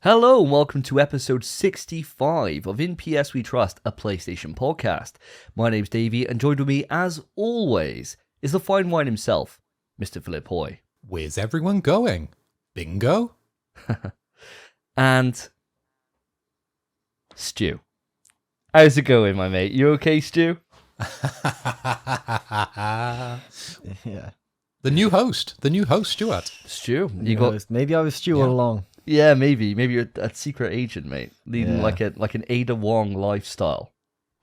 Hello and welcome to episode 65 of In PS We Trust, a PlayStation podcast. My name's Davey and joined with me, as always, is the fine wine himself, Mr. Philip Hoy. Where's everyone going? Bingo? And Stu. How's it going, my mate? You okay, Stu? Yeah. The new host, Stuart. Stu, Maybe I was Stu all along. Yeah, maybe you're a secret agent, mate, leading like an Ada Wong lifestyle,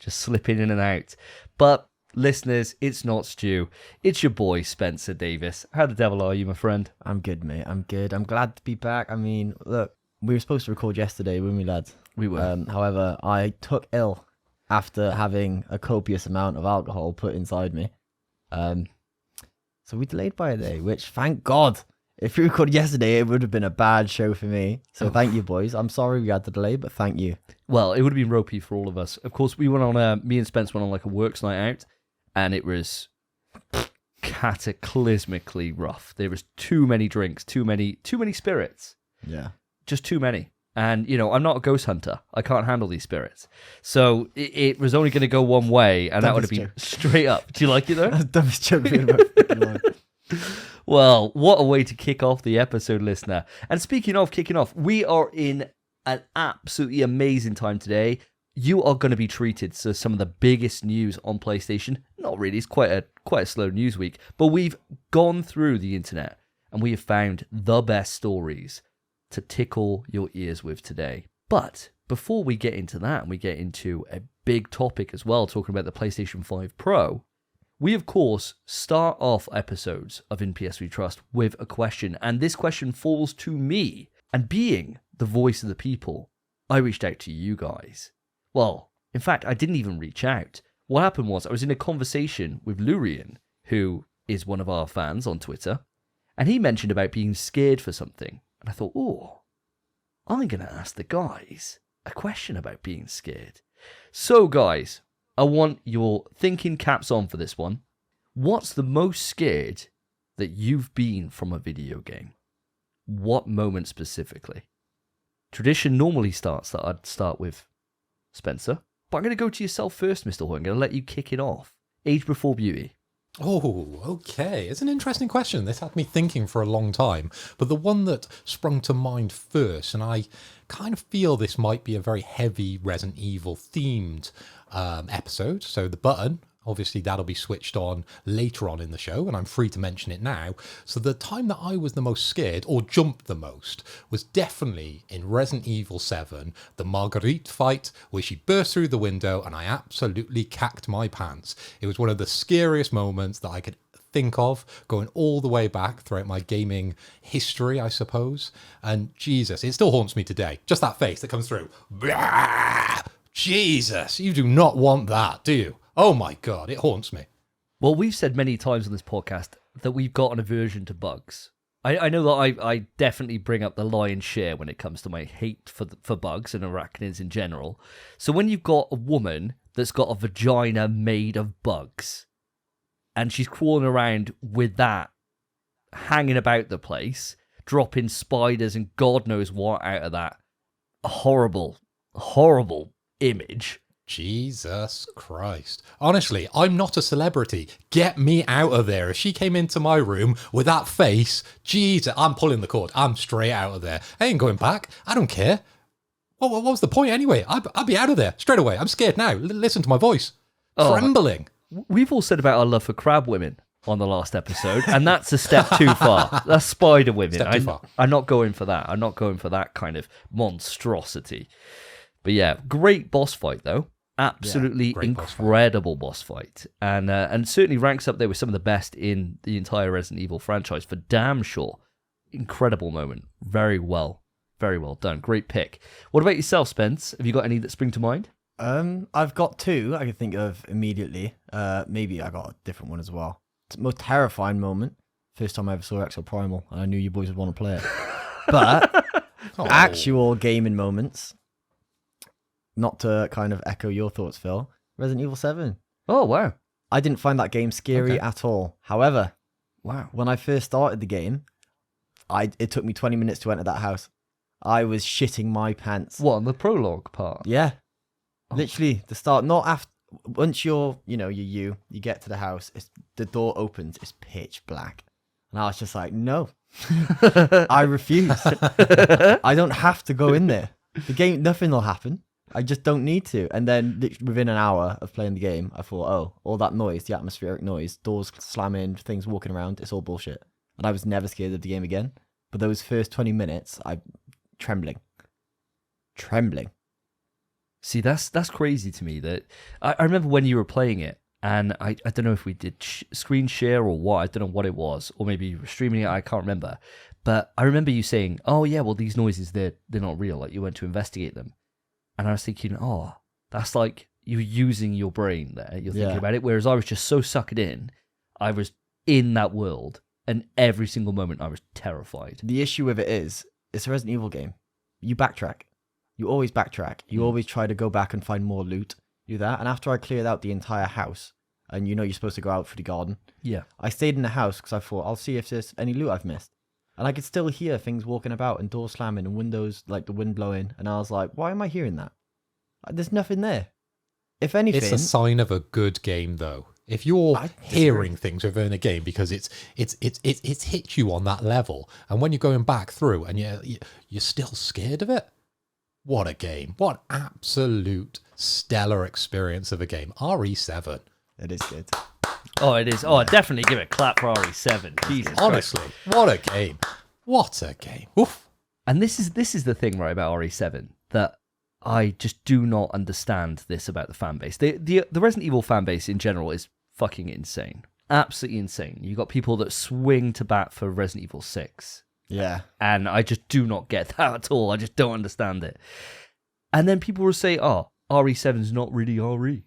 just slipping in and out. But listeners, it's not Stu, it's your boy Spencer Davis. How the devil are you, my friend? I'm good, mate. I'm good. I'm glad to be back. I mean, look, we were supposed to record yesterday, weren't we, lads? We were. However, I took ill after having a copious amount of alcohol put inside me. So we delayed by a day, which, thank God. If we recorded yesterday, it would have been a bad show for me. So thank you, boys. I'm sorry we had the delay, but thank you. Well, it would have been ropey for all of us. Of course, we went on, me and Spence went on like a works night out, and it was cataclysmically rough. There was too many drinks, too many spirits. Yeah. Just too many. And, I'm not a ghost hunter. I can't handle these spirits. So it was only going to go one way, and that would have been straight up. Do you like it, though? That's the dumbest joke I've ever heard. Well, what a way to kick off the episode, listener. And speaking of kicking off, we are in an absolutely amazing time today. You are going to be treated to some of the biggest news on PlayStation. Not really, it's quite a slow news week. But we've gone through the internet and we have found the best stories to tickle your ears with today. But before we get into that, and we get into a big topic as well, talking about the PlayStation 5 Pro, we, of course, start off episodes of In PS We Trust with a question, and this question falls to me. And being the voice of the people, I reached out to you guys. Well, in fact, I didn't even reach out. What happened was I was in a conversation with Lurian, who is one of our fans on Twitter, and he mentioned about being scared for something. And I thought, I'm going to ask the guys a question about being scared. So, guys, I want your thinking caps on for this one. What's the most scared that you've been from a video game? What moment specifically? Tradition normally starts that I'd start with Spencer, but I'm going to go to yourself first, Mr. Hoy. I'm going to let you kick it off. Age before beauty. Oh, okay. It's an interesting question. This had me thinking for a long time. But the one that sprung to mind first, and I kind of feel this might be a very heavy Resident Evil themed episode. So the button, obviously that'll be switched on later on in the show, and I'm free to mention it now. So the time that I was the most scared, or jumped the most, was definitely in Resident Evil 7, the Marguerite fight, where she burst through the window and I absolutely cacked my pants. It was one of the scariest moments that I could think of, going all the way back throughout my gaming history, I suppose. And Jesus, it still haunts me today. Just that face that comes through. Blah! Jesus, you do not want that, do you? Oh my God, it haunts me. Well, we've said many times on this podcast that we've got an aversion to bugs. I know that I definitely bring up the lion's share when it comes to my hate for bugs and arachnids in general. So when you've got a woman that's got a vagina made of bugs, and she's crawling around with that hanging about the place, dropping spiders and God knows what out of that horrible image. Jesus Christ. Honestly, I'm not a celebrity. Get me out of there. If she came into my room with that face, Jesus, I'm pulling the cord. I'm straight out of there. I ain't going back. I don't care. What was the point anyway? I'd be out of there straight away. I'm scared now. Listen to my voice. Trembling. We've all said about our love for crab women on the last episode, and that's a step too far. That's spider women. Step too far. I'm not going for that. I'm not going for that kind of monstrosity. But yeah, great boss fight though. Absolutely incredible boss fight. And certainly ranks up there with some of the best in the entire Resident Evil franchise for damn sure. Incredible moment. Very well done. Great pick. What about yourself, Spence? Have you got any that spring to mind? I've got two I can think of immediately. Maybe I got a different one as well. It's the most terrifying moment. First time I ever saw Exo Primal, and I knew you boys would want to play it. But actual gaming moments, not to kind of echo your thoughts, Phil, Resident Evil 7. Oh, wow. I didn't find that game scary at all. However, wow, when I first started the game, it took me 20 minutes to enter that house. I was shitting my pants. What, on the prologue part? Yeah. Oh. Literally, the start, not after, once you're, you get to the house, the door opens, it's pitch black. And I was just like, no, I refuse. I don't have to go in there. The game, nothing will happen. I just don't need to. And then within an hour of playing the game, I thought, oh, all that noise, the atmospheric noise, doors slamming, things walking around, it's all bullshit. And I was never scared of the game again. But those first 20 minutes, trembling. See, that's crazy to me. That I remember when you were playing it, and I don't know if we did screen share or what. I don't know what it was, or maybe you were streaming it. I can't remember. But I remember you saying, "Oh yeah, well these noises they're not real." Like you went to investigate them, and I was thinking, "Oh, that's like you're using your brain there. You're thinking about it." Whereas I was just so sucked in, I was in that world, and every single moment I was terrified. The issue with it is, it's a Resident Evil game. You backtrack. You always backtrack. You always try to go back and find more loot. Do that. And after I cleared out the entire house, and you're supposed to go out for the garden. Yeah. I stayed in the house because I thought, I'll see if there's any loot I've missed. And I could still hear things walking about and doors slamming and windows, like the wind blowing. And I was like, why am I hearing that? There's nothing there. If anything... It's a sign of a good game, though. If you're hearing things within a game because it's hit you on that level, and when you're going back through and you're still scared of it, what a game. What absolute stellar experience of a game. RE7. It is good. Oh, it is. Oh, definitely give it a clap for RE7. Jesus Honestly, Christ. what a game. What a game. Oof. And this is the thing, right, about RE7, that I just do not understand this about the fan base. The Resident Evil fan base in general is fucking insane. Absolutely insane. You got people that swing to bat for Resident Evil 6. Yeah. And I just do not get that at all. I just don't understand it. And then people will say, oh, RE7's not really RE.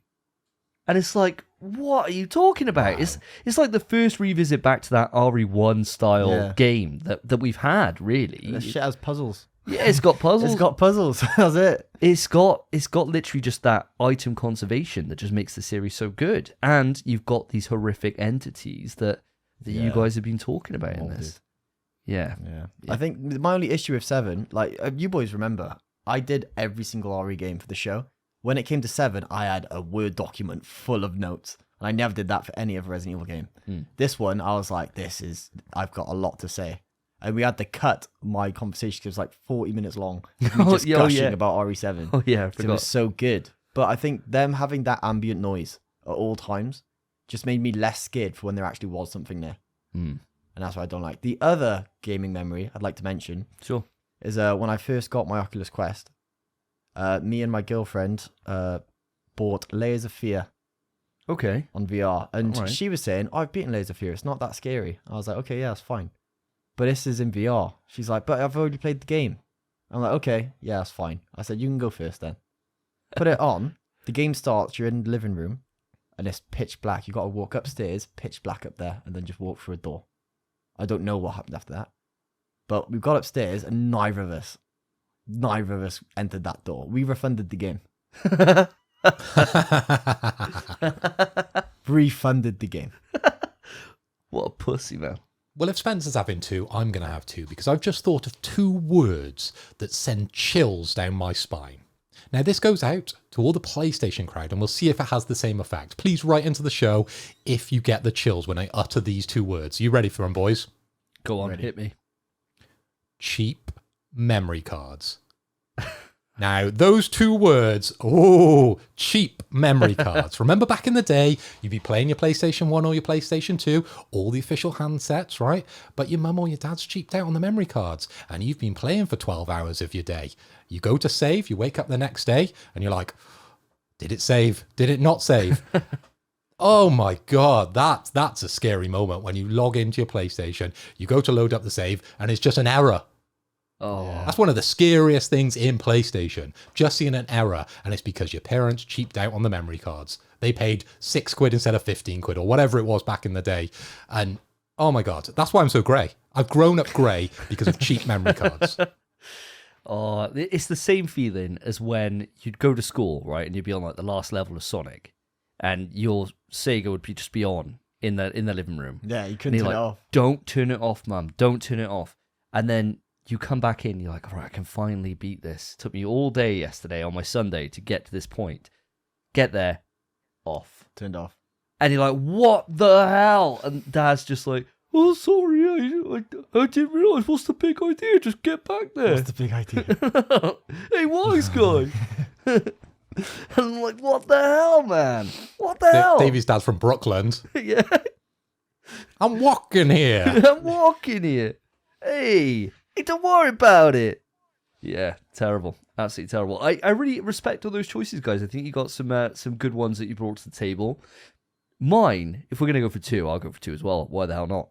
And it's like, what are you talking about? Wow. It's like the first revisit back to that RE1 style game that we've had, really. The shit has puzzles. Yeah, it's got puzzles. It's got puzzles. That's it. It's got literally just that item conservation that just makes the series so good. And you've got these horrific entities that you guys have been talking about in this. Yeah. I think my only issue with 7, like you boys remember, I did every single RE game for the show. When it came to 7, I had a Word document full of notes. And I never did that for any other Resident Evil game. This one, I was like, I've got a lot to say. And we had to cut my conversation because it was like 40 minutes long. Me just gushing about RE7. Oh, yeah, I forgot. It was so good. But I think them having that ambient noise at all times just made me less scared for when there actually was something there. And that's what I don't like. The other gaming memory I'd like to mention is when I first got my Oculus Quest, me and my girlfriend bought Layers of Fear on VR. And she was saying, I've beaten Layers of Fear. It's not that scary. I was like, okay, yeah, that's fine. But this is in VR. She's like, but I've already played the game. I'm like, okay, yeah, that's fine. I said, you can go first then. Put it on. The game starts. You're in the living room. And it's pitch black. You got to walk upstairs, pitch black up there, and then just walk through a door. I don't know what happened after that. But we got upstairs, and neither of us entered that door. We refunded the game. Refunded the game. What a pussy, man. Well, if Spencer's having 2, I'm going to have 2 because I've just thought of 2 words that send chills down my spine. Now, this goes out to all the PlayStation crowd, and we'll see if it has the same effect. Please write into the show if you get the chills when I utter these 2 words. You ready for them, boys? Go on, hit me. Cheap memory cards. Now, those 2 words, cheap memory cards. Remember back in the day, you'd be playing your PlayStation 1 or your PlayStation 2, all the official handsets, right? But your mum or your dad's cheaped out on the memory cards, and you've been playing for 12 hours of your day. You go to save, you wake up the next day, and you're like, did it save? Did it not save? Oh my God, that's a scary moment when you log into your PlayStation, you go to load up the save, and it's just an error. Oh, that's one of the scariest things in PlayStation. Just seeing an error, and it's because your parents cheaped out on the memory cards. They paid £6 instead of 15 quid or whatever it was back in the day. And oh my God, that's why I'm so grey. I've grown up grey because of cheap memory cards. Oh, it's the same feeling as when you'd go to school, right, and you'd be on like the last level of Sonic, and your Sega would just be on in the living room. Yeah, you couldn't turn it off. Don't turn it off, Mum. Don't turn it off. And then you come back in, you're like, all right, I can finally beat this. Took me all day yesterday on my Sunday to get to this point. Get there, off. Turned off. And you're like, what the hell? And Dad's just like, oh, sorry, I didn't realise. What's the big idea? Just get back there. What's the big idea? Hey, wise guy. And I'm like, what the hell, man? What the hell? Davey's dad's from Brooklyn. Yeah. I'm walking here. I'm walking here. Hey, don't worry about it. Yeah, terrible. Absolutely terrible. I really respect all those choices, guys. I think you got some good ones that you brought to the table. Mine, if we're going to go for 2, I'll go for 2 as well. Why the hell not?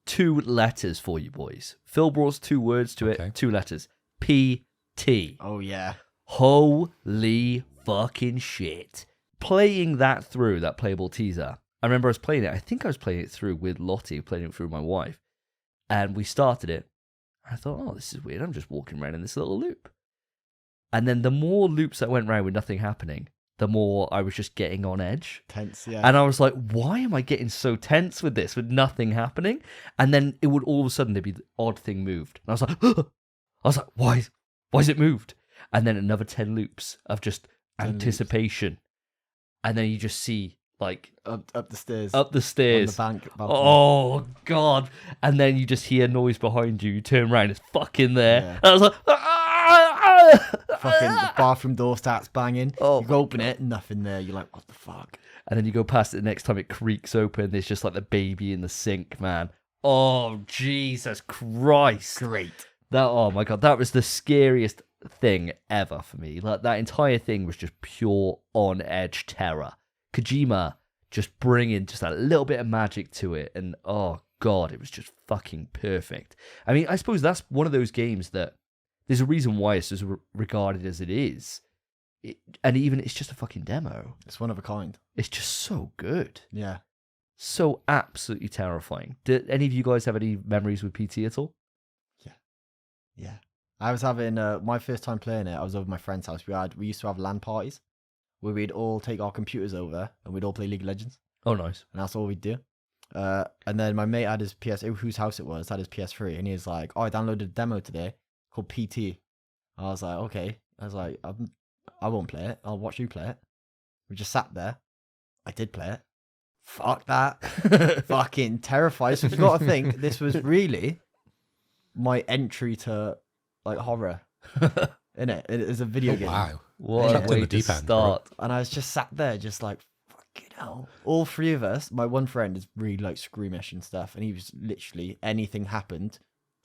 2 letters for you boys. Phil brought 2 words to it. 2 letters. PT. Oh, yeah. Holy fucking shit. Playing that through, that playable teaser. I remember I was playing it. I think I was playing it through with Lottie, playing it through with my wife. And we started it. I thought, oh, this is weird. I'm just walking around in this little loop. And then the more loops that went around with nothing happening, the more I was just getting on edge. Tense, yeah. And I was like, why am I getting so tense with this, with nothing happening? And then it would all of a sudden, there'd be the odd thing moved. And I was like, why is it moved? And then another 10 loops of just anticipation. And then you just see, like... Up the stairs. Up the stairs. On the bank. Oh, God. And then you just hear noise behind you. You turn around, it's fucking there. Yeah. And I was like... Fucking the bathroom door starts banging. Oh, you open it, nothing there. You're like, what the fuck? And then you go past it the next time it creaks open. There's just like the baby in the sink, man. Oh, Jesus Christ. Great. Oh my God. That was the scariest thing ever for me. Like, that entire thing was just pure on edge terror. Kojima just bringing just a little bit of magic to it. And oh God, it was just fucking perfect. I mean, I suppose that's one of those games that there's a reason why it's as regarded as it is. And even it's just a fucking demo. It's one of a kind. It's just so good. Yeah. So absolutely terrifying. Did any of you guys have any memories with PT at all? Yeah. I was having my first time playing it. I was over at my friend's house. We used to have LAN parties where we'd all take our computers over and we'd all play League of Legends. Oh, nice. And that's all we'd do. And then my mate had his whose house it was, had his PS3, and he was like, "Oh, I downloaded a demo today called PT." I was like, "Okay." I was like, "I won't play it. I'll watch you play it." We just sat there. I did play it. Fuck that. Fucking terrified. So you've got to think this was really my entry to like horror. Innit? It is a video game. Wow. What Chucked a in way the to deep end, start. And I was just sat there, just like, fucking hell. All 3 of us, my one friend is really like squeamish and stuff, and he was literally, anything happened,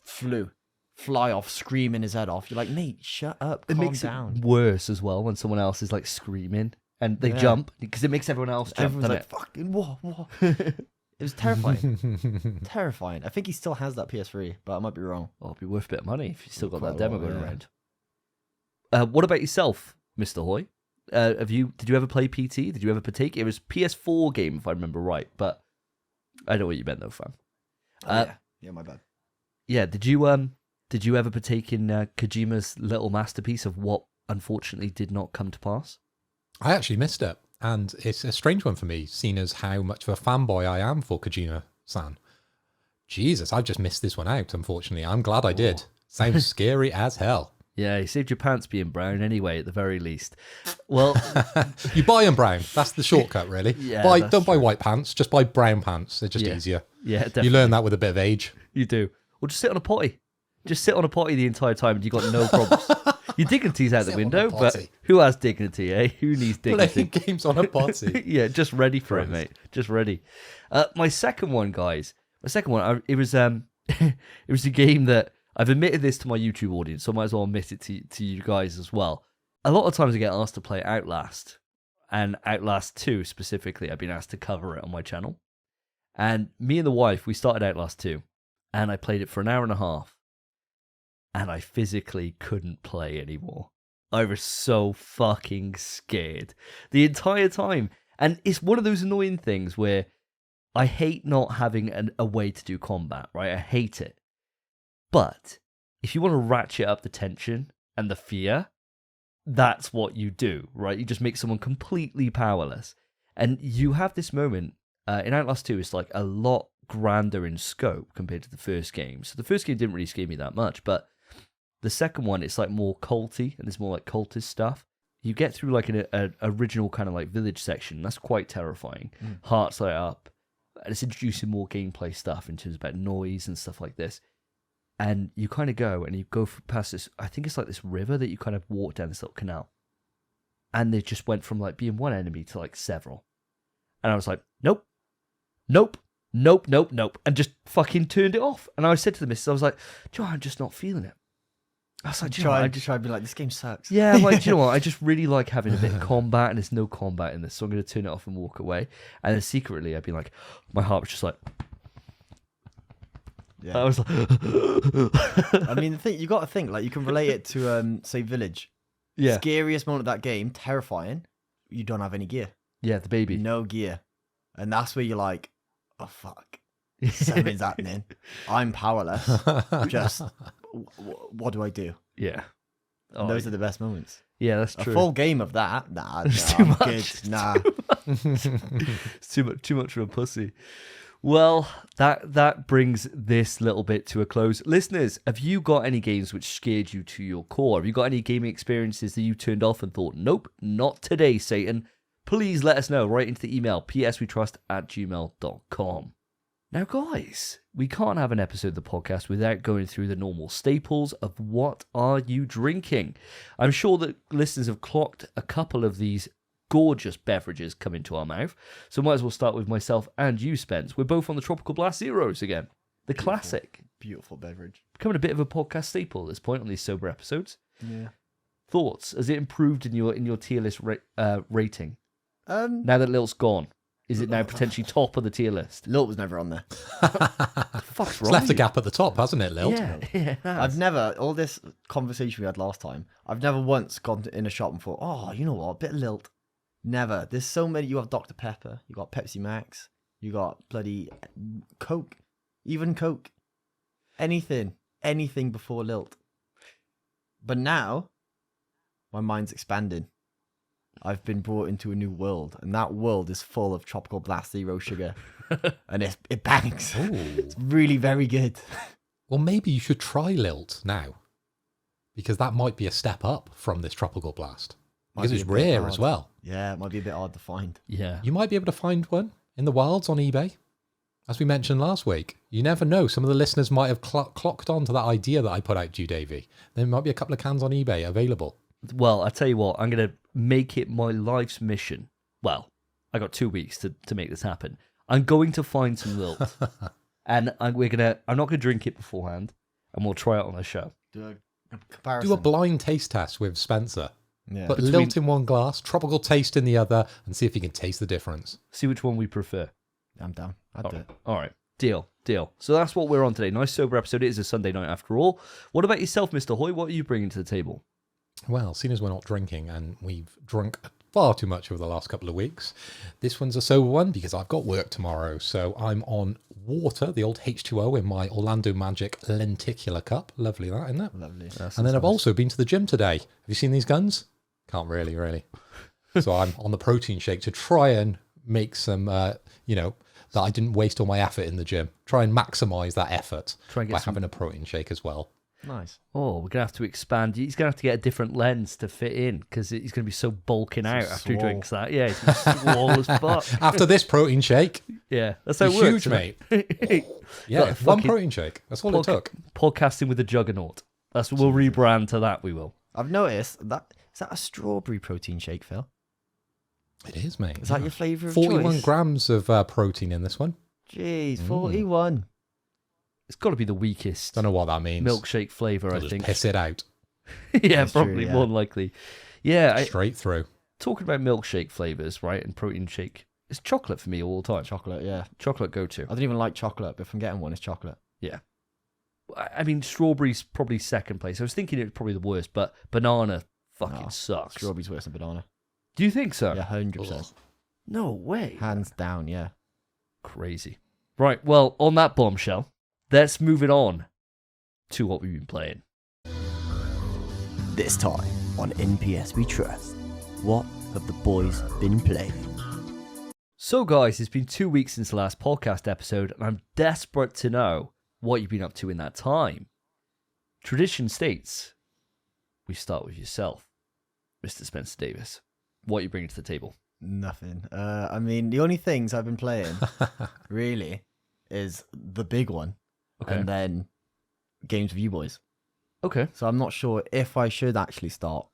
fly off, screaming his head off. You're like, mate, shut up, It calm makes down. it worse as well when someone else is like screaming and they jump because it makes everyone else jump. Everyone's Doesn't like, fucking what? It was terrifying. Terrifying. I think he still has that PS3, but I might be wrong. Oh, it'd be worth a bit of money if you still got Quite that a demo lot, going yeah. around. What about yourself, Mr. Hoy? Did you ever play PT? Did you ever partake? It was PS4 game, if I remember right, but I know what you meant though, fam. Yeah, my bad. Yeah, did you ever partake in Kojima's little masterpiece of what unfortunately did not come to pass? I actually missed it. And it's a strange one for me, seeing as how much of a fanboy I am for Kojima-san. Jesus, I've just missed this one out, unfortunately. I'm glad I did. Sounds scary as hell. Yeah, you saved your pants being brown anyway, at the very least. Well, You buy them brown. That's the shortcut, really. Yeah, Don't buy white pants. Just buy brown pants. They're just easier. yeah, definitely. You learn that with a bit of age. You do. Or just sit on a potty. Just sit on a potty the entire time and you got no problems. Your dignity's out the Sit on a window, but potty. who has dignity, eh? Who needs dignity? Playing games on a potty. Yeah, just ready for it, Christ. mate. Just ready. My second one, guys. It was it was a game that I've admitted this to my YouTube audience, so I might as well admit it to you guys as well. A lot of times I get asked to play Outlast, and Outlast 2 specifically, I've been asked to cover it on my channel. And me and the wife, we started Outlast 2, and I played it for an hour and a half, and I physically couldn't play anymore. I was so fucking scared the entire time. And it's one of those annoying things where I hate not having a way to do combat, right? I hate it. But if you want to ratchet up the tension and the fear, that's what you do, right? You just make someone completely powerless. And you have this moment in Outlast 2, it's like a lot grander in scope compared to the first game. So the first game didn't really scare me that much, but the second one, it's like more culty, and it's more like cultist stuff. You get through like an original kind of like village section. That's quite terrifying. Hearts light up. And it's introducing more gameplay stuff in terms of about noise and stuff like this. And you kind of go and you go past this, I think it's like this river that you kind of walk down this little canal. And they just went from like being one enemy to like several. And I was like, nope, nope, nope, nope, nope. And just fucking turned it off. And I said to the missus, I was like, Joe, I'm just not feeling it. I was like, try to be like, this game sucks. Yeah, I'm like, do you know what? I just really like having a bit of combat, and there's no combat in this, so I'm going to turn it off and walk away. And then secretly, I'd be like, my heart was just like, Yeah. I was like, I mean, the thing you got to think, like, you can relate it to, say, Village. yeah, Scariest moment of that game, terrifying. You don't have any gear. yeah, the baby. No gear. And that's where you're like, oh, fuck. Something's happening. I'm powerless. Just, what do I do? Yeah. And those are the best moments. Yeah, that's A true. full game of that? Nah, It's I'm too good. Nah. It's too much of a pussy. Well, that brings this little bit to a close. Listeners, have you got any games which scared you to your core? Have you got any gaming experiences that you turned off and thought, nope, not today, Satan? Please let us know right into the email, pswetrust@gmail.com. Now, guys, we can't have an episode of the podcast without going through the normal staples of what are you drinking. I'm sure that listeners have clocked a couple of these gorgeous beverages come into our mouth, so might as well start with myself and you, Spence. We're both on the Tropical Blast Zeros again. The classic. Beautiful beverage. Becoming a bit of a podcast staple at this point on these sober episodes. Yeah. Thoughts? Has it improved in your tier list rating? Now Now that Lilt's gone, is it now potentially top of the tier list? Lilt was never on there. Fuck's It's wrong left a with gap at the top, hasn't it, Lilt? you? Yeah, I've never, all this conversation we had last time, I've never once gone in a shop and thought, oh, you know what, a bit of Lilt. Never. There's so many. You have Dr. Pepper, you got Pepsi Max, you got bloody Coke, even Coke. Anything before Lilt. But now, my mind's expanding. I've been brought into a new world, and that world is full of Tropical Blast Zero sugar. And it bangs. Ooh. It's really very good. Well, maybe you should try Lilt now, because that might be a step up from this Tropical Blast. Because it's rare as well. Yeah, it might be a bit hard to find. Yeah. You might be able to find one in the wilds on eBay. As we mentioned last week, you never know. Some of the listeners might have clocked on to that idea that I put out to you, Davey. There might be a couple of cans on eBay available. Well, I tell you what, I'm going to make it my life's mission. Well, I got 2 weeks to make this happen. I'm going to find some Lilt. And I'm not going to drink it beforehand, and we'll try it on the show. Do a comparison. Do a blind taste test with Spencer. Yeah. Put Lilt in one glass, tropical taste in the other, and see if you can taste the difference. See which one we prefer. I'm down. I'd do it. All right. Deal. So that's what we're on today. Nice sober episode. It is a Sunday night after all. What about yourself, Mr. Hoy? What are you bringing to the table? Well, seeing as we're not drinking and we've drunk far too much over the last couple of weeks, this one's a sober one because I've got work tomorrow. So I'm on water, the old H2O in my Orlando Magic lenticular cup. Lovely that, isn't it? Lovely. And then I've also been to the gym today. Have you seen these guns? Can't really. So I'm on the protein shake to try and make some, that I didn't waste all my effort in the gym. Try and maximize that effort Try and get by some... having a protein shake as well. Nice. Oh, we're going to have to expand. He's going to have to get a different lens to fit in because he's going to be so bulking out after he drinks that. Yeah, he's going to be swole as fuck. After this protein shake, Yeah, that's how it it's works. huge, mate. Yeah, Got a one fucking protein shake. That's all it took. Podcasting with the Juggernaut. That's what we'll rebrand to that, we will. I've noticed that. Is that a strawberry protein shake, Phil? It is, mate. Is that your flavour of 41 choice? grams of protein in this one. Jeez, 41. It's got to be the weakest Don't know what that means. milkshake flavour, I'll I just think. piss it out Yeah, That's true, probably yeah. more than likely. Yeah, straight through. talking about milkshake flavours, right, and protein shake, it's chocolate for me all the time. Chocolate, yeah. Chocolate go-to. I don't even like chocolate, but if I'm getting one, it's chocolate. Yeah. I mean, strawberry's probably second place. I was thinking it was probably the worst, but banana fucking No, sucks. Strawberry's worse than banana. Do you think so? Yeah, 100%. No way. Hands down, yeah. Crazy. Right, well, on that bombshell, let's move it on to what we've been playing. This time on NPS We Trust, what have the boys been playing? So, guys, it's been 2 weeks since the last podcast episode, and I'm desperate to know what you've been up to in that time. Tradition states we start with yourself, Mr. Spencer Davis. What are you bringing to the table? Nothing. I mean, the only things I've been playing, really, is the big one, and then games with you boys. Okay. So I'm not sure if I should actually start.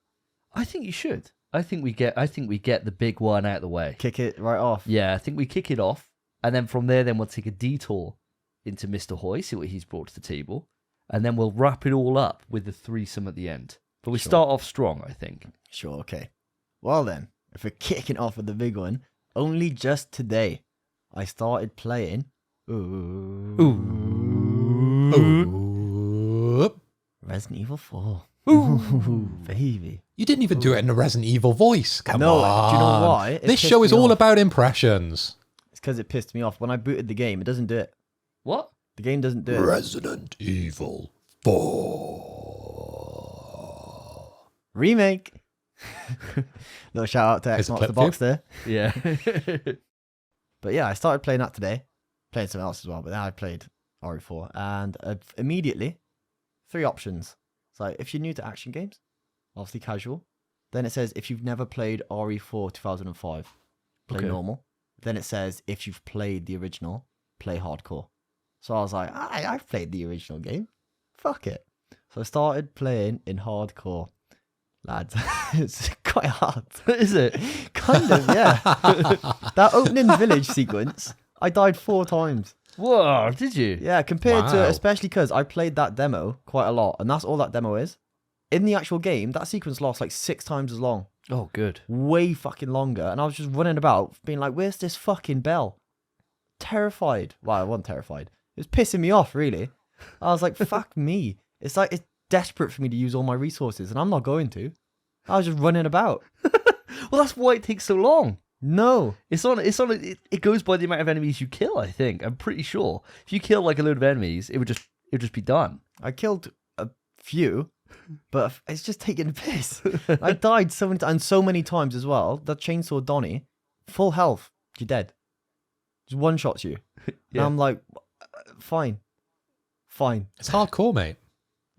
I think you should. I think we get the big one out of the way. Kick it right off. Yeah, I think we kick it off, and then from there, we'll take a detour into Mr. Hoy, see what he's brought to the table, and then we'll wrap it all up with the threesome at the end. But we start off strong, I think. Sure, okay. Well then, if we're kicking off with the big one, only just today, I started playing Resident Evil 4. Ooh, baby. You didn't even do it in a Resident Evil voice. Come on. Do you know why? This show is all about impressions. It's because it pissed me off. When I booted the game, it doesn't do it. What? The game doesn't do it. Resident Evil 4. Remake. Little shout out to Xbox the Box there. Yeah. But yeah, I started playing that today. Playing something else as well, but then I played RE4. And immediately, 3 options. So if you're new to action games, obviously casual. Then it says if you've never played RE4 2005, play normal. Then it says if you've played the original, play hardcore. So I was like, I've played the original game. Fuck it. So I started playing in hardcore. Lads, it's quite hard. Is it? Kind of, yeah. That opening village sequence, I died 4 times. Whoa, did you? Yeah, compared to, especially because I played that demo quite a lot, and that's all that demo is. In the actual game, that sequence lasts like 6 times as long. Oh, good. Way fucking longer. And I was just running about, being like, where's this fucking bell? Terrified. Well, I wasn't terrified. It was pissing me off, really. I was like, fuck me. It's like, it's desperate for me to use all my resources, and I'm not going to. I was just running about. Well, that's why it takes so long. No. It goes by the amount of enemies you kill, I think. I'm pretty sure. If you kill like a load of enemies, it would just be done. I killed a few, but it's just taking the piss. I died so many times as well. That chainsaw Donnie, full health, you're dead. Just one shots you. Yeah. And I'm like, fine. It's hardcore, mate.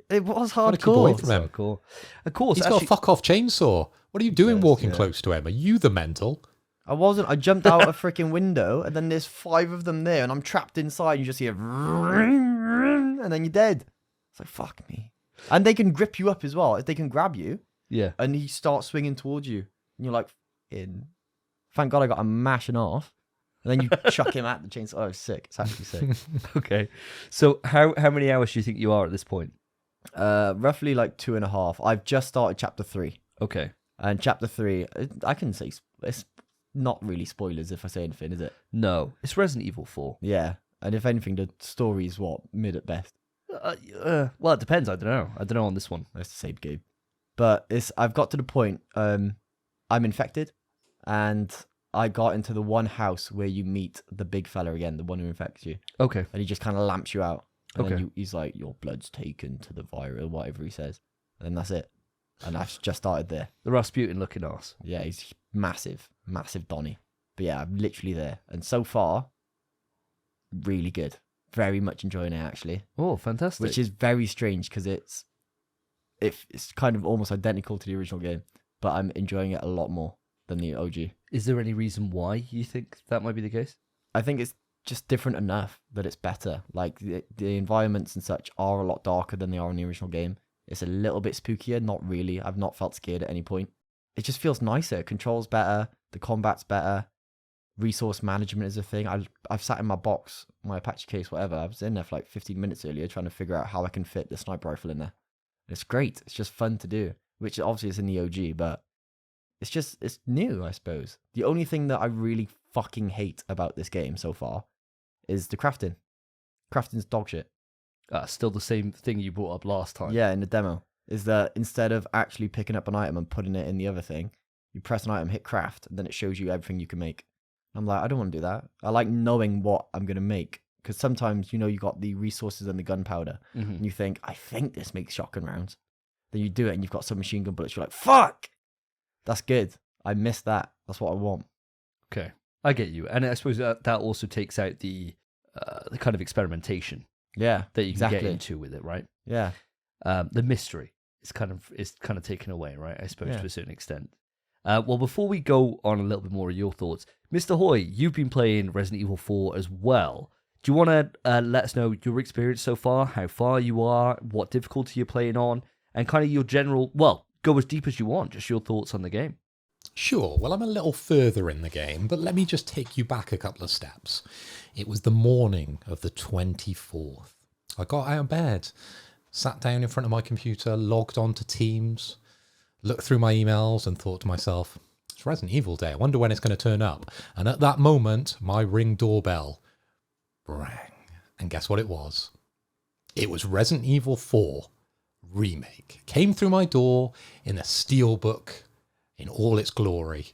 It was Gotta keep away hardcore. from him. Cool. Of course, He's got a fuck off chainsaw. What are you doing walking close to him? Are you the mental? I wasn't. I jumped out a freaking window, and then there's 5 of them there, and I'm trapped inside. You just hear, and then you're dead. It's like, fuck me. And they can grip you up as well. They can grab you, Yeah. and he starts swinging towards you, and you're like, thank God I got him mashing off. And then you chuck him at the chainsaw. Oh, it's sick. It's actually sick. Okay. So how many hours do you think you are at this point? Roughly like 2.5. I've just started chapter 3. Okay. And chapter 3, I can say it's not really spoilers if I say anything, is it? No, it's Resident Evil 4. Yeah. And if anything, the story's mid at best. Well, it depends. I don't know on this one. That's the same game. But I've got to the point, I'm infected, and I got into the one house where you meet the big fella again, the one who infects you. Okay. And he just kind of lamps you out. And Okay. then he's like, your blood's taken to the virus, whatever he says. And then that's it. And I've just started there. The Rasputin looking ass. Yeah, he's massive Donnie. But yeah, I'm literally there. And so far, really good. Very much enjoying it, actually. Oh, fantastic. Which is very strange because it's kind of almost identical to the original game. But I'm enjoying it a lot more than the OG. Is there any reason why you think that might be the case? I think it's just different enough that it's better. Like, the environments and such are a lot darker than they are in the original game. It's a little bit spookier. Not really. I've not felt scared at any point. It just feels nicer. Controls better. The combat's better. Resource management is a thing. I've sat in my box, my Apache case, whatever. I was in there for like 15 minutes earlier trying to figure out how I can fit the sniper rifle in there. It's great. It's just fun to do, which obviously is in the OG, but it's new, I suppose. The only thing that I really fucking hate about this game so far is the crafting. Crafting's dog shit. Still the same thing you brought up last time. Yeah, in the demo. Is that instead of actually picking up an item and putting it in the other thing, you press an item, hit craft, and then it shows you everything you can make. I'm like, I don't want to do that. I like knowing what I'm going to make. Because sometimes, you got the resources and the gunpowder, and you think, I think this makes shotgun rounds. Then you do it, and you've got some machine gun bullets. You're like, fuck! That's good. I miss that. That's what I want. Okay. I get you, and I suppose that also takes out the kind of experimentation Yeah, that you can exactly. get into with it, right? Yeah. The mystery is kind of taken away, right? I suppose Yeah. to a certain extent. Well, before we go on a little bit more of your thoughts, Mr. Hoy, you've been playing Resident Evil 4 as well. Do you want to let us know your experience so far, how far you are, what difficulty you're playing on, and kind of your general, well, go as deep as you want, just your thoughts on the game? Sure, well, I'm a little further in the game, but let me just take you back a couple of steps. It was the morning of the 24th. I got out of bed, sat down in front of my computer, logged on to Teams, looked through my emails and thought to myself, it's Resident Evil Day, I wonder when it's going to turn up. And at that moment, my Ring doorbell rang. And guess what it was? It was Resident Evil 4 Remake. Came through my door in a steelbook in all its glory.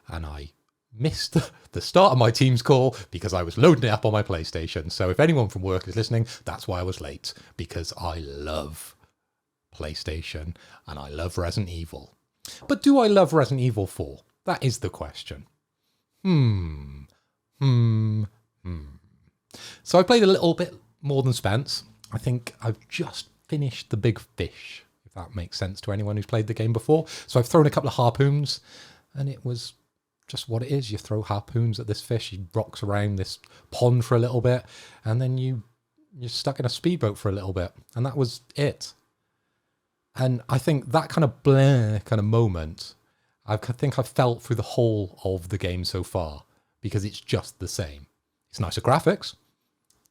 And I missed the start of my Teams call because I was loading it up on my PlayStation. So if anyone from work is listening, that's why I was late. Because I love PlayStation and I love Resident Evil. But do I love Resident Evil 4? That is the question. So I played a little bit more than Spence. I think I've just finished the big fish, if that makes sense to anyone who's played the game before. So I've thrown a couple of harpoons, and it was just what it is. You throw harpoons at this fish, he rocks around this pond for a little bit, and then you're stuck in a speedboat for a little bit, and that was it. And I think that kind of bleh kind of moment, I think I've felt through the whole of the game so far, because it's just the same. It's nicer graphics,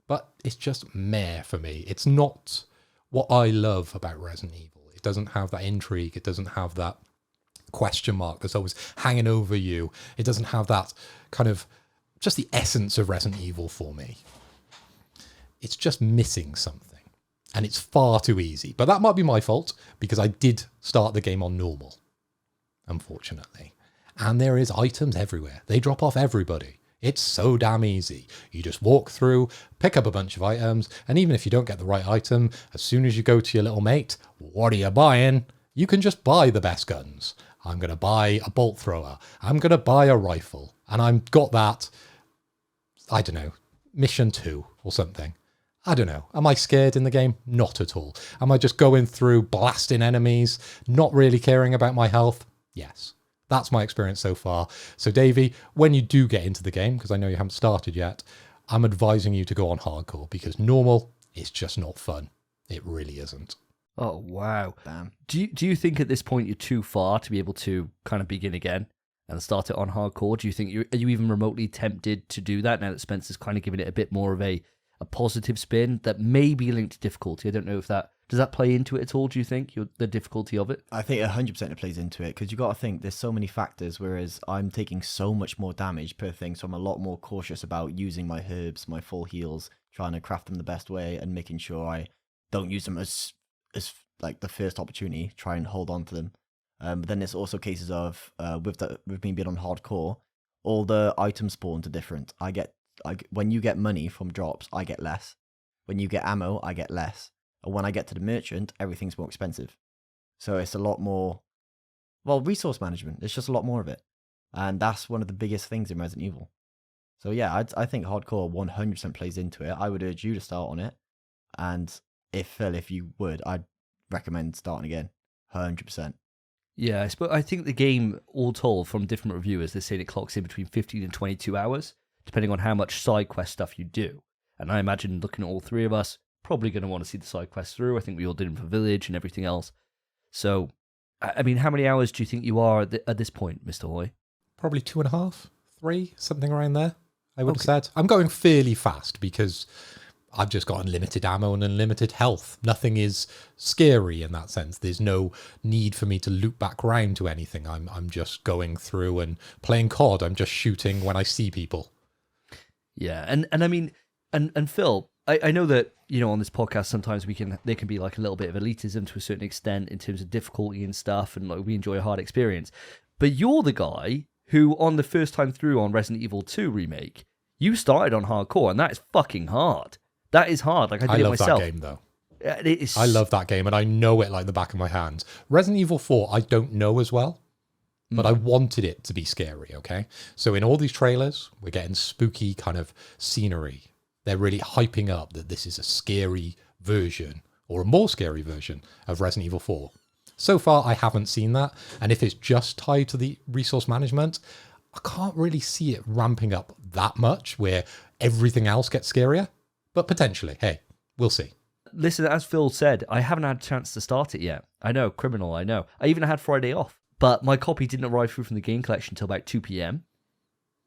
but it's just meh for me. It's not what I love about Resident Evil. It doesn't have that intrigue. It doesn't have that question mark that's always hanging over you. It doesn't have that kind of, just the essence of Resident Evil for me. It's just missing something. And it's far too easy. But that might be my fault, because I did start the game on normal, unfortunately. And there is items everywhere. They drop off everybody. It's so damn easy. You just walk through, pick up a bunch of items, and even if you don't get the right item, as soon as you go to your little mate, what are you buying? You can just buy the best guns. I'm going to buy a bolt thrower. I'm going to buy a rifle. And I've got that, I don't know, mission 2 or something. I don't know. Am I scared in the game? Not at all. Am I just going through blasting enemies, not really caring about my health? Yes. That's my experience so far. So, Davey, when you do get into the game, because I know you haven't started yet, I'm advising you to go on hardcore, because normal is just not fun. It really isn't. Oh, wow. Damn. Do you think at this point you're too far to be able to kind of begin again and start it on hardcore? Do you think are you even remotely tempted to do that now that Spencer's kind of giving it a bit more of a positive spin that may be linked to difficulty? I don't know if that... Does that play into it at all, do you think, the difficulty of it? I think 100% it plays into it, because you got to think there's so many factors, whereas I'm taking so much more damage per thing, so I'm a lot more cautious about using my herbs, my full heals, trying to craft them the best way, and making sure I don't use them as like the first opportunity, try and hold on to them. But then there's also cases of, with me being on hardcore, all the item spawns are different. When you get money from drops, I get less. When you get ammo, I get less. And when I get to the merchant, everything's more expensive. So it's a lot more, well, resource management. It's just a lot more of it. And that's one of the biggest things in Resident Evil. So yeah, I think hardcore 100% plays into it. I would urge you to start on it. And if you would, I'd recommend starting again. 100%. Yeah, I think the game, all told, from different reviewers, they're saying it clocks in between 15 and 22 hours, depending on how much side quest stuff you do. And I imagine, looking at all three of us, probably going to want to see the side quests through. I think we all did them for Village and everything else. So, I mean, how many hours do you think you are at this point, Mr. Hoy? Probably 2.5, 3, something around there, I would have said. I'm going fairly fast because I've just got unlimited ammo and unlimited health. Nothing is scary in that sense. There's no need for me to loop back round to anything. I'm just going through and playing COD. I'm just shooting when I see people. Yeah, and I mean, and Phil, I know that, you know, on this podcast sometimes there can be like a little bit of elitism to a certain extent in terms of difficulty and stuff, and like we enjoy a hard experience. But you're the guy who, on the first time through on Resident Evil 2 Remake, you started on hardcore, and that is fucking hard. That is hard. Like I did it myself. I love that game though. I love that game, and I know it like the back of my hand. Resident Evil 4, I don't know as well. but I wanted it to be scary, okay? So in all these trailers, we're getting spooky kind of scenery. They're really hyping up that this is a scary version or a more scary version of Resident Evil 4. So far, I haven't seen that. And if it's just tied to the resource management, I can't really see it ramping up that much where everything else gets scarier. But potentially, hey, we'll see. Listen, as Phil said, I haven't had a chance to start it yet. I know, criminal, I know. I even had Friday off. But my copy didn't arrive through from the game collection until about 2 p.m.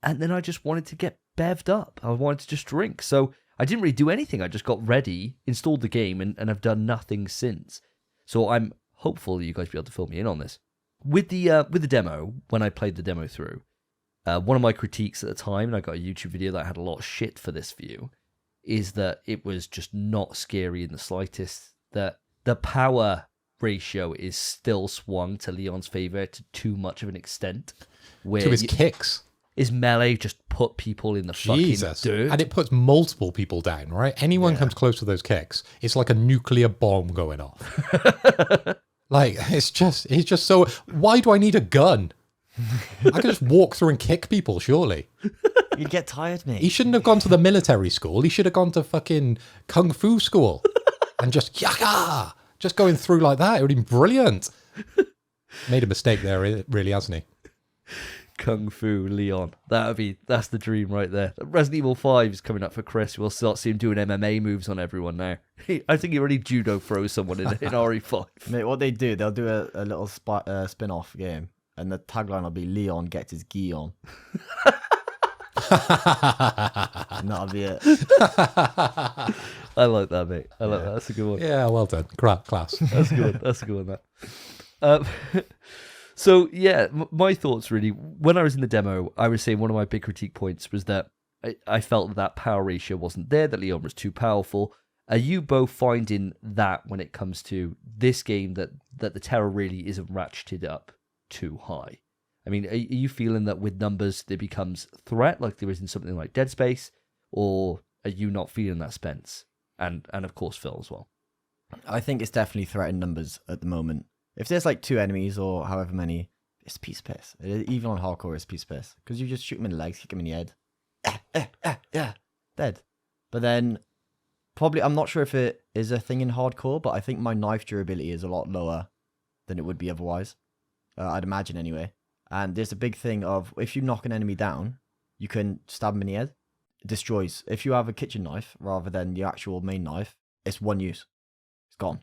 And then I just wanted to get bevved up. I wanted to just drink. So I didn't really do anything. I just got ready, installed the game, and I've done nothing since. So I'm hopeful that you guys will be able to fill me in on this. With the demo, when I played the demo through, one of my critiques at the time, and I got a YouTube video that had a lot of shit for this view, is that it was just not scary in the slightest. That the power ratio is still swung to Leon's favor to too much of an extent. Where To his kicks. his melee just put people in the Jesus. fucking dirt. And it puts multiple people down, right? Anyone comes close to those kicks, it's like a nuclear bomb going off. Like, it's just so... Why do I need a gun? I could just walk through and kick people, surely. You'd get tired, mate. He shouldn't have gone to the military school. He should have gone to fucking kung fu school and just yaka, just going through like that. It would have been brilliant. Made a mistake there, really, hasn't he? Kung Fu Leon. That's the dream right there. Resident Evil 5 is coming up for Chris. We'll start seeing him doing MMA moves on everyone now. I think he already judo throws someone in RE5. Mate, what they do, they'll do a little spin-off game, and the tagline will be Leon gets his gi on. And that'll be it. I like that, mate. I like that. That's a good one. Yeah, well done. Class. That's a good one. That's a good one, that. So, yeah, my thoughts really, when I was in the demo, I was saying one of my big critique points was that I felt that power ratio wasn't there, that Leon was too powerful. Are you both finding that when it comes to this game, that the terror really isn't ratcheted up too high? I mean, are you feeling that with numbers there becomes threat, like there is in something like Dead Space, or are you not feeling that, Spence? And of course, Phil as well. I think it's definitely threat in numbers at the moment. If there's like 2 enemies or however many, it's a piece of piss. Even on hardcore, it's a piece of piss. Because you just shoot them in the legs, kick them in the head. Dead. But then, probably, I'm not sure if it is a thing in hardcore, but I think my knife durability is a lot lower than it would be otherwise. I'd imagine anyway. And there's a big thing of, if you knock an enemy down, you can stab them in the head. It destroys. If you have a kitchen knife, rather than the actual main knife, it's one use. It's gone.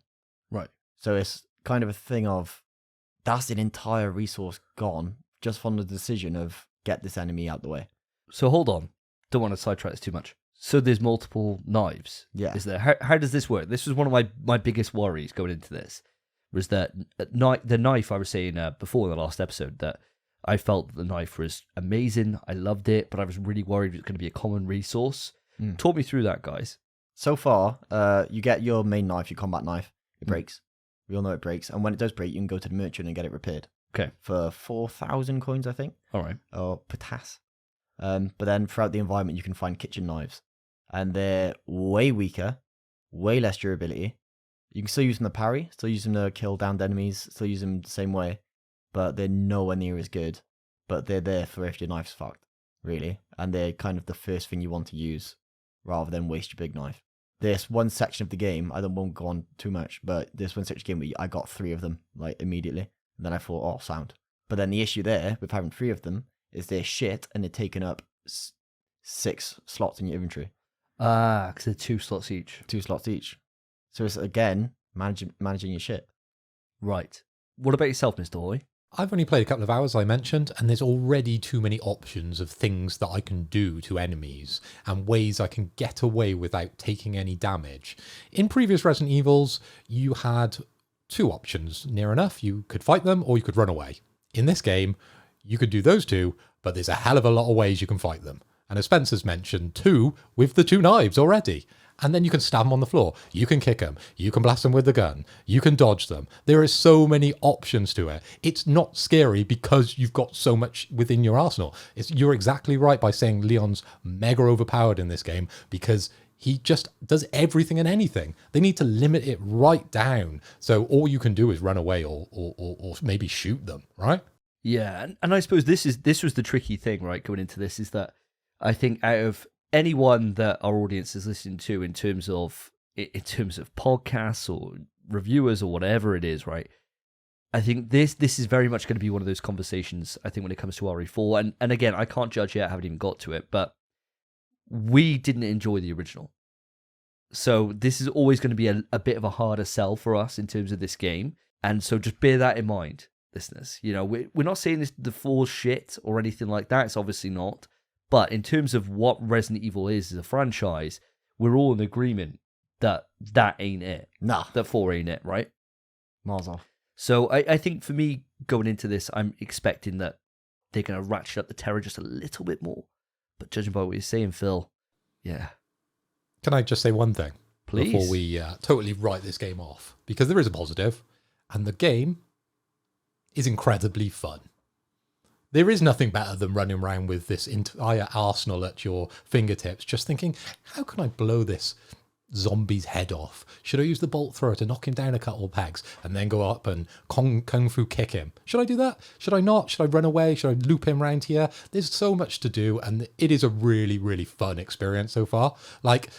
Right. So it's kind of a thing of, that's an entire resource gone just from the decision of get this enemy out the way. So hold on. Don't want to sidetrack this too much. So there's multiple knives. Yeah. Is there? How does this work? This was one of my biggest worries going into this, was that the knife I was saying before in the last episode, that I felt the knife was amazing. I loved it, but I was really worried it was going to be a common resource. Talk me through that, guys. So far, you get your main knife, your combat knife. It breaks. We all know it breaks. And when it does break, you can go to the merchant and get it repaired. Okay. For 4,000 coins, I think. All right. Or potass. But then throughout the environment, you can find kitchen knives. And they're way weaker, way less durability. You can still use them to parry, still use them to kill downed enemies, still use them the same way. But they're nowhere near as good. But they're there for if your knife's fucked, really. And they're kind of the first thing you want to use, rather than waste your big knife. There's one section of the game, I won't go on too much, but there's one section of the game where I got 3 of them, like, immediately. And then I thought, oh, sound. But then the issue there, with having 3 of them, is they're shit, and they're taking up 6 slots in your inventory. Ah, because they're 2 slots each. 2 slots each. So it's, again, managing your shit. Right. What about yourself, Mr. Hoy? I've only played a couple of hours, I mentioned, and there's already too many options of things that I can do to enemies and ways I can get away without taking any damage. In previous Resident Evils, you had 2 options, near enough. You could fight them or you could run away. In this game, you could do those 2, but there's a hell of a lot of ways you can fight them. And as Spencer's mentioned, 2 with the 2 knives already. And then you can stab them on the floor. You can kick them. You can blast them with the gun. You can dodge them. There is so many options to it. It's not scary because you've got so much within your arsenal. You're exactly right by saying Leon's mega overpowered in this game because he just does everything and anything. They need to limit it right down. So all you can do is run away or maybe shoot them, right? Yeah, and I suppose this was the tricky thing, right, going into this, is that I think out of anyone that our audience is listening to in terms of podcasts or reviewers or whatever it is, right, I think this is very much going to be one of those conversations, I think, when it comes to RE4. And again, I can't judge yet, I haven't even got to it, but we didn't enjoy the original. So this is always going to be a bit of a harder sell for us in terms of this game. And so just bear that in mind, listeners. You know, we're not saying this the full shit or anything like that. It's obviously not. But in terms of what Resident Evil is as a franchise, we're all in agreement that ain't it. Nah. That 4 ain't it, right? Miles off. So I think for me, going into this, I'm expecting that they're going to ratchet up the terror just a little bit more. But judging by what you're saying, Phil, yeah. Can I just say one thing? Please. Before we totally write this game off? Because there is a positive, and the game is incredibly fun. There is nothing better than running around with this entire arsenal at your fingertips, just thinking, how can I blow this zombie's head off? Should I use the bolt thrower to knock him down a couple of pegs and then go up and kung fu kick him? Should I do that? Should I not? Should I run away? Should I loop him around here? There's so much to do, and it is a really, really fun experience so far. Like,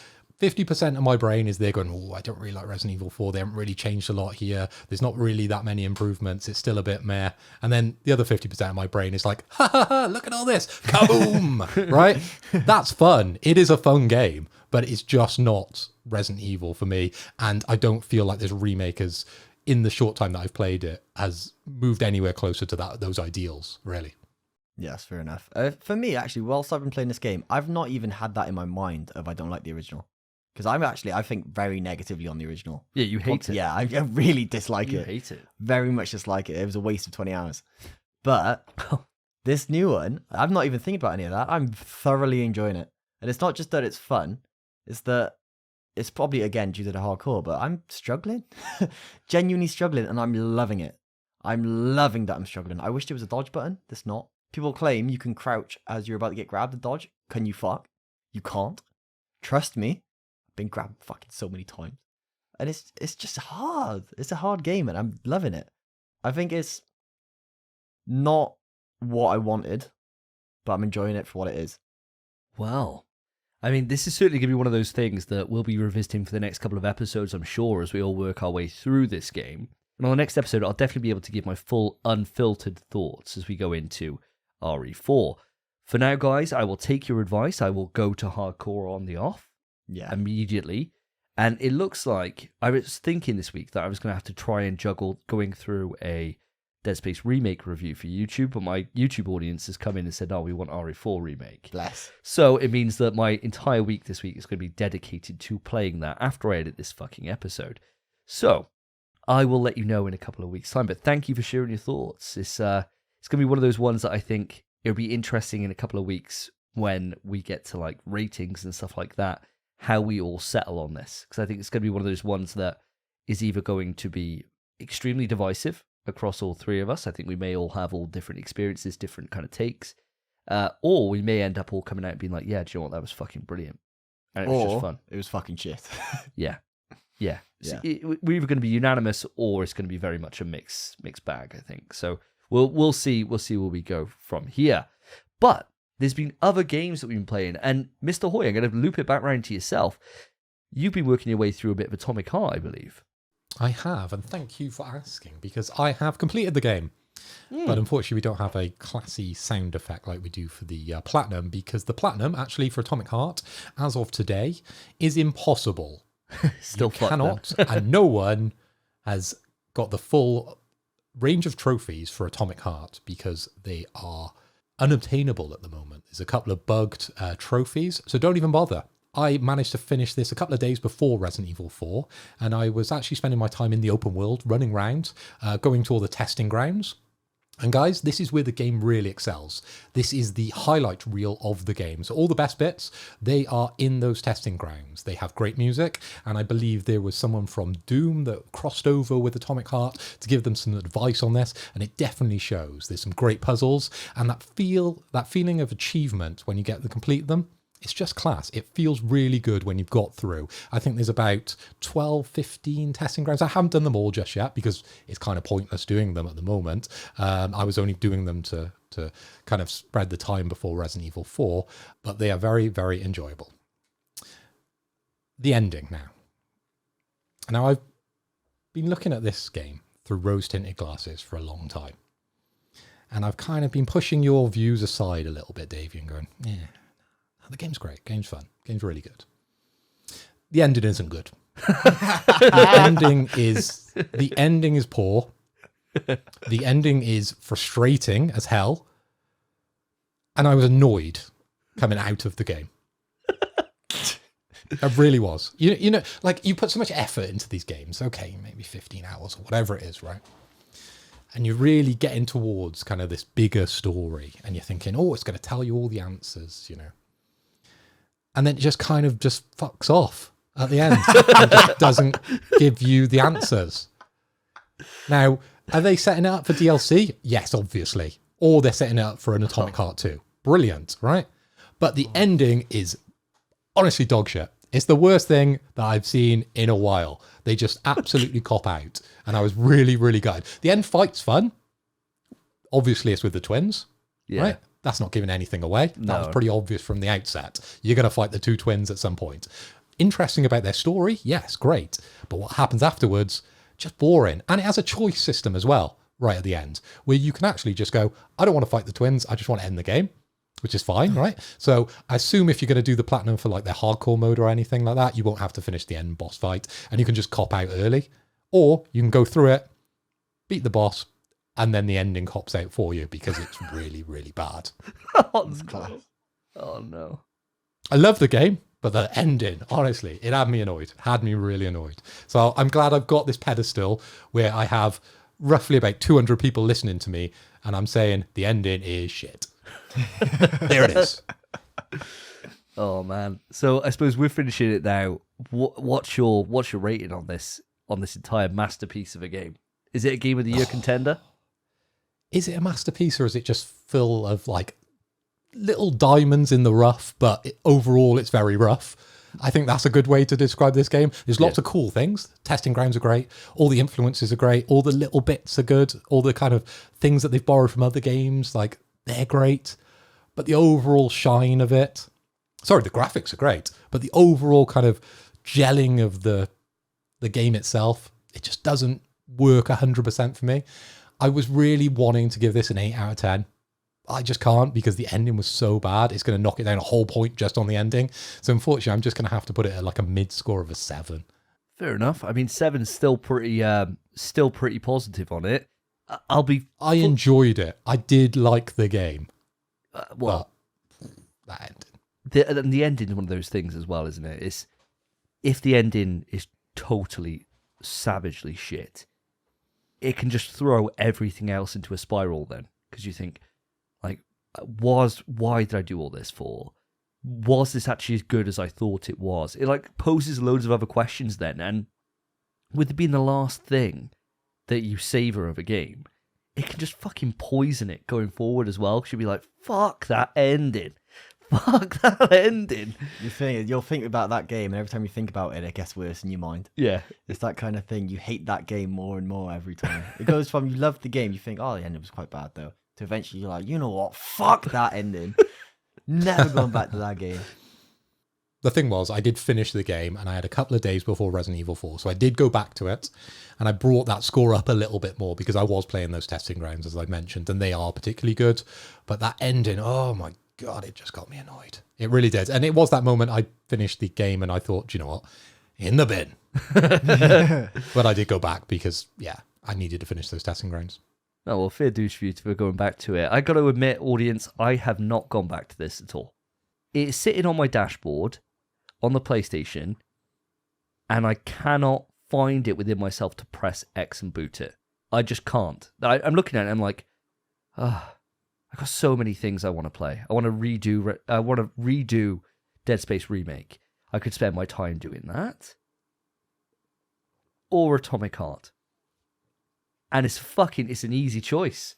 50% of my brain is there going, oh, I don't really like Resident Evil 4. They haven't really changed a lot here. There's not really that many improvements. It's still a bit meh. And then the other 50% of my brain is like, ha ha ha, look at all this. Kaboom! Right? That's fun. It is a fun game, but it's just not Resident Evil for me. And I don't feel like this remake has, in the short time that I've played it, has moved anywhere closer to those ideals, really. Yes, fair enough. For me, actually, whilst I've been playing this game, I've not even had that in my mind of I don't like the original. Because I think very negatively on the original. Yeah, you hate it. Yeah, I really dislike it. You hate it. Very much dislike it. It was a waste of 20 hours. But this new one, I'm not even thinking about any of that. I'm thoroughly enjoying it. And it's not just that it's fun. It's that it's probably, again, due to the hardcore, but I'm struggling. Genuinely struggling, and I'm loving it. I'm loving that I'm struggling. I wish there was a dodge button. There's not. People claim you can crouch as you're about to get grabbed and dodge. Can you fuck? You can't. Trust me. Been grabbed fucking so many times, and it's just hard. It's a hard game, and I'm loving it. I think it's not what I wanted, but I'm enjoying it for what it is. Well, I mean, this is certainly going to be one of those things that we'll be revisiting for the next couple of episodes, I'm sure, as we all work our way through this game. And on the next episode, I'll definitely be able to give my full unfiltered thoughts as we go into RE4. For now, guys, I will take your advice. I will go to hardcore on the off. Yeah. Immediately. And it looks like I was thinking this week that I was going to have to try and juggle going through a Dead Space remake review for YouTube, but my YouTube audience has come in and said, oh, we want RE4 remake. Bless. So it means that my entire week this week is going to be dedicated to playing that after I edit this fucking episode. So I will let you know in a couple of weeks' time, but thank you for sharing your thoughts. It's going to be one of those ones that I think it'll be interesting in a couple of weeks when we get to like ratings and stuff like that, how we all settle on this, because I think it's going to be one of those ones that is either going to be extremely divisive across all three of us. I think we may all have all different experiences, different kind of takes, or we may end up all coming out and being like, yeah, do you know what, that was fucking brilliant, and it was just fun. It was fucking shit. Yeah. So we're either going to be unanimous, or it's going to be very much a mixed bag, I think. So we'll see where we go from here. But there's been other games that we've been playing, and Mr. Hoy, I'm going to loop it back around to yourself. You've been working your way through a bit of Atomic Heart, I believe. I have, and thank you for asking, because I have completed the game. But unfortunately, we don't have a classy sound effect like we do for the Platinum, because the Platinum, actually, for Atomic Heart, as of today, is impossible. Still you cannot, and no one has got the full range of trophies for Atomic Heart, because they are unobtainable at the moment. There's a couple of bugged trophies, so don't even bother. I managed to finish this a couple of days before Resident Evil 4, and I was actually spending my time in the open world, running around, going to all the testing grounds. And guys, this is where the game really excels. This is the highlight reel of the game. So all the best bits, they are in those testing grounds. They have great music, and I believe there was someone from Doom that crossed over with Atomic Heart to give them some advice on this, and it definitely shows. There's some great puzzles, and that feeling of achievement when you get to complete them, It's just class. It feels really good when you've got through. I think there's about 12, 15 testing grounds. I haven't done them all just yet because it's kind of pointless doing them at the moment. I was only doing them to kind of spread the time before Resident Evil 4, but they are very, very enjoyable. The ending now. Now, I've been looking at this game through rose-tinted glasses for a long time. And I've kind of been pushing your views aside a little bit, Davey, and going, yeah, the game's great. Game's fun. Game's really good. The ending isn't good. The ending is poor. The ending is frustrating as hell. And I was annoyed coming out of the game. I really was. You know, like you put so much effort into these games. Okay, maybe 15 hours or whatever it is, right? And you're really getting towards kind of this bigger story. And you're thinking, oh, it's going to tell you all the answers, you know. And then it just kind of just fucks off at the end. And just doesn't give you the answers. Now, are they setting it up for DLC? Yes, obviously. Or they're setting it up for an Atomic Heart 2. Brilliant, right? But the ending is honestly dog shit. It's the worst thing that I've seen in a while. They just absolutely cop out. And I was really, really gutted. The end fight's fun. Obviously, it's with the twins, right? That's not giving anything away. No. That was pretty obvious from the outset. You're going to fight the two twins at some point. Interesting about their story? Yes, great. But what happens afterwards, just boring. And it has a choice system as well, right at the end, where you can actually just go, I don't want to fight the twins. I just want to end the game. Which is fine, right? So I assume if you're going to do the platinum for like their hardcore mode or anything like that, you won't have to finish the end boss fight and you can just cop out early. Or you can go through it, beat the boss, and then the ending cops out for you because it's really, really bad. Oh, no. I love the game, but the ending, honestly, it had me annoyed. Had me really annoyed. So I'm glad I've got this pedestal where I have roughly about 200 people listening to me and I'm saying the ending is shit. There it is. Oh man! So I suppose we're finishing it now. What's your rating on this entire masterpiece of a game? Is it a Game of the Year contender? Is it a masterpiece or is it just full of like little diamonds in the rough? But overall, it's very rough. I think that's a good way to describe this game. There's lots of cool things. Testing grounds are great. All the influences are great. All the little bits are good. All the kind of things that they've borrowed from other games, like they're great. But the overall shine of it, sorry, the graphics are great, but the overall kind of gelling of the game itself, it just doesn't work 100% for me. I was really wanting to give this an 8 out of 10. I just can't because the ending was so bad. It's going to knock it down a whole point just on the ending. So unfortunately, I'm just going to have to put it at like a mid score of a 7. Fair enough. I mean, 7's still pretty positive on it. I enjoyed it. I did like the game. Well, that ending. The ending is one of those things as well, isn't it? It's if the ending is totally savagely shit, it can just throw everything else into a spiral then. Because you think, like, why did I do all this for? Was this actually as good as I thought it was? It like poses loads of other questions then, and with it being the last thing that you savor of a game, it can just fucking poison it going forward as well. She'll be like, fuck that ending. Fuck that ending. You'll think about that game, and every time you think about it, it gets worse in your mind. Yeah. It's that kind of thing. You hate that game more and more every time. It goes from you love the game, you think, oh, the ending was quite bad though, to eventually you're like, you know what? Fuck that ending. Never going back to that game. The thing was, I did finish the game and I had a couple of days before Resident Evil 4. So I did go back to it and I brought that score up a little bit more because I was playing those testing grounds, as I mentioned, and they are particularly good. But that ending, oh my God, it just got me annoyed. It really did. And it was that moment I finished the game and I thought, do you know what? In the bin. But I did go back because, yeah, I needed to finish those testing grounds. Oh, well, fair dues for you for going back to it. I got to admit, audience, I have not gone back to this at all. It's sitting on my dashboard on the PlayStation, and I cannot find it within myself to press X and boot it. I just can't. I'm looking at it and I'm like, I've got so many things I want to play. I want to redo Dead Space Remake. I could spend my time doing that. Or Atomic Heart. And it's an easy choice.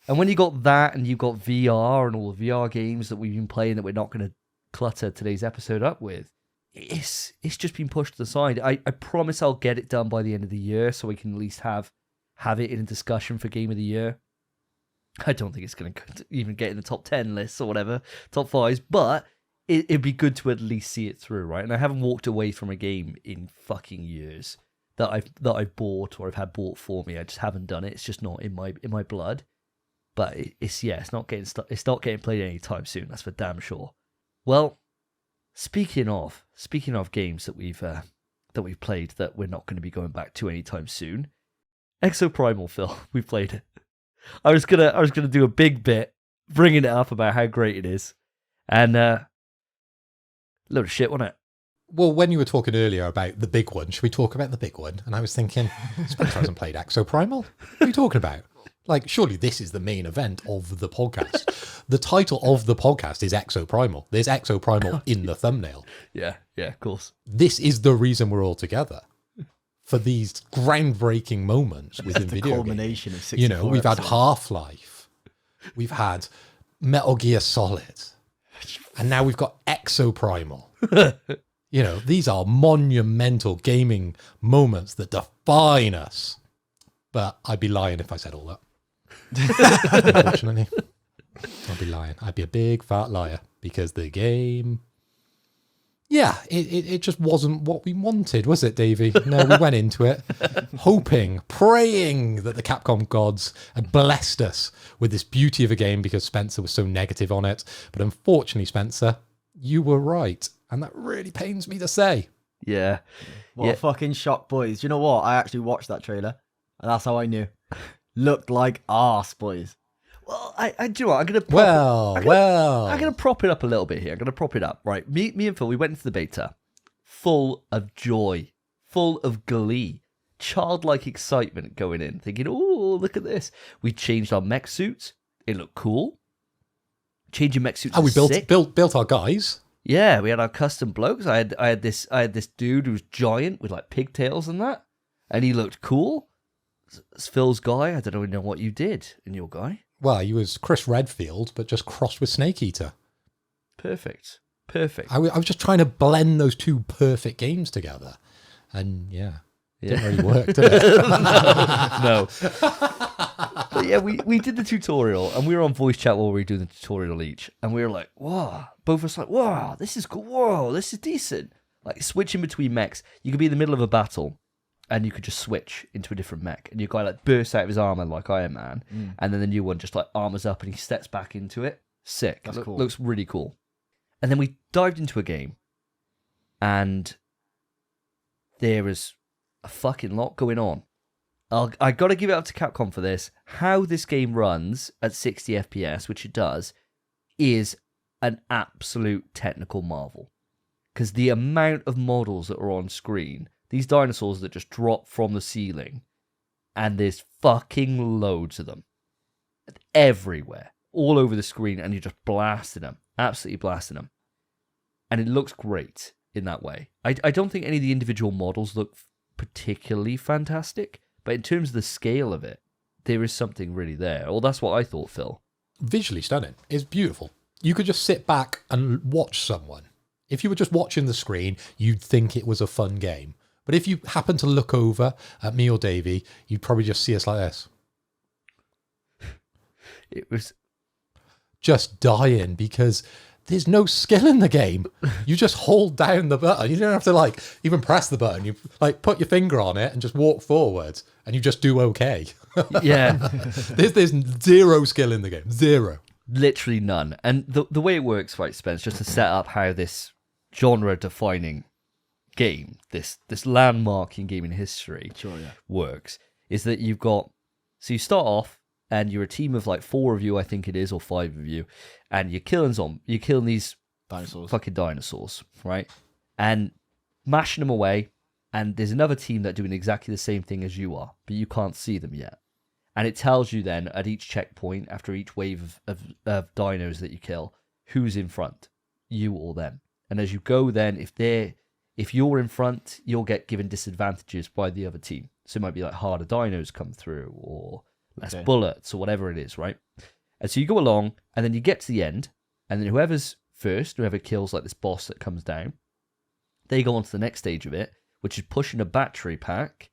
And when you got that and you've got VR and all the VR games that we've been playing that we're not going to clutter today's episode up with. It's just been pushed to the side. I promise I'll get it done by the end of the year so we can at least have it in a discussion for Game of the Year. I don't think it's going to even get in the top 10 lists or whatever, top 5s, but it'd be good to at least see it through, right? And I haven't walked away from a game in fucking years that I've bought or I've had bought for me. I just haven't done it. It's just not in my blood. But it's not getting played anytime soon. That's for damn sure. Well, speaking of games that we've played that we're not going to be going back to anytime soon, Exoprimal, Phil, we played it. I was gonna do a big bit bringing it up about how great it is, and load of shit, wasn't it? Well, when you were talking earlier about the big one, should we talk about the big one? And I was thinking, Spencer hasn't played Exoprimal. What are you talking about? Like, surely this is the main event of the podcast. The title of the podcast is Exoprimal. There's Exoprimal in the thumbnail. Yeah, of course. This is the reason we're all together. For these groundbreaking moments within video culmination games. of 64 we've had episodes. Half-Life. We've had Metal Gear Solid. And now we've got Exoprimal. These are monumental gaming moments that define us. But I'd be lying if I said all that. Unfortunately. I'd be lying. I'd be a big fat liar. Because the game... Yeah, it just wasn't what we wanted, was it, Davey? No, we went into it hoping, praying that the Capcom gods had blessed us with this beauty of a game because Spencer was so negative on it. But unfortunately, Spencer, you were right. And that really pains me to say. Yeah. What a fucking shock, boys. Do you know what? I actually watched that trailer. And that's how I knew. Looked like arse, boys. Well, I do you know what? I'm gonna prop it up a little bit here. I'm gonna prop it up, right? Me and Phil, we went into the beta, full of joy, full of glee, childlike excitement going in, thinking, "Oh, look at this!" We changed our mech suits; it looked cool. Changing mech suits. Oh, we sick. built our guys. Yeah, we had our custom blokes. I had this dude who was giant with like pigtails and that, and he looked cool. It's Phil's guy. I don't know what you did in your guy. Well, he was Chris Redfield, but just crossed with Snake Eater. Perfect. I was just trying to blend those two perfect games together. And it didn't really work, did it? No. But yeah, we did the tutorial, and we were on voice chat while we were doing the tutorial each. And we were like, wow. Both of us like, wow, this is cool. Whoa, this is decent. Like, switching between mechs. You could be in the middle of a battle, and you could just switch into a different mech. And your guy like bursts out of his armor like Iron Man. And then the new one just like armors up and he steps back into it. Sick. That's cool. Looks really cool. And then we dived into a game. And there is a fucking lot going on. I got to give it up to Capcom for this. How this game runs at 60 FPS, which it does, is an absolute technical marvel. Because the amount of models that are on screen... These dinosaurs that just drop from the ceiling, and there's fucking loads of them. Everywhere. All over the screen, and you're just blasting them. Absolutely blasting them. And it looks great in that way. I don't think any of the individual models look particularly fantastic, but in terms of the scale of it, there is something really there. Well, that's what I thought, Phil. Visually stunning. It's beautiful. You could just sit back and watch someone. If you were just watching the screen, you'd think it was a fun game. But if you happen to look over at me or Davey, you'd probably just see us like this. It was just dying because there's no skill in the game. You just hold down the button. You don't have to like even press the button. You like put your finger on it and just walk forward and you just do okay. Yeah. There's zero skill in the game. Zero. Literally none. And the way it works, right, Spence, just to set up how this genre-defining game, this landmarking game in history works, is that you've got... So you start off, and you're a team of like 4 of you, I think it is, or 5 of you, and you're killing these fucking dinosaurs, right? And mashing them away, and there's another team that are doing exactly the same thing as you are, but you can't see them yet. And it tells you then, at each checkpoint, after each wave of dinos that you kill, who's in front, you or them. And as you go then, if you're in front, you'll get given disadvantages by the other team. So it might be like harder dinos come through, or less bullets, or whatever it is, right? And so you go along, and then you get to the end, and then whoever's first. Whoever kills like this boss that comes down, they go on to the next stage of it, which is pushing a battery pack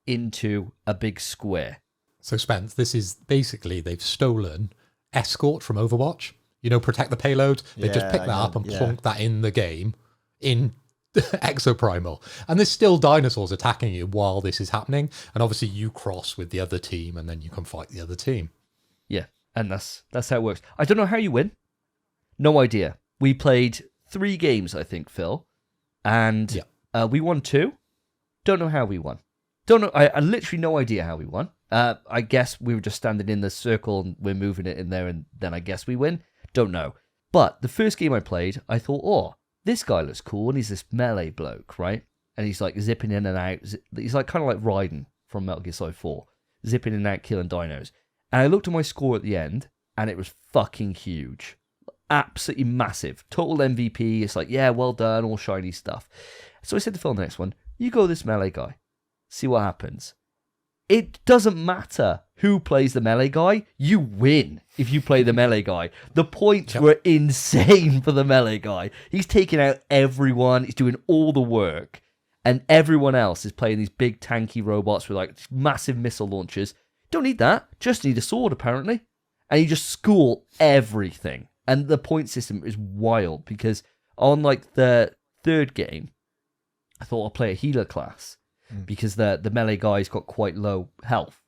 into a big square. So Spence, this is basically they've stolen escort from Overwatch. You know, protect the payload. They just pick that up and plonk that in the game in Exoprimal. And there's still dinosaurs attacking you while this is happening. And obviously you cross with the other team and then you can fight the other team. Yeah, and that's how it works. I don't know how you win. No idea. We played 3 games, I think, Phil. And we won 2. Don't know how we won. Don't know. I literally no idea how we won. I guess we were just standing in the circle and we're moving it in there and then I guess we win. Don't know. But the first game I played, I thought, oh, this guy looks cool. And he's this melee bloke, right? And he's like zipping in and out. He's like kind of like Raiden from Metal Gear Solid 4. Zipping in and out, killing dinos. And I looked at my score at the end and it was fucking huge. Absolutely massive. Total MVP. It's like, yeah, well done. All shiny stuff. So I said to Phil, the next one, you go this melee guy. See what happens. It doesn't matter who plays the melee guy. You win if you play the melee guy. The points were insane for the melee guy. He's taking out everyone. He's doing all the work. And everyone else is playing these big tanky robots with like massive missile launchers. Don't need that. Just need a sword, apparently. And you just school everything. And the point system is wild because on like the 3rd game, I thought I'll play a healer class. Because the melee guy's got quite low health.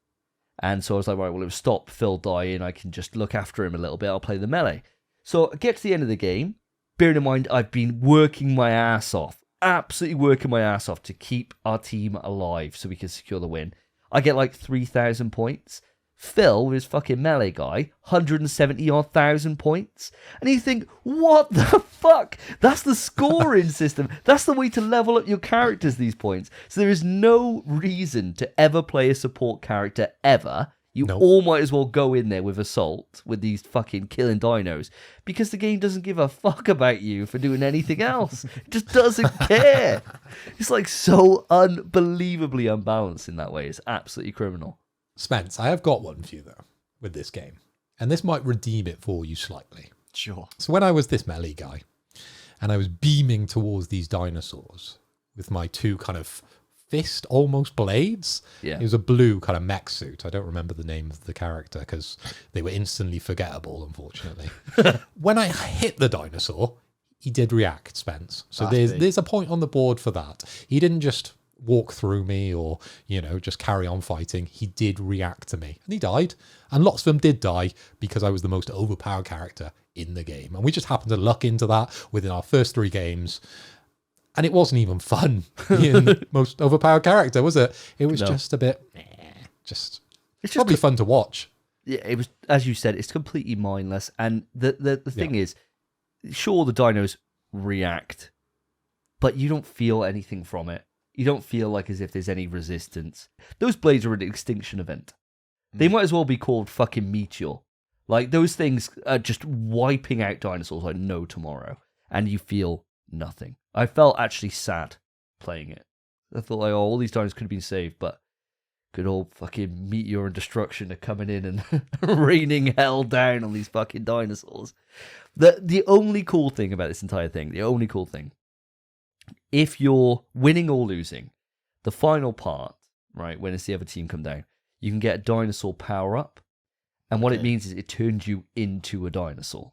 And so I was like, right, well, it'll stop Phil dying. I can just look after him a little bit. I'll play the melee. So I get to the end of the game. Bearing in mind, I've been working my ass off. Absolutely working my ass off to keep our team alive so we can secure the win. I get like 3,000 points. Phil, with his fucking melee guy, 170-odd thousand points. And you think, what the fuck? That's the scoring system. That's the way to level up your characters, these points. So there is no reason to ever play a support character, ever. You all might as well go in there with Assault, with these fucking killing dinos, because the game doesn't give a fuck about you for doing anything else. It just doesn't care. It's like so unbelievably unbalanced in that way. It's absolutely criminal. Spence, I have got one for you, though, with this game. And this might redeem it for you slightly. Sure. So when I was this melee guy, and I was beaming towards these dinosaurs with my 2 kind of fist, almost blades. Yeah. It was a blue kind of mech suit. I don't remember the name of the character because they were instantly forgettable, unfortunately. When I hit the dinosaur, he did react, Spence. So there's a point on the board for that. He didn't just walk through me or, you know, just carry on fighting. He did react to me and he died. And lots of them did die because I was the most overpowered character in the game. And we just happened to luck into that within our first 3 games. And it wasn't even fun being the most overpowered character, was it? It was just a bit, it's probably fun to watch. Yeah, it was, as you said, it's completely mindless. And the thing is, sure, the dinos react, but you don't feel anything from it. You don't feel like as if there's any resistance. Those blades are an extinction event. They might as well be called fucking Meteor. Like, those things are just wiping out dinosaurs like no tomorrow. And you feel nothing. I felt actually sad playing it. I thought, like, oh, all these dinos could have been saved, but good old fucking Meteor and Destruction are coming in and raining hell down on these fucking dinosaurs. The only cool thing about this entire thing, if you're winning or losing, the final part, right, when it's the other team come down, you can get a dinosaur power-up. And what it means is it turns you into a dinosaur.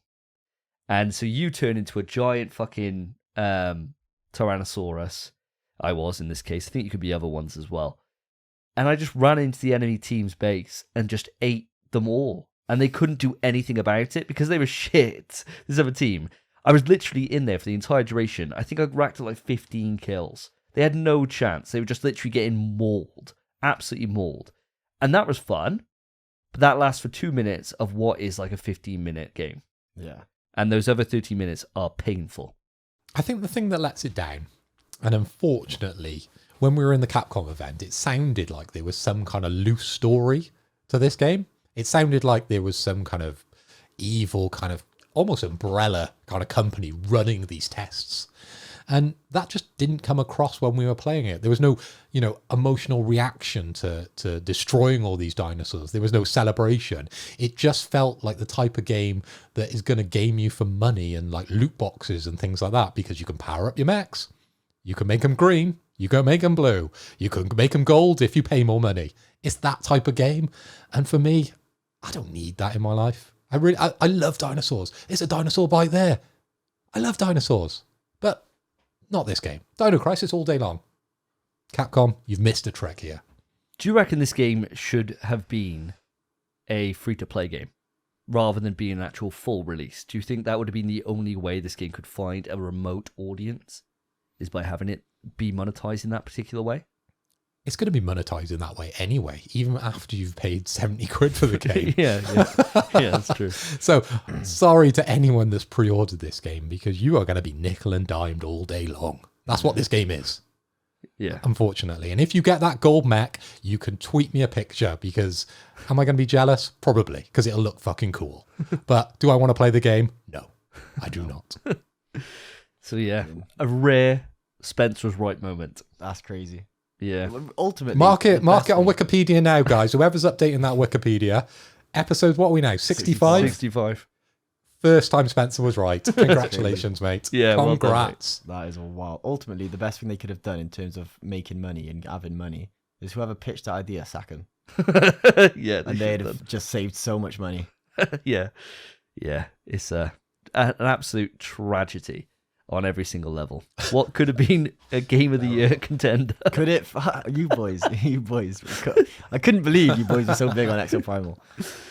And so you turn into a giant fucking Tyrannosaurus. I was in this case. I think you could be other ones as well. And I just ran into the enemy team's base and just ate them all. And they couldn't do anything about it because they were shit. This other team. I was literally in there for the entire duration. I think I racked up like 15 kills. They had no chance. They were just literally getting mauled. Absolutely mauled. And that was fun. But that lasts for 2 minutes of what is like a 15-minute game. Yeah. And those other 30 minutes are painful. I think the thing that lets it down, and unfortunately, when we were in the Capcom event, it sounded like there was some kind of loose story to this game. It sounded like there was some kind of evil, kind of almost umbrella kind of company running these tests. And that just didn't come across when we were playing it. There was no, emotional reaction to destroying all these dinosaurs. There was no celebration. It just felt like the type of game that is going to game you for money and like loot boxes and things like that, because you can power up your mechs. You can make them green. You can make them blue. You can make them gold if you pay more money. It's that type of game. And for me, I don't need that in my life. I love dinosaurs. There's a dinosaur bite there. I love dinosaurs. But not this game. Dino Crisis all day long. Capcom, you've missed a trick here. Do you reckon this game should have been a free-to-play game rather than being an actual full release? Do you think that would have been the only way this game could find a remote audience, is by having it be monetized in that particular way? It's going to be monetized in that way anyway, even after you've paid 70 quid for the game. Yeah, that's true. So, sorry to anyone that's pre-ordered this game, because you are going to be nickel and dimed all day long. That's what this game is. Yeah. Unfortunately. And if you get that gold mech, you can tweet me a picture, because am I going to be jealous? Probably, because it'll look fucking cool. But do I want to play the game? No, I do not. So yeah, a rare Spence was right moment. That's crazy. Yeah. Ultimately, Mark it on Wikipedia now, guys. Whoever's updating that Wikipedia. Episode, what are we now? 65? 65. First time Spencer was right. Congratulations, mate. Yeah, congrats. That is wild. Ultimately, the best thing they could have done in terms of making money and having money is whoever pitched that idea, sack him. Yeah. And they'd have just saved so much money. Yeah. It's an absolute tragedy on every single level. What could have been a Game of the Year contender? Could it? You boys. I couldn't believe you boys were so big on Exo Primal.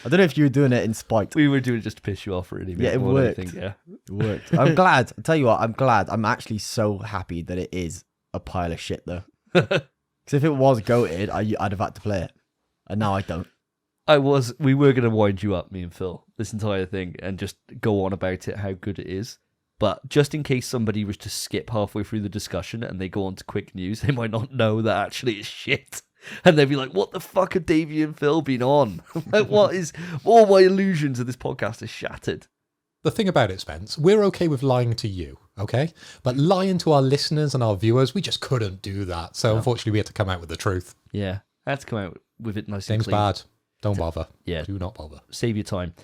I don't know if you were doing it in spite. We were doing it just to piss you off, really. Yeah, it worked. Yeah. It worked. I'm glad. I'll tell you what, I'm glad. I'm actually so happy that it is a pile of shit, though. Because if it was goated, I'd have had to play it. And now I don't. We were going to wind you up, me and Phil, this entire thing, and just go on about it, how good it is. But just in case somebody was to skip halfway through the discussion and they go on to quick news, they might not know that actually it's shit. And they'd be like, what the fuck have Davey and Phil been on? Like, all my illusions of this podcast are shattered. The thing about it, Spence, we're okay with lying to you, okay? But lying to our listeners and our viewers, we just couldn't do that. So unfortunately, we had to come out with the truth. Yeah, I had to come out with it nice and Game's clean. bad. Don't bother. Yeah. Do not bother. Save your time.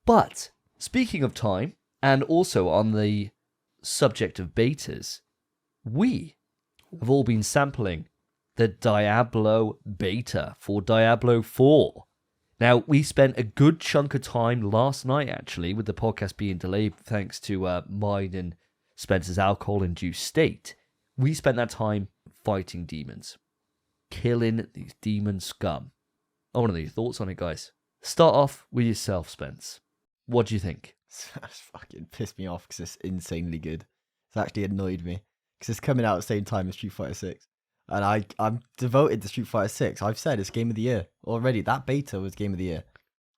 But speaking of time, and also on the subject of betas, we have all been sampling the Diablo beta for Diablo 4. Now, we spent a good chunk of time last night, actually, with the podcast being delayed thanks to mine and Spencer's alcohol-induced state. We spent that time fighting demons, killing these demon scum. I want to know your thoughts on it, guys. Start off with yourself, Spence. What do you think? That's fucking pissed me off because it's insanely good. It's actually annoyed me because it's coming out at the same time as Street Fighter 6. And I'm devoted to Street Fighter 6. I've said it's Game of the Year already. That beta was Game of the Year.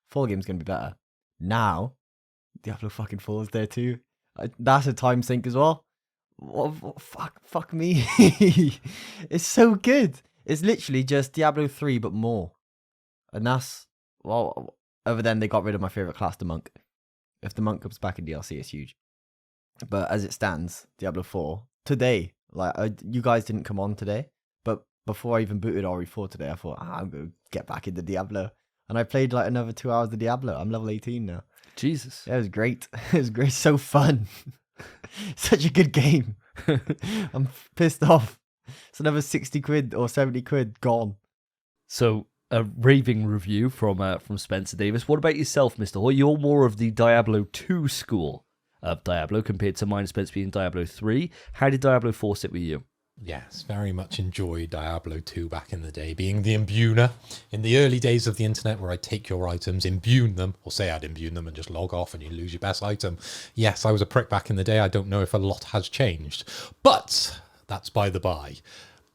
Full game's going to be better. Now, Diablo fucking 4 is there too. That's a time sink as well. Fuck me. It's so good. It's literally just Diablo 3 but more. And that's, well, other than they got rid of my favourite class, the monk. If the monk comes back in DLC, it's huge. But as it stands, Diablo 4, today, you guys didn't come on today, but before I even booted RE4 today, I thought, I'm going to get back into Diablo. And I played like another 2 hours of Diablo. I'm level 18 now. Jesus. Yeah, it was great. It was great. So fun. Such a good game. I'm pissed off. It's another 60 quid or 70 quid gone. So, a raving review from Spencer Davis. What about yourself, Mr. Hoy? You're more of the Diablo 2 school of Diablo compared to mine, Spence, being Diablo 3. How did Diablo 4 sit with you? Yes, very much enjoyed Diablo 2 back in the day, being the imbuner. In the early days of the internet where I'd take your items, imbue them, or say I'd imbue them and just log off and you lose your best item. Yes, I was a prick back in the day. I don't know if a lot has changed, but that's by the by.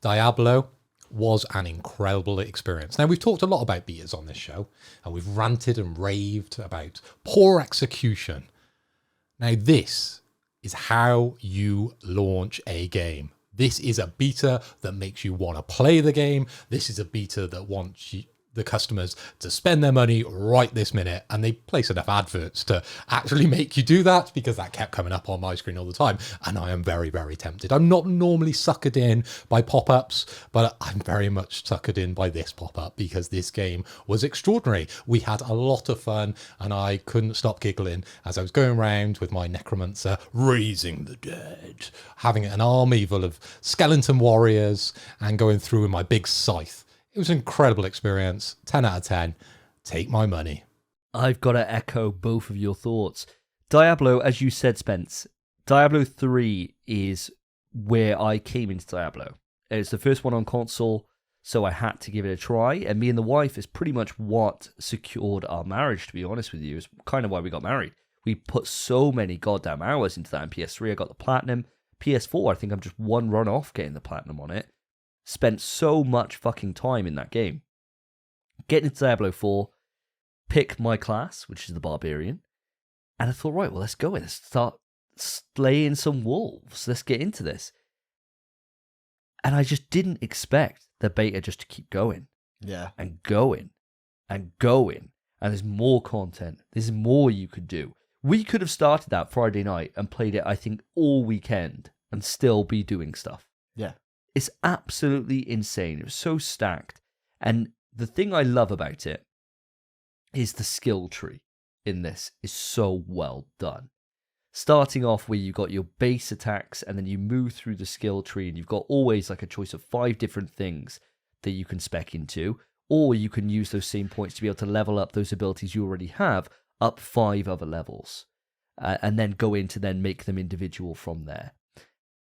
Diablo was an incredible experience. Now, we've talked a lot about betas on this show, and we've ranted and raved about poor execution. Now, this is how you launch a game. This is a beta that makes you want to play the game. This is a beta that the customers to spend their money right this minute, and they place enough adverts to actually make you do that, because that kept coming up on my screen all the time, and I am very, very tempted. I'm not normally suckered in by pop-ups, but I'm very much suckered in by this pop-up, because this game was extraordinary. We had a lot of fun, and I couldn't stop giggling as I was going around with my necromancer, raising the dead, having an army full of skeleton warriors, and going through with my big scythe. It was an incredible experience. 10 out of 10. Take my money. I've got to echo both of your thoughts. Diablo, as you said, Spence, Diablo 3 is where I came into Diablo. It's the first one on console, so I had to give it a try. And me and the wife is pretty much what secured our marriage, to be honest with you. It's kind of why we got married. We put so many goddamn hours into that. In PS3, I got the platinum. PS4, I think I'm just one run off getting the platinum on it. Spent so much fucking time in that game. Getting into Diablo 4, pick my class, which is the Barbarian, and I thought, right, well, let's go. Let's start slaying some wolves. Let's get into this. And I just didn't expect the beta just to keep going. Yeah. And going. And going. And there's more content. There's more you could do. We could have started that Friday night and played it, I think, all weekend and still be doing stuff. Yeah. It's absolutely insane. It was so stacked. And the thing I love about it is the skill tree in this is so well done. Starting off where you've got your base attacks and then you move through the skill tree and you've got always like a choice of 5 different things that you can spec into, or you can use those same points to be able to level up those abilities you already have up 5 other levels and then go in to then make them individual from there.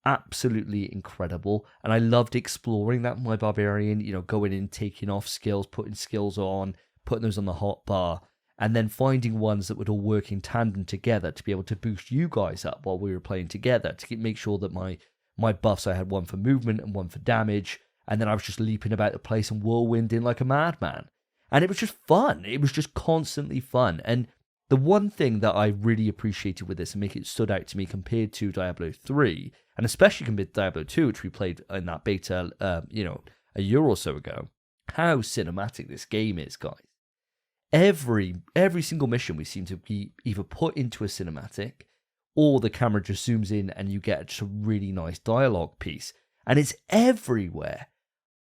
Absolutely incredible, and I loved exploring that with my Barbarian, going in, taking off skills, putting skills on, putting those on the hot bar, and then finding ones that would all work in tandem together to be able to boost you guys up while we were playing together, to make sure that my buffs, I had one for movement and one for damage, and then I was just leaping about the place and whirlwinding like a madman. And it was just fun. It was just constantly fun. And the one thing that I really appreciated with this and make it stood out to me compared to Diablo 3, and especially compared to Diablo 2, which we played in that beta, a year or so ago, how cinematic this game is, guys. Every single mission we seem to be either put into a cinematic, or the camera just zooms in and you get just a really nice dialogue piece. And it's everywhere.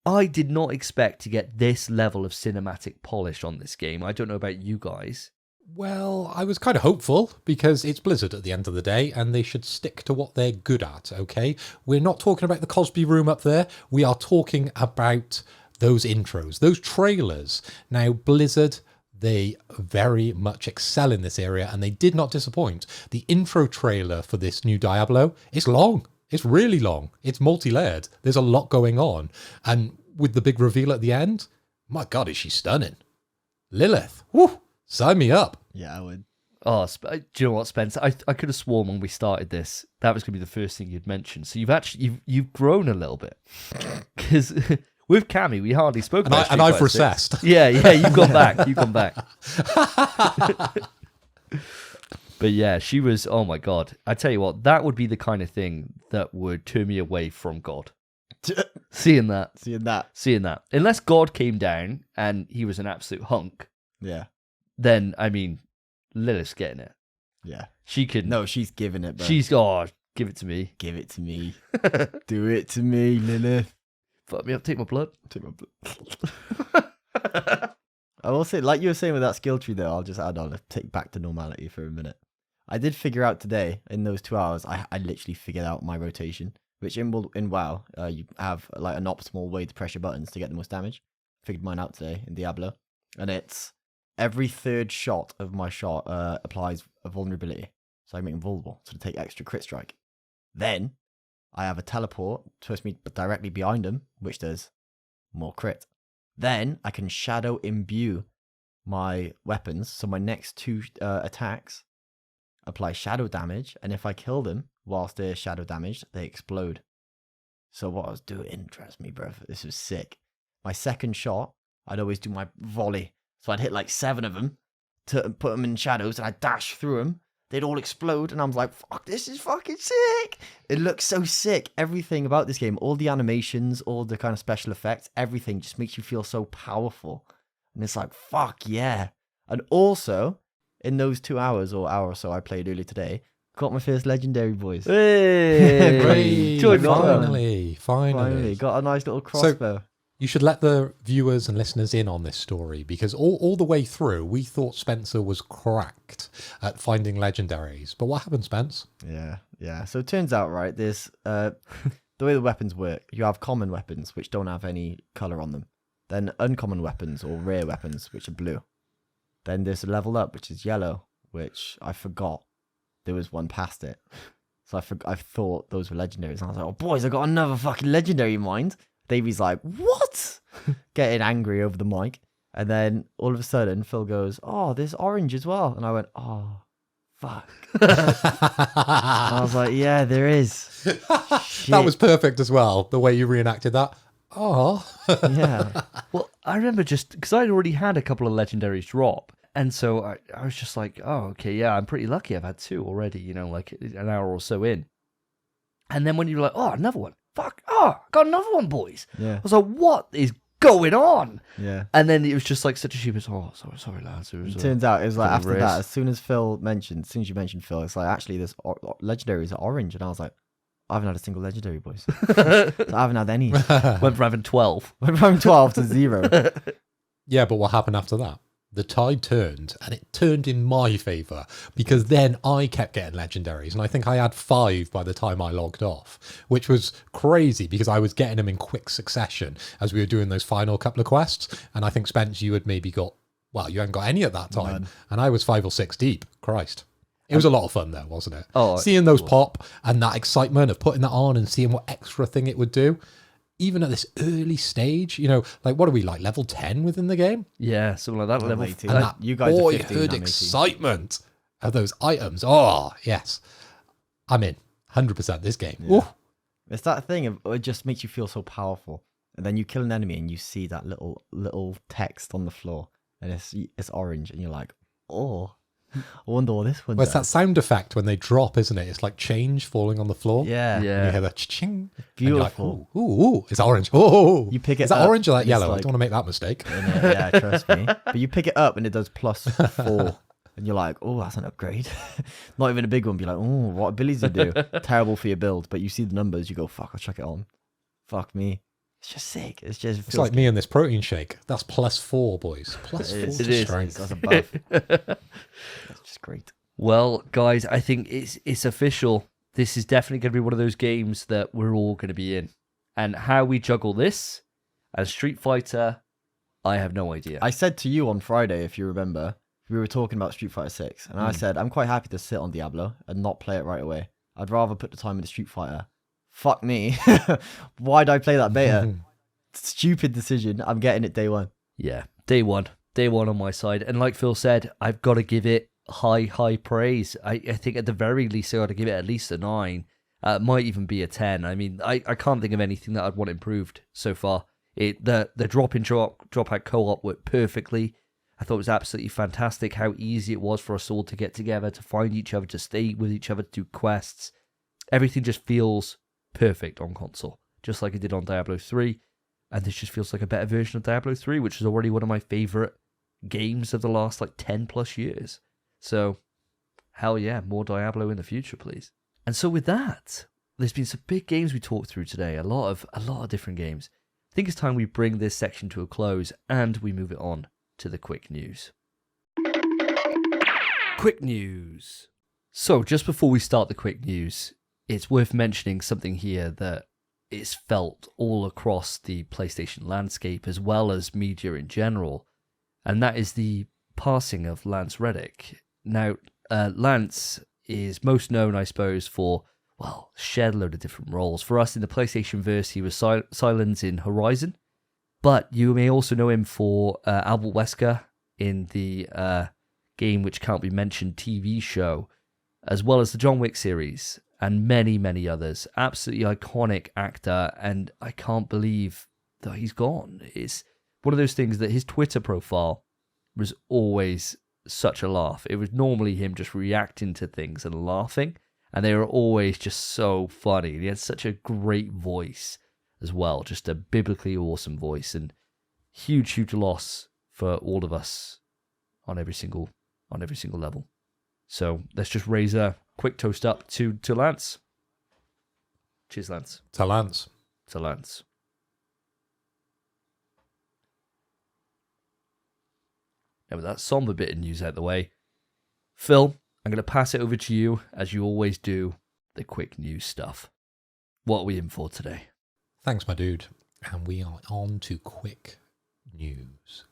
I did not expect to get this level of cinematic polish on this game. I don't know about you guys. Well, I was kind of hopeful, because it's Blizzard at the end of the day, and they should stick to what they're good at, okay? We're not talking about the Cosby room up there. We are talking about those intros, those trailers. Now, Blizzard, they very much excel in this area, and they did not disappoint. The intro trailer for this new Diablo is long. It's really long. It's multi-layered. There's a lot going on. And with the big reveal at the end, my God, is she stunning. Lilith, woo! Sign me up. Yeah, I would. Oh, do you know what, Spence? I could have sworn when we started this that was going to be the first thing you'd mention. So you've grown a little bit, because with Cammy we hardly spoke about. And I've recessed. Yeah, you've gone back. You've gone back. But yeah, she was. Oh my God! I tell you what, that would be the kind of thing that would turn me away from God. Seeing that. Unless God came down and he was an absolute hunk. Yeah. Then, I mean, Lilith's getting it. Yeah. She could. No, she's giving it, bro. Give it to me. Give it to me. Do it to me, Lilith. Fuck me up, take my blood. Take my blood. I will say, like you were saying with that skill tree, though, I'll just add on, take back to normality for a minute. I did figure out today, in those 2 hours, I literally figured out my rotation, which in WoW, you have like an optimal way to press your buttons to get the most damage. Figured mine out today in Diablo. And it's every third shot of my shot applies a vulnerability. So I make them vulnerable, so to take extra crit strike. Then I have a teleport to push me directly behind them, which does more crit. Then I can shadow imbue my weapons, so my next 2 attacks apply shadow damage, and if I kill them whilst they're shadow damaged, they explode. So what I was doing, trust me, bro, this was sick. My second shot, I'd always do my volley. So I'd hit like 7 of them to put them in shadows, and I'd dash through them. They'd all explode, and I was like, fuck, this is fucking sick. It looks so sick. Everything about this game, all the animations, all the kind of special effects, everything just makes you feel so powerful. And it's like, fuck yeah. And also, in those 2 hours or hour or so I played earlier today, got my first legendary, boys. Hey, Great. join me. Finally. Got a nice little crossbow. You should let the viewers and listeners in on this story, because all the way through, we thought Spencer was cracked at finding legendaries. But what happened, Spence? Yeah. So it turns out, right, there's the way the weapons work, you have common weapons, which don't have any color on them. Then uncommon weapons or rare weapons, which are blue. Then there's a level up, which is yellow, which I forgot there was one past it. So I thought those were legendaries. And I was like, oh, boys, I got another fucking legendary in mind. Davey's like, what? Getting angry over the mic. And then all of a sudden, Phil goes, oh, there's orange as well. And I went, oh, fuck. And I was like, yeah, there is. That was perfect as well, the way you reenacted that. Oh. Yeah. Well, I remember just because I'd already had a couple of legendaries drop. And so I was just like, oh, okay, yeah, I'm pretty lucky. I've had 2 already, like an hour or so in. And then when you're like, oh, another one. Fuck, oh, got another one, boys. Yeah. I was like, what is going on? Yeah. And then it was just like such a sheep. Oh, sorry, lads. It turns out it was like bit of after race. that, as soon as you mentioned Phil, it's like, actually, this legendaries are orange. And I was like, I haven't had a single legendary, boys. So I haven't had any. Went from having 12. Went from 12 to 0. Yeah, but what happened after that? The tide turned, and it turned in my favour, because then I kept getting legendaries, and I think I had 5 by the time I logged off, which was crazy because I was getting them in quick succession as we were doing those final couple of quests. And I think, Spence, you had maybe got, well, you hadn't got any at that time, None. and I was 5 or 6 deep. Christ. It was a lot of fun though, wasn't it? Oh, seeing those pop and that excitement of putting that on and seeing what extra thing it would do. Even at this early stage, like what are we, like level 10 within the game? Yeah, something like that. Level 18. And that You guys are 15, boyhood I'm 18. excitement of those items. Oh, yes. I'm in. 100% this game. Yeah. Ooh. It's that thing of, it just makes you feel so powerful. And then you kill an enemy and you see that little text on the floor, and it's orange, and you're like, oh, I wonder what this one Well, it's does. that sound effect when they drop, isn't it? It's like change falling on the floor. Yeah. And you Yeah. hear that ching. Beautiful. Like, ooh, it's orange. Oh, You pick it is that up, orange or that and it's yellow? I like- don't want to make that mistake. Yeah, trust me. But you pick it up and it does +4. And you're like, oh, that's an upgrade. Not even a big one. Be like, oh, what abilities do you do? Terrible for your build. But you see the numbers, you go, fuck, I'll chuck it on. Fuck me. It's just sick. It's like me and this protein shake. That's +4, boys. +4 It to is. strength. That's above. That's just great. Well, guys, I think it's official. This is definitely going to be one of those games that we're all going to be in. And how we juggle this as Street Fighter, I have no idea. I said to you on Friday, if you remember, we were talking about Street Fighter 6, and I said, I'm quite happy to sit on Diablo and not play it right away. I'd rather put the time into Street Fighter. Fuck me. Why'd I play that beta? Stupid decision. I'm getting it day one. Yeah, day one on my side. And like Phil said, I've got to give it high praise. I think at the very least I got to give it at least a 9. Might even be a 10. I mean, I can't think of anything that I'd want improved so far. The drop out co-op worked perfectly. I thought it was absolutely fantastic how easy it was for us all to get together, to find each other, to stay with each other, to do quests. Everything just feels perfect on console, just like it did on Diablo 3. And this just feels like a better version of Diablo 3, which is already one of my favourite games of the last 10 plus years. So, hell yeah, more Diablo in the future, please. And so with that, there's been some big games we talked through today, a lot of different games. I think it's time we bring this section to a close and we move it on to the quick news. Quick news. So just before we start the quick news, it's worth mentioning something here that is felt all across the PlayStation landscape as well as media in general, and that is the passing of Lance Reddick. Now, Lance is most known, I suppose, for, well, shared a load of different roles. For us in the PlayStation verse, he was Silence in Horizon, but you may also know him for Albert Wesker in the game which can't be mentioned TV show, as well as the John Wick series, and many, many others. Absolutely iconic actor, and I can't believe that he's gone. It's one of those things that his Twitter profile was always such a laugh. It was normally him just reacting to things and laughing, and they were always just so funny. He had such a great voice as well, just a biblically awesome voice, and huge loss for all of us on every single level. So let's just raise a quick toast up to Lance. Cheers, Lance. To Lance. To Lance. Now with that somber bit of news out the way, Phil, I'm going to pass it over to you, as you always do, the quick news stuff. What are we in for today? Thanks, my dude. And we are on to quick news.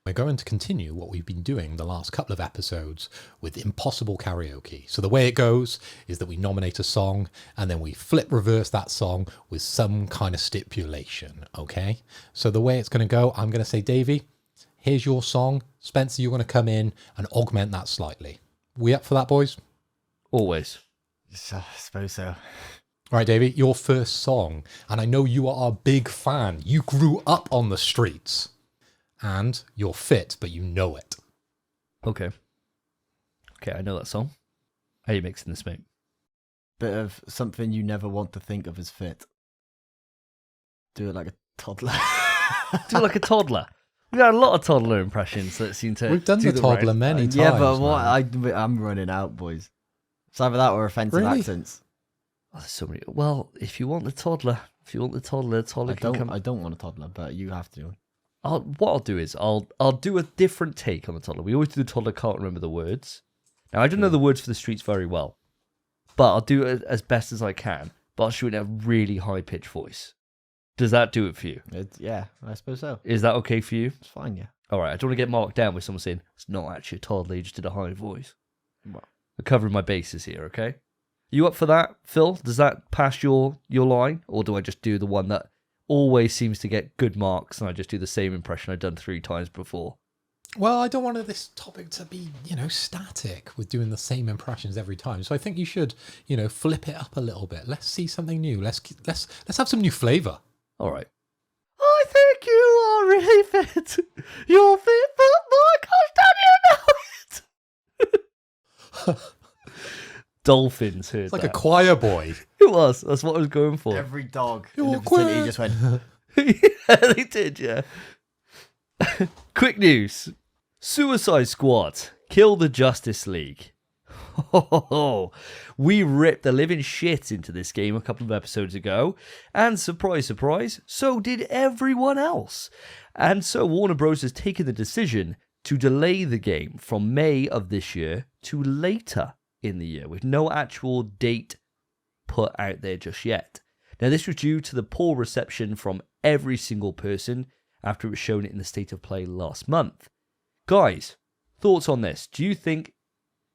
We're going to continue what we've been doing the last couple of episodes with Impossible Karaoke. So the way it goes is that we nominate a song and then we flip reverse that song with some kind of stipulation, okay? So the way it's going to go, I'm going to say, Davey, here's your song. Spencer, you're going to come in and augment that slightly. We up for that, boys? Always. I suppose so. All right, Davey, your first song. And I know you are a big fan. You grew up on the streets. And you're fit, but you know it. Okay, I know that song. How are you mixing this, mate? Bit of something you never want to think of as fit. Do it like a toddler. Do it like a toddler. We've had a lot of toddler impressions that seem to. We've done do the toddler right. many times. Yeah, but what? Man. I'm running out, boys. It's either that or offensive Really? accents. Oh, there's so many. Well, if you want the toddler, toddler I can come. don't want a toddler, but you have to. What I'll do is I'll do a different take on the toddler. We always do the toddler can't remember the words. Now I don't know the words for the streets very well, but I'll do it as best as I can. But I'll shoot in a really high pitched voice. Does that do it for you? Yeah, I suppose so. Is that okay for you? It's fine, yeah. All right. I don't want to get marked down with someone saying it's not actually a toddler. You just did a high voice. Well, We're covering my bases here, okay? You up for that, Phil? Does that pass your line, or do I just do the one that always seems to get good marks, and I just do the same impression I've done 3 times before? Well, I don't want this topic to be, static with doing the same impressions every time. So I think you should, flip it up a little bit. Let's see something new. Let's have some new flavour. All right. I think you are really fit. You're fit, but my gosh, don't you know it? Dolphins heard It's like that. a choir boy. It was. That's what I was going for. every dog You're in the vicinity quick. just went. Yeah, they did, yeah. Quick news. Suicide Squad. Kill the Justice League. We ripped the living shit into this game a couple of episodes ago. And surprise, surprise, so did everyone else. And so Warner Bros. Has taken the decision to delay the game from May of this year to later in the year, with no actual date put out there just yet. Now, this was due to the poor reception from every single person after it was shown in the State of Play last month. Guys, thoughts on this? Do you think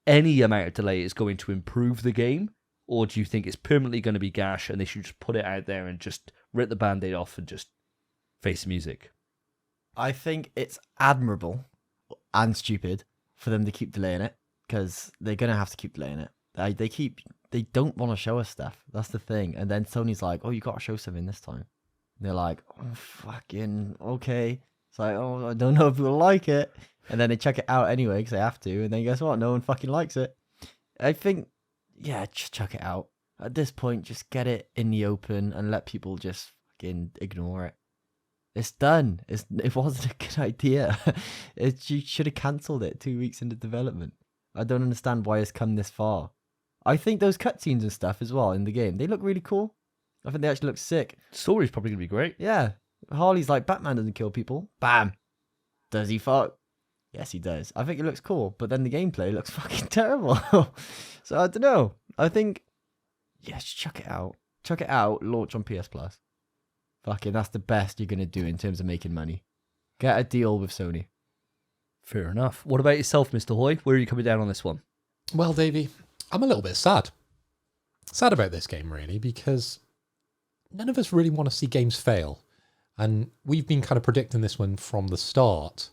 any amount of delay is going to improve the game, or do you think it's permanently going to be gash and they should just put it out there and just rip the band-aid off and just face the music? I think it's admirable and stupid for them to keep delaying it, because they're gonna have to keep delaying it. They don't want to show us stuff. That's the thing. And then Sony's like, "Oh, you got to show something this time." And they're like, "Oh, fucking okay." It's like, "Oh, I don't know if we'll like it." And then they check it out anyway because they have to. And then guess what? No one fucking likes it. I think, yeah, just chuck it out. At this point, just get it in the open and let people just fucking ignore it. It's done. It wasn't a good idea. You should have cancelled it 2 weeks into development. I don't understand why it's come this far. I think those cutscenes and stuff as well in the game, they look really cool. I think they actually look sick. Story's probably going to be great. Yeah. Harley's like, Batman doesn't kill people. Bam. Does he fuck? Yes, he does. I think it looks cool, but then the gameplay looks fucking terrible. So I don't know. I think, yeah, just chuck it out. Chuck it out, launch on PS Plus. Fucking, that's the best you're going to do in terms of making money. Get a deal with Sony. Fair enough. What about yourself, Mr. Hoy? Where are you coming down on this one? Well, Davey, I'm a little bit sad. Sad about this game, really, because none of us really want to see games fail. And we've been kind of predicting this one from the start,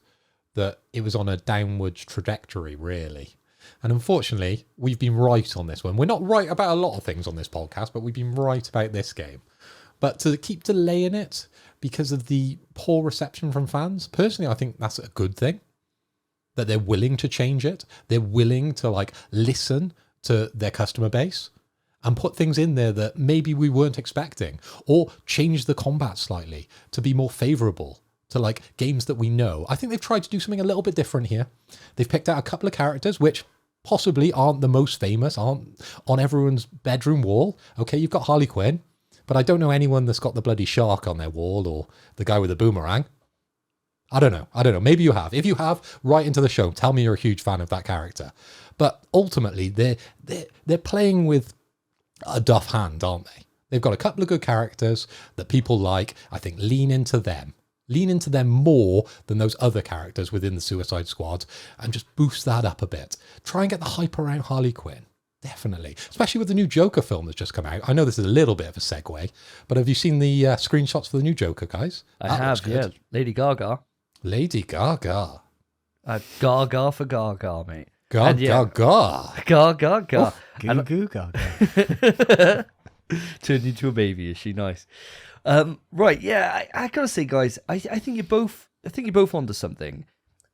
that it was on a downward trajectory, really. And unfortunately, we've been right on this one. We're not right about a lot of things on this podcast, but we've been right about this game. But to keep delaying it because of the poor reception from fans, personally, I think that's a good thing. That they're willing to change it. They're willing to listen to their customer base and put things in there that maybe we weren't expecting, or change the combat slightly to be more favorable to like games that we know. I think they've tried to do something a little bit different here. They've picked out a couple of characters which possibly aren't the most famous, aren't on everyone's bedroom wall. Okay, you've got Harley Quinn, but I don't know anyone that's got the bloody shark on their wall or the guy with the boomerang. I don't know. Maybe you have. If you have, write into the show. Tell me you're a huge fan of that character. But ultimately, they're playing with a duff hand, aren't they? They've got a couple of good characters that people like. I think lean into them. Lean into them more than those other characters within the Suicide Squad and just boost that up a bit. Try and get the hype around Harley Quinn. Definitely. Especially with the new Joker film that's just come out. I know this is a little bit of a segue, but have you seen the screenshots for the new Joker, guys? I have, yeah. Lady Gaga. Lady Gaga. Gaga for Gaga, mate. Gaga. Gaga. Goo goo gaga. Turned into a baby. Is she nice? Right, yeah. I gotta say, guys, I think you're both. I think you're both onto something.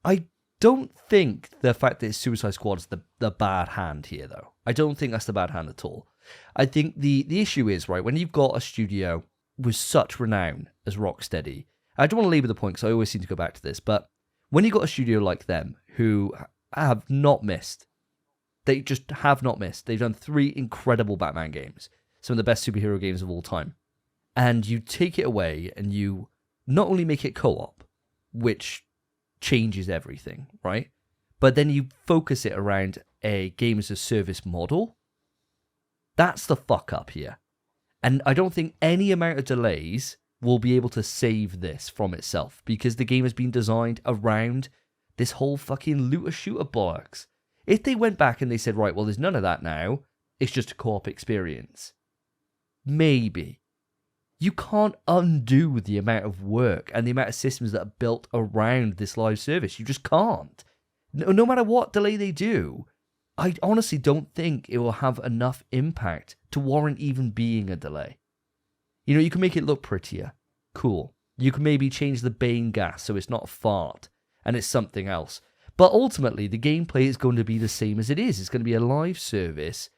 I don't think the fact that it's Suicide Squad is the bad hand here, though. I don't think that's the bad hand at all. I think the issue is, right, when you've got a studio with such renown as Rocksteady. I don't want to labor the point because I always seem to go back to this, but when you've got a studio like them who have not missed, they just have not missed. They've done 3 incredible Batman games, some of the best superhero games of all time. And you take it away and you not only make it co-op, which changes everything, right? But then you focus it around a game as a service model. That's the fuck up here. And I don't think any amount of delays will be able to save this from itself because the game has been designed around this whole fucking looter-shooter bollocks. If they went back and they said, right, well, there's none of that now, it's just a co-op experience. Maybe. You can't undo the amount of work and the amount of systems that are built around this live service. You just can't. No matter what delay they do, I honestly don't think it will have enough impact to warrant even being a delay. You know, you can make it look prettier. Cool. You can maybe change the Bane gas so it's not a fart and it's something else. But ultimately, the gameplay is going to be the same as it is. It's going to be a live service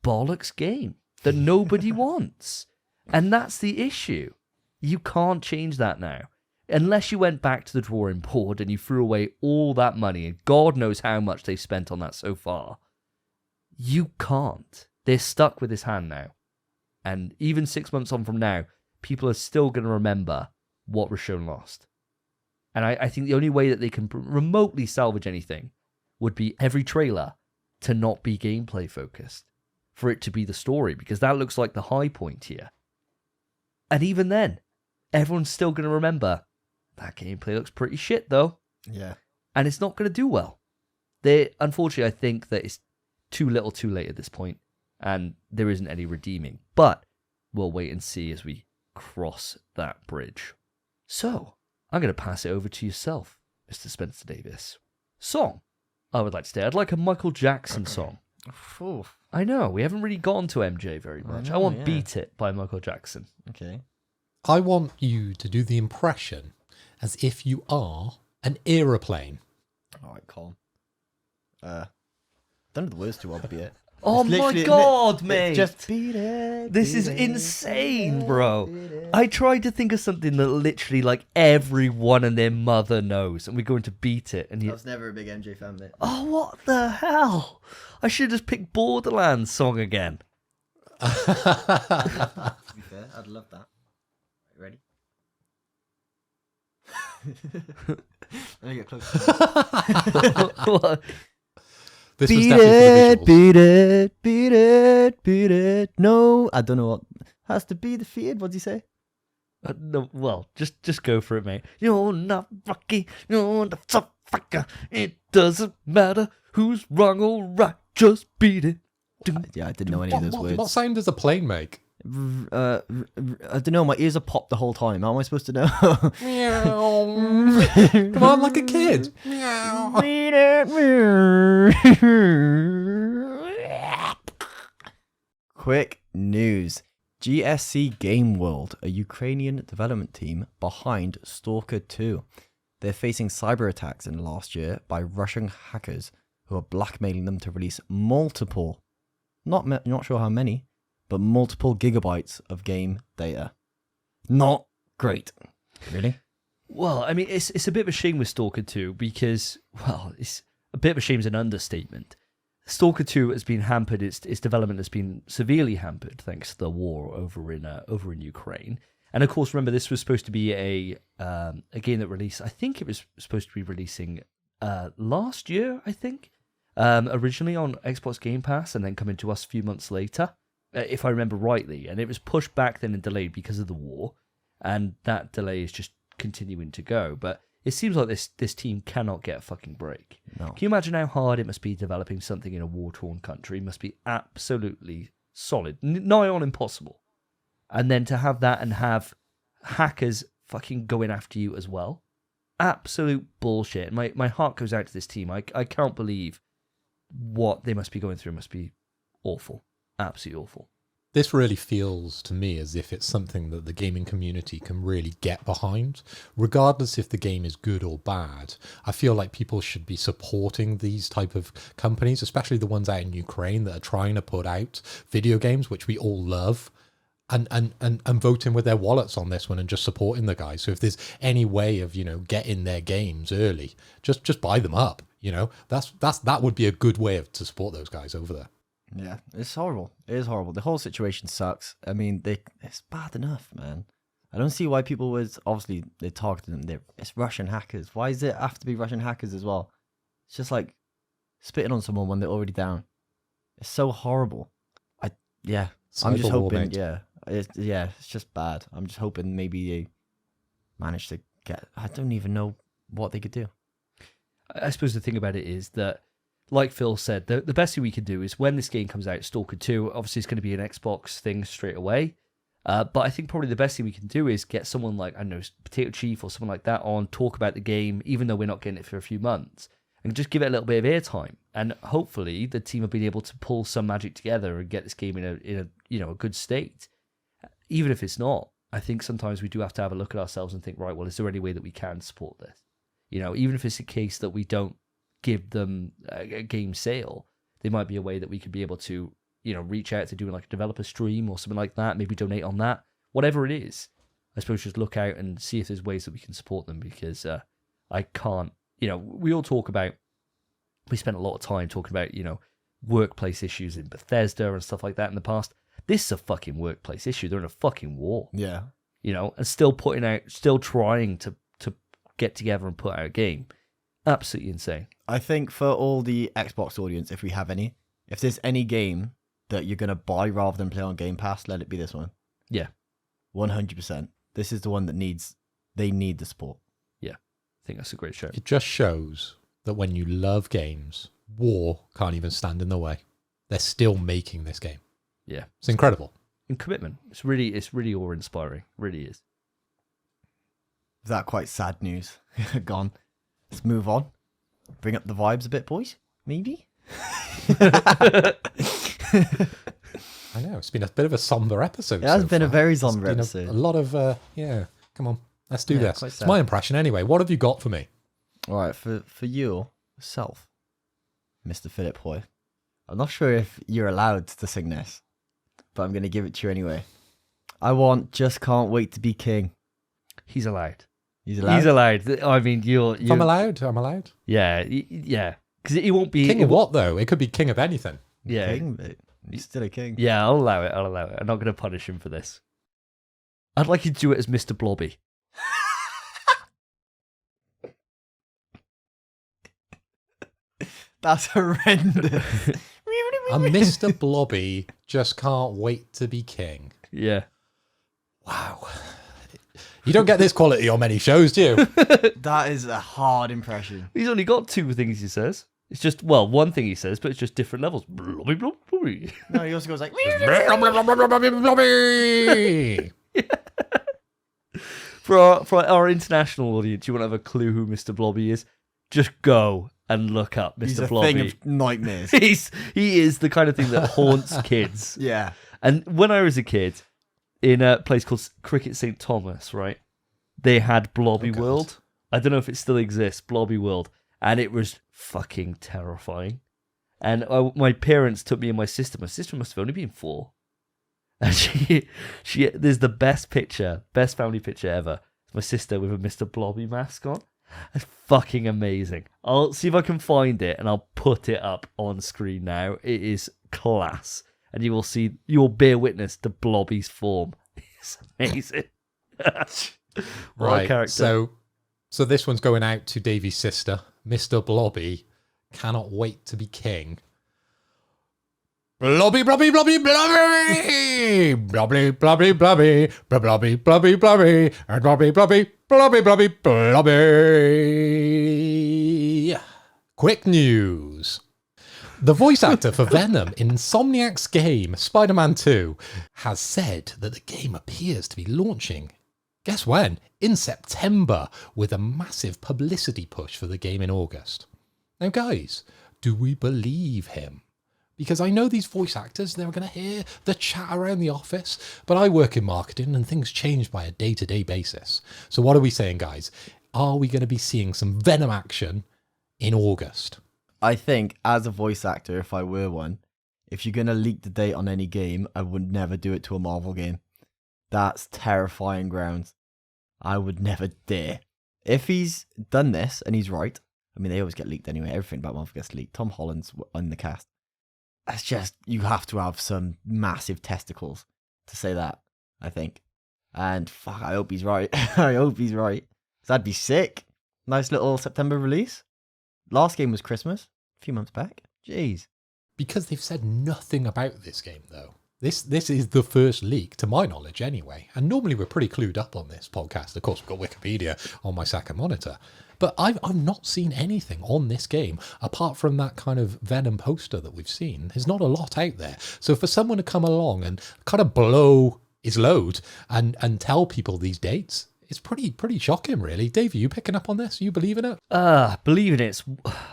bollocks game that nobody wants. And that's the issue. You can't change that now. Unless you went back to the drawing board and you threw away all that money, and God knows how much they've spent on that so far. You can't. They're stuck with this hand now. And even 6 months on from now, people are still going to remember what was shown lost. And I think the only way that they can remotely salvage anything would be every trailer to not be gameplay focused, for it to be the story, because that looks like the high point here. And even then, everyone's still going to remember that gameplay looks pretty shit, though. Yeah. And it's not going to do well. Unfortunately, I think that it's too little too late at this point, and there isn't any redeeming. But we'll wait and see as we cross that bridge. So, I'm going to pass it over to yourself, Mr. Spencer Davis. Song, I would like to say, I'd like a Michael Jackson song. Oof. I know, we haven't really gone to MJ very much. I want yeah. Beat It by Michael Jackson. Okay. I want you to do the impression as if you are an aeroplane. All right, calm. Don't know the words too well, but yeah. Oh my God, mate! Just beat it. This is insane, bro. I tried to think of something that literally, like, everyone and their mother knows, and we're going to Beat It. And I was never a big MJ fan, mate. oh, what the hell? I should have just picked Borderlands song again. To be fair, I'd love that. Ready? Let me get closer. What? This was Beat definitely it, for the visuals. beat it, beat it, beat it. No, I don't know what has to be defeated. What do you say? No, well, just go for it, mate. You're not Rocky, you're not some fucker. It doesn't matter who's wrong or right, just beat it. Yeah, I didn't know any of those words. What sound does a plane make? I don't know. My ears are popped the whole time. How am I supposed to know? Come on, like a kid. Quick news. GSC Game World, a Ukrainian development team behind Stalker 2. They're facing cyber attacks in the last year by Russian hackers who are blackmailing them to release multiple, not sure how many, but multiple gigabytes of game data. Not great. Really? Well, I mean, it's a bit of a shame with Stalker 2 because, well, it's a bit of a shame is an understatement. Stalker 2 has been hampered, its development has been severely hampered thanks to the war over in Ukraine. And of course, remember, this was supposed to be a game that released, I think it was supposed to be releasing last year, I think, originally on Xbox Game Pass and then coming to us a few months later, if I remember rightly. And it was pushed back then and delayed because of the war. And that delay is just continuing to go. But it seems like this team cannot get a fucking break. No. Can you imagine how hard it must be developing something in a war-torn country? It must be absolutely solid, nigh on impossible. And then to have that and have hackers fucking going after you as well. Absolute bullshit. My heart goes out to this team. I can't believe what they must be going through. It must be awful. Absolutely awful. This really feels to me as if it's something that the gaming community can really get behind. Regardless if the game is good or bad, I feel like people should be supporting these type of companies, especially the ones out in Ukraine that are trying to put out video games, which we all love, and voting with their wallets on this one and just supporting the guys. So if there's any way of, getting their games early, just buy them up. That would be a good way to support those guys over there. Yeah, it's horrible. It is horrible. The whole situation sucks. I mean, it's bad enough, man. I don't see why people would, obviously, they targeted them. It's Russian hackers. Why does it have to be Russian hackers as well? It's just like spitting on someone when they're already down. It's so horrible. I'm just hoping, it's just bad. I'm just hoping maybe they manage to get, I don't even know what they could do. I suppose the thing about it is that, like Phil said, the best thing we can do is when this game comes out, Stalker 2, obviously it's going to be an Xbox thing straight away. But I think probably the best thing we can do is get someone like, I don't know, Potato Chief or someone like that on, talk about the game, even though we're not getting it for a few months, and just give it a little bit of airtime. And hopefully the team will be able to pull some magic together and get this game in a good state. Even if it's not, I think sometimes we do have to have a look at ourselves and think, right, well, is there any way that we can support this? Even if it's a case that we don't give them a game sale, there might be a way that we could be able to, reach out to doing like a developer stream or something like that, maybe donate on that, whatever it is. I suppose just look out and see if there's ways that we can support them, because I can't, we all talk about, we spent a lot of time talking about, workplace issues in Bethesda and stuff like that in the past. This is a fucking workplace issue. They're in a fucking war. Yeah. And still trying to get together and put out a game. Absolutely insane. I think for all the Xbox audience, if we have any, if there's any game that you're going to buy rather than play on Game Pass, let it be this one. Yeah. 100%. This is the one that they need the support. Yeah. I think that's a great show. It just shows that when you love games, war can't even stand in the way. They're still making this game. Yeah. It's incredible. And commitment. It's really awe-inspiring. Really is. Is that quite sad news? Gone. Let's move on. Bring up the vibes a bit, boys. Maybe? I know. It's been a bit of a somber episode. It has been far. a very somber episode. A lot of, come on. Let's do this. It's sad. my impression anyway. What have you got for me? All right, for yourself, Mr. Philip Hoy. I'm not sure if you're allowed to sing this, but I'm going to give it to you anyway. I want Just Can't Wait to Be King. He's allowed. He's allowed? He's allowed. I mean, you're... I'm allowed. I'm allowed. Yeah, yeah. Because he won't be... King of what, though? It could be king of anything. Yeah. King, mate. He's still a king. Yeah, I'll allow it. I'm not going to punish him for this. I'd like you to do it as Mr. Blobby. That's horrendous. And Mr. Blobby just can't wait to be king. Yeah. Wow. You don't get this quality on many shows, do you? That is a hard impression. He's only got two things he says. It's just, well, one thing he says, but it's just different levels. Blobby, blobby, blobby. No, he also goes like... Blobby. For our international audience, you want to have a clue who Mr. Blobby is? Just go and look up Mr. He's a Blobby. thing of nightmares. He is the kind of thing that haunts kids. Yeah. And when I was a kid, in a place called Cricket St. Thomas, right, they had Blobby World. I don't know if it still exists, Blobby World. And it was fucking terrifying. And my parents took me and my sister. My sister must have only been 4. And she there's the best family picture ever. It's my sister with a Mr. Blobby mask on. It's fucking amazing. I'll see if I can find it and I'll put it up on screen now. It is class. And you will bear witness to Blobby's form. It's amazing. What a character. So this one's going out to Davey's sister. Mr. Blobby cannot wait to be king. Blobby, blobby, blobby, blobby! Blobby, blobby, blobby, blobby, blobby, blobby, and blobby, blobby, blobby, blobby, blobby. Quick news. The voice actor for Venom in Insomniac's game Spider-Man 2 has said that the game appears to be launching, guess when? In September, with a massive publicity push for the game in August. Now guys, do we believe him? Because I know these voice actors, they're going to hear the chat around the office, but I work in marketing and things change by a day-to-day basis. So what are we saying, guys? Are we going to be seeing some Venom action in August? I think, as a voice actor, if I were one, if you're going to leak the date on any game, I would never do it to a Marvel game. That's terrifying grounds. I would never dare. If he's done this, and he's right, I mean, they always get leaked anyway. Everything about Marvel gets leaked. Tom Holland's on the cast. That's just, you have to have some massive testicles to say that, I think. And fuck, I hope he's right. I hope he's right. 'Cause that'd be sick. Nice little September release. Last game was Christmas, a few months back. Jeez. Because they've said nothing about this game, though. This is the first leak, to my knowledge, anyway. And normally we're pretty clued up on this podcast. Of course, we've got Wikipedia on my second monitor. But I've not seen anything on this game, apart from that kind of Venom poster that we've seen. There's not a lot out there. So for someone to come along and kind of blow his load and tell people these dates, it's pretty shocking, really. Dave, are you picking up on this? Are you believing it? Believing it.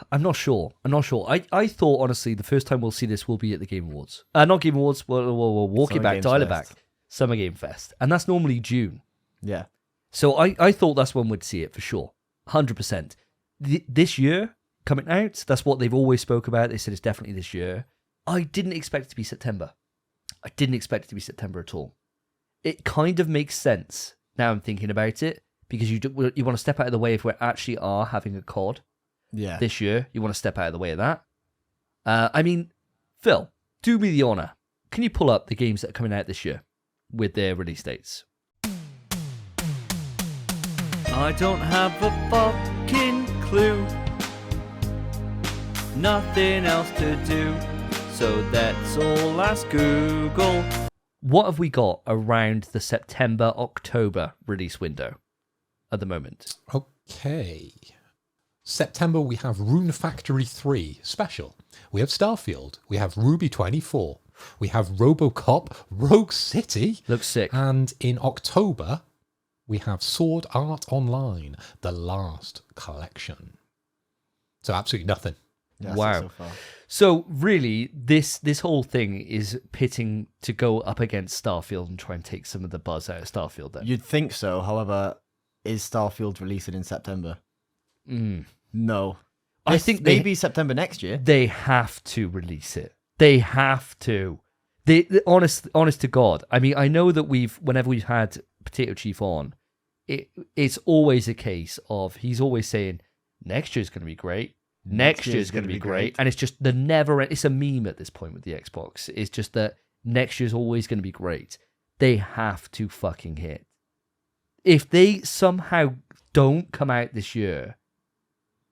I'm not sure. I thought, honestly, the first time we'll see this will be at the Game Awards. Not Game Awards, we'll walk it back, dial it back. Summer Game Fest. And that's normally June. Yeah. So I thought that's when we'd see it for sure. 100%. This year, coming out, that's what they've always spoke about. They said it's definitely this year. I didn't expect it to be September. I didn't expect it to be September at all. It kind of makes sense. Now I'm thinking about it, because you want to step out of the way if we actually are having a COD this year. You want to step out of the way of that. I mean, Phil, do me the honour. Can you pull up the games that are coming out this year with their release dates? I don't have a fucking clue. Nothing else to do, so that's all ask Google. What have we got around the September-October release window at the moment? Okay. September, we have Rune Factory 3 Special. We have Starfield. We have Ruby 24. We have RoboCop Rogue City. Looks sick. And in October, we have Sword Art Online, The Last Collection. So absolutely nothing. Yeah, wow. So far. So really, this whole thing is pitting to go up against Starfield and try and take some of the buzz out of Starfield then. You'd think so. However, is Starfield releasing in September? No. I think maybe September next year. They have to release it. They have to. They honest to God. I mean, I know that whenever we've had Potato Chief on, it's always a case of he's always saying next year's going to be great. Next year's going to be great. And it's just it's a meme at this point with the Xbox. It's just that next year's always going to be great. They have to fucking hit. If they somehow don't come out this year,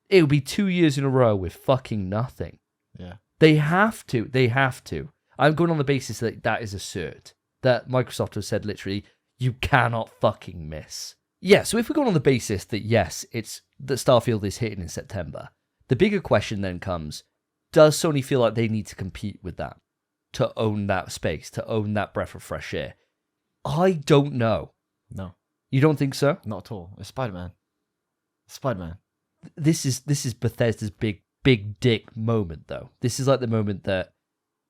it'll be 2 years in a row with fucking nothing. Yeah. They have to. They have to. I'm going on the basis that is a cert. That Microsoft has said literally, you cannot fucking miss. Yeah, so if we're going on the basis that yes, it's that Starfield is hitting in September, the bigger question then comes, does Sony feel like they need to compete with that? To own that space, to own that breath of fresh air? I don't know. No. You don't think so? Not at all. It's Spider-Man. Spider-Man. This is Bethesda's big dick moment, though. This is like the moment that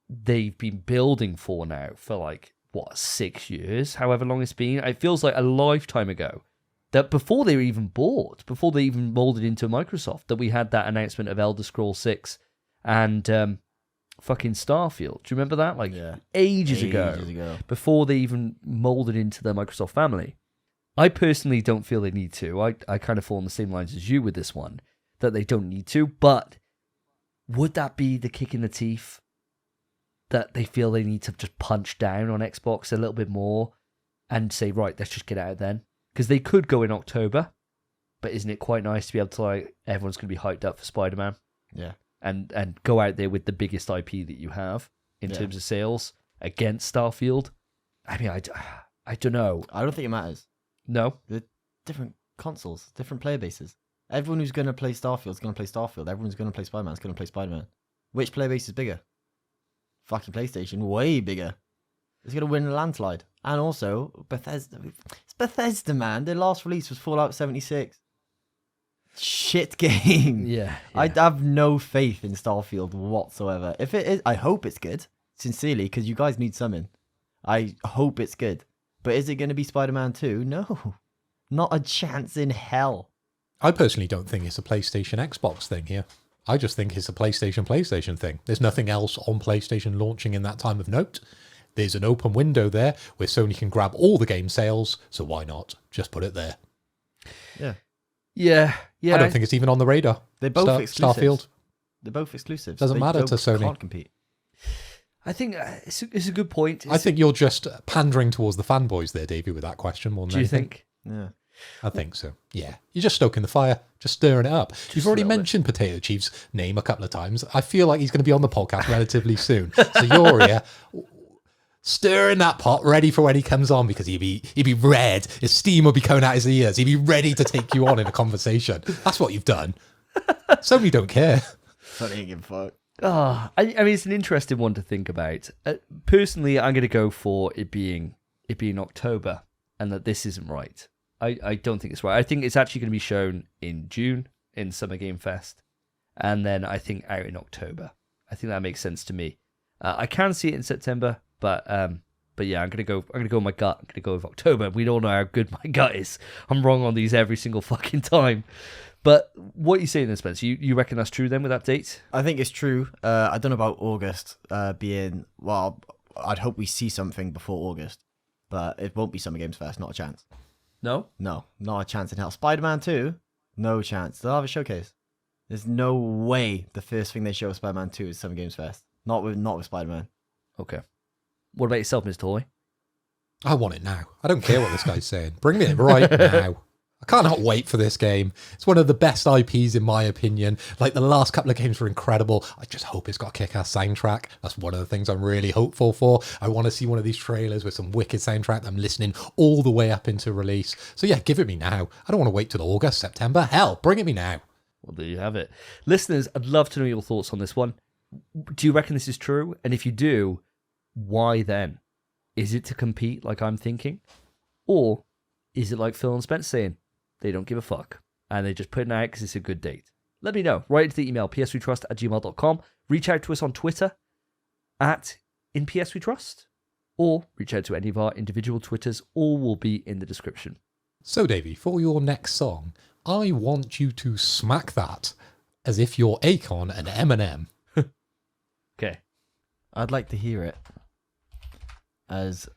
they've been building for now for like, 6 years? However long it's been. It feels like a lifetime ago. That before they were even bought, before they even molded into Microsoft, that we had that announcement of Elder Scrolls 6 and fucking Starfield. Do you remember that? Ages ago. Before they even molded into the Microsoft family. I personally don't feel they need to. I kind of fall on the same lines as you with this one, that they don't need to. But would that be the kick in the teeth that they feel they need to just punch down on Xbox a little bit more and say, right, let's just get out then? Because they could go in October, but isn't it quite nice to be able to, like, everyone's going to be hyped up for Spider-Man? Yeah. And go out there with the biggest IP that you have in terms of sales against Starfield? I mean, I don't know. I don't think it matters. No? They're different consoles, different player bases. Everyone who's going to play Starfield is going to play Starfield. Everyone's going to play Spider-Man is going to play Spider-Man. Which player base is bigger? Fucking PlayStation, way bigger. It's going to win a landslide. And also, Bethesda. It's Bethesda, man. Their last release was Fallout 76. Shit game. Yeah. I have no faith in Starfield whatsoever. If it is, I hope it's good. Sincerely, because you guys need something. I hope it's good. But is it going to be Spider-Man 2? No. Not a chance in hell. I personally don't think it's a PlayStation Xbox thing here. I just think it's a PlayStation thing. There's nothing else on PlayStation launching in that time of note. There's an open window there where Sony can grab all the game sales, so why not? Just put it there. Yeah. Yeah. I don't think it's even on the radar. They're both exclusives. Starfield. They're both exclusives. Doesn't matter to Sony. Can't compete. I think it's a good point. I think you're just pandering towards the fanboys there, Davey, with that question more than Do you anything. think? Yeah. I think so. Yeah. You're just stoking the fire, just stirring it up. You've already a little mentioned Potato Chief's name a couple of times. I feel like he's going to be on the podcast relatively soon. So you're here stirring that pot, ready for when he comes on, because he'd be red. His steam will be coming out his ears. He'd be ready to take you on in a conversation. That's what you've done. Sony don't care. Sony ain't give a fuck. I mean, it's an interesting one to think about. Personally, I'm going to go for it being October, and that this isn't right. I don't think it's right. I think it's actually going to be shown in June in Summer Game Fest, and then I think out in October. I think that makes sense to me. I can see it in September, but yeah, I'm gonna go with my gut. I'm gonna go with October. We all know how good my gut is. I'm wrong on these every single fucking time. But what are you saying then, Spence? You reckon that's true then with that date? I think it's true. I don't know about August being... Well, I'd hope we see something before August. But it won't be Summer Games Fest. Not a chance. No? No. Not a chance in hell. Spider-Man 2? No chance. They'll have a showcase. There's no way the first thing they show of Spider-Man 2 is Summer Games Fest. Not with Spider-Man. Okay. What about yourself, Mr. Hoy? I want it now. I don't care what this guy's saying. Bring me it right now. I cannot wait for this game. It's one of the best IPs in my opinion. Like, the last couple of games were incredible. I just hope it's got a kick-ass soundtrack. That's one of the things I'm really hopeful for. I want to see one of these trailers with some wicked soundtrack. I'm listening all the way up into release. So yeah, give it me now. I don't want to wait till August, September. Hell, bring it me now. Well, there you have it. Listeners, I'd love to know your thoughts on this one. Do you reckon this is true? And if you do, why then? Is it to compete like I'm thinking? Or is it like Phil and Spence saying, they don't give a fuck, and they just put it out because it's a good date? Let me know. Write into the email, pswetrust@gmail.com. Reach out to us on Twitter, @InPSWeTrust, or reach out to any of our individual Twitters. All will be in the description. So, Davey, for your next song, I want you to smack that as if you're Akon and Eminem. Okay. I'd like to hear it as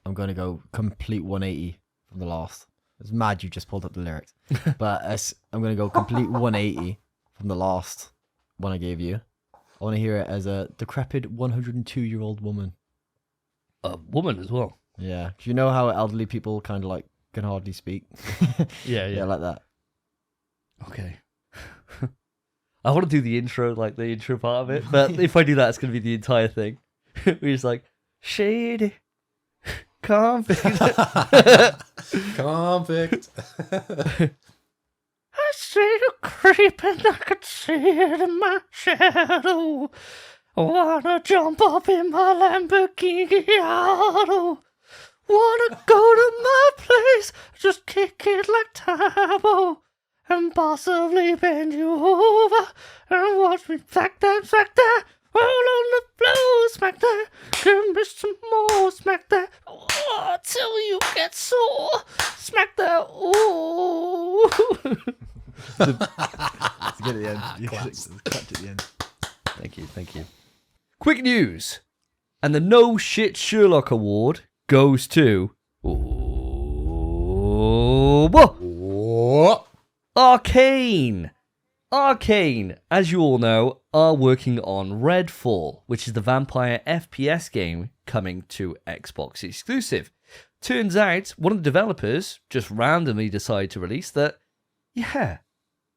I'm going to go complete 180 from the last. It's mad you just pulled up the lyrics. But as I'm going to go complete 180 from the last one I gave you. I want to hear it as a decrepit 102-year-old woman. A woman as well. Yeah. 'Cause you know how elderly people kind of like can hardly speak? Yeah. Like that. Okay. I want to do the intro, like the intro part of it, but if I do that, it's going to be the entire thing. We're just like, shady, convict. Convict. I see you creeping, I could see it in my shadow. I wanna jump up in my Lamborghini auto. Wanna go to my place, just kick it like Tabo, and possibly bend you over and watch me smack that, roll on the floor, smack that, give me some more, smack that, oh, till you get sore, smack that, ooh. It's good at the end. It's clapped at the end. Thank you. Quick news, and the No Shit Sherlock Award goes to... Ooh. What? Arcane! Arcane, as you all know, are working on Redfall, which is the vampire FPS game coming to Xbox exclusive. Turns out, one of the developers just randomly decided to release that, yeah,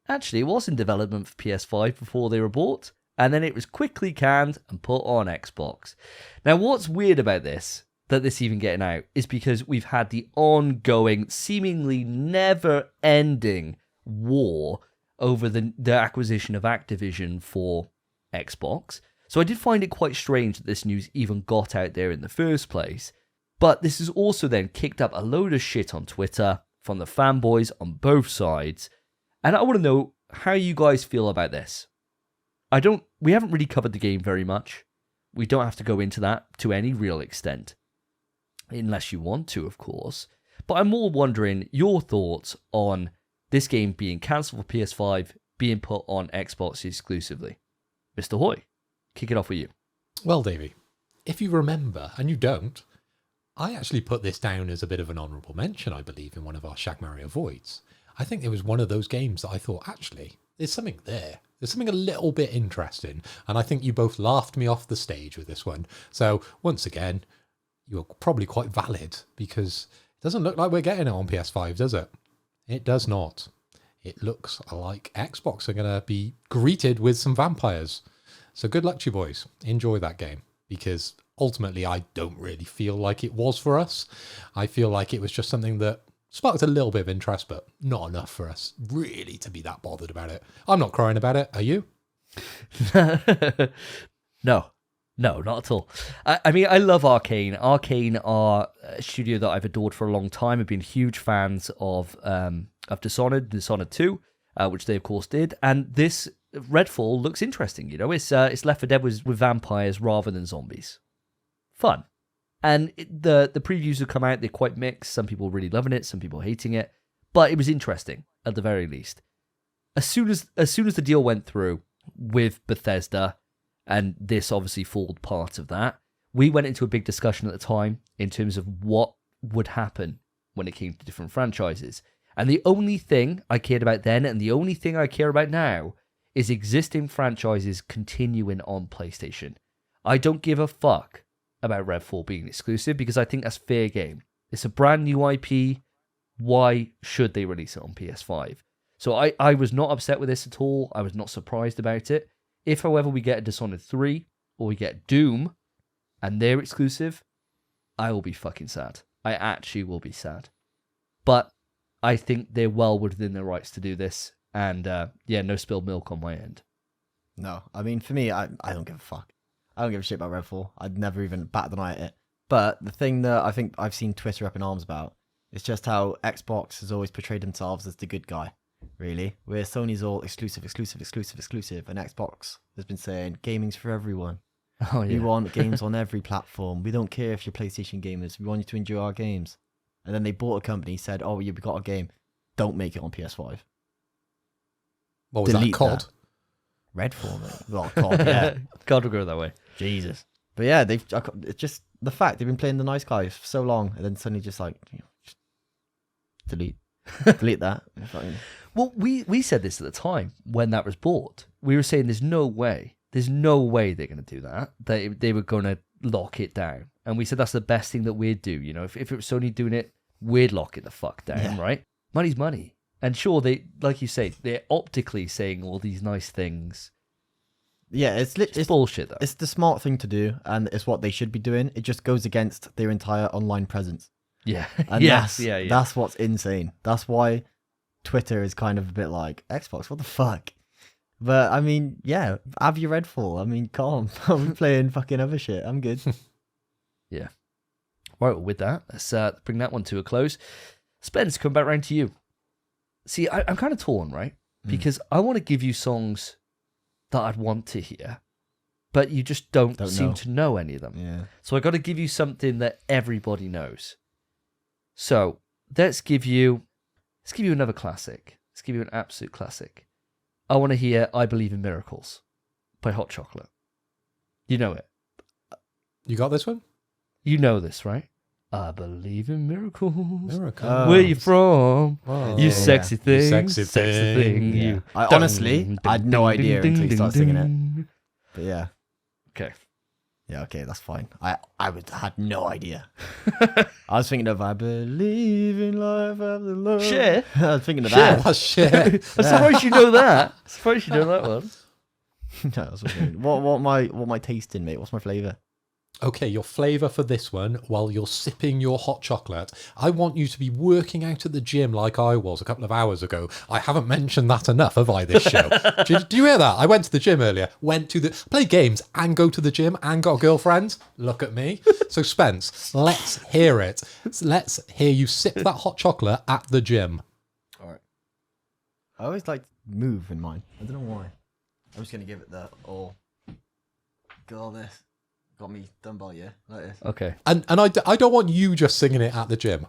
actually it was in development for PS5 before they were bought, and then it was quickly canned and put on Xbox. Now, what's weird about this, that this even getting out, is because we've had the ongoing, seemingly never-ending war over the acquisition of Activision for Xbox. So I did find it quite strange that this news even got out there in the first place. But this has also then kicked up a load of shit on Twitter from the fanboys on both sides. And I want to know how you guys feel about this. We haven't really covered the game very much. We don't have to go into that to any real extent. Unless you want to, of course. But I'm more wondering your thoughts on this game being cancelled for PS5, being put on Xbox exclusively. Mr. Hoy, kick it off with you. Well, Davey, if you remember, and you don't, I actually put this down as a bit of an honourable mention, I believe, in one of our Shag Mario Voids. I think it was one of those games that I thought, actually, there's something there. There's something a little bit interesting. And I think you both laughed me off the stage with this one. So, once again, you're probably quite valid, because it doesn't look like we're getting it on PS5, does it? It does not. It looks like Xbox are going to be greeted with some vampires. So good luck to you boys. Enjoy that game. Because ultimately, I don't really feel like it was for us. I feel like it was just something that sparked a little bit of interest, but not enough for us really to be that bothered about it. I'm not crying about it. Are you? No, not at all. I mean, I love Arcane. Arcane are a studio that I've adored for a long time. I've been huge fans of Dishonored 2, which they of course did. And this Redfall looks interesting. You know, it's Left 4 Dead with vampires rather than zombies. Fun. And the previews have come out. They're quite mixed. Some people really loving it, some people hating it. But it was interesting at the very least. As soon as the deal went through with Bethesda, and this obviously formed part of that, we went into a big discussion at the time in terms of what would happen when it came to different franchises. And the only thing I cared about then, and the only thing I care about now, is existing franchises continuing on PlayStation. I don't give a fuck about Redfall being exclusive, because I think that's fair game. It's a brand new IP. Why should they release it on PS5? So I was not upset with this at all. I was not surprised about it. If, however, we get a Dishonored 3 or we get Doom and they're exclusive, I will be fucking sad. I actually will be sad. But I think they're well within their rights to do this. And no spilled milk on my end. No, I mean, for me, I don't give a fuck. I don't give a shit about Redfall. I'd never even bat an eye at it. But the thing that I think I've seen Twitter up in arms about is just how Xbox has always portrayed themselves as the good guy. Really, where Sony's all exclusive, and Xbox has been saying gaming's for everyone. Oh yeah, we want games on every platform. We don't care if you're PlayStation gamers. We want you to enjoy our games. And then they bought a company, said, "Oh, yeah, we got a game. Don't make it on PS5." What was Delete that COD? Redfall, mate. Well, COD, yeah. God will go that way. Jesus. But yeah, it's just the fact they've been playing the nice guys for so long, and then suddenly just like, just delete that. Well, we said this at the time when that was bought. We were saying there's no way they're going to do that. They were going to lock it down. And we said that's the best thing that we'd do. You know, if it was Sony doing it, we'd lock it the fuck down, right? Money's money. And sure, they, like you say, they're optically saying all these nice things. Yeah, it's bullshit, though. It's the smart thing to do, and it's what they should be doing. It just goes against their entire online presence. Yeah. And yeah. That's what's insane. That's why Twitter is kind of a bit like, Xbox, what the fuck? But, I mean, yeah, have your Redfall. I mean, calm. I'm playing fucking other shit. I'm good. Yeah. Right, well, with that, let's bring that one to a close. Spence, come back round to you. See, I'm kind of torn, right? Because I want to give you songs that I'd want to hear, but you just don't seem to know any of them. Yeah. So I got to give you something that everybody knows. So let's give you another classic. Let's give you an absolute classic. I want to hear "I Believe in Miracles" by Hot Chocolate. You know it. You got this one? You know this, right? I believe in miracles. Miracle. Where you from? Oh. You sexy thing. You sexy thing. You. I honestly, I had no idea until you started singing it. it. But yeah. Okay. Yeah, okay, that's fine. I had no idea. I was thinking of I believe in life after love. Shit. I was thinking of Shit. that. Oh, shit. I'm surprised you know that. Surprised you know that one. No, that's what my taste in, mate? What's my flavour? Okay, your flavour for this one, while you're sipping your hot chocolate, I want you to be working out at the gym like I was a couple of hours ago. I haven't mentioned that enough, have I, this show? Do you hear that? I went to the gym earlier, played games and go to the gym and got a girlfriend. Look at me. So Spence, let's hear it. Let's hear you sip that hot chocolate at the gym. All right. I always like to move in mine. I don't know why. I'm just going to give it the all. Got all this. Got me done by you, like this. Okay. And I don't want you just singing it at the gym.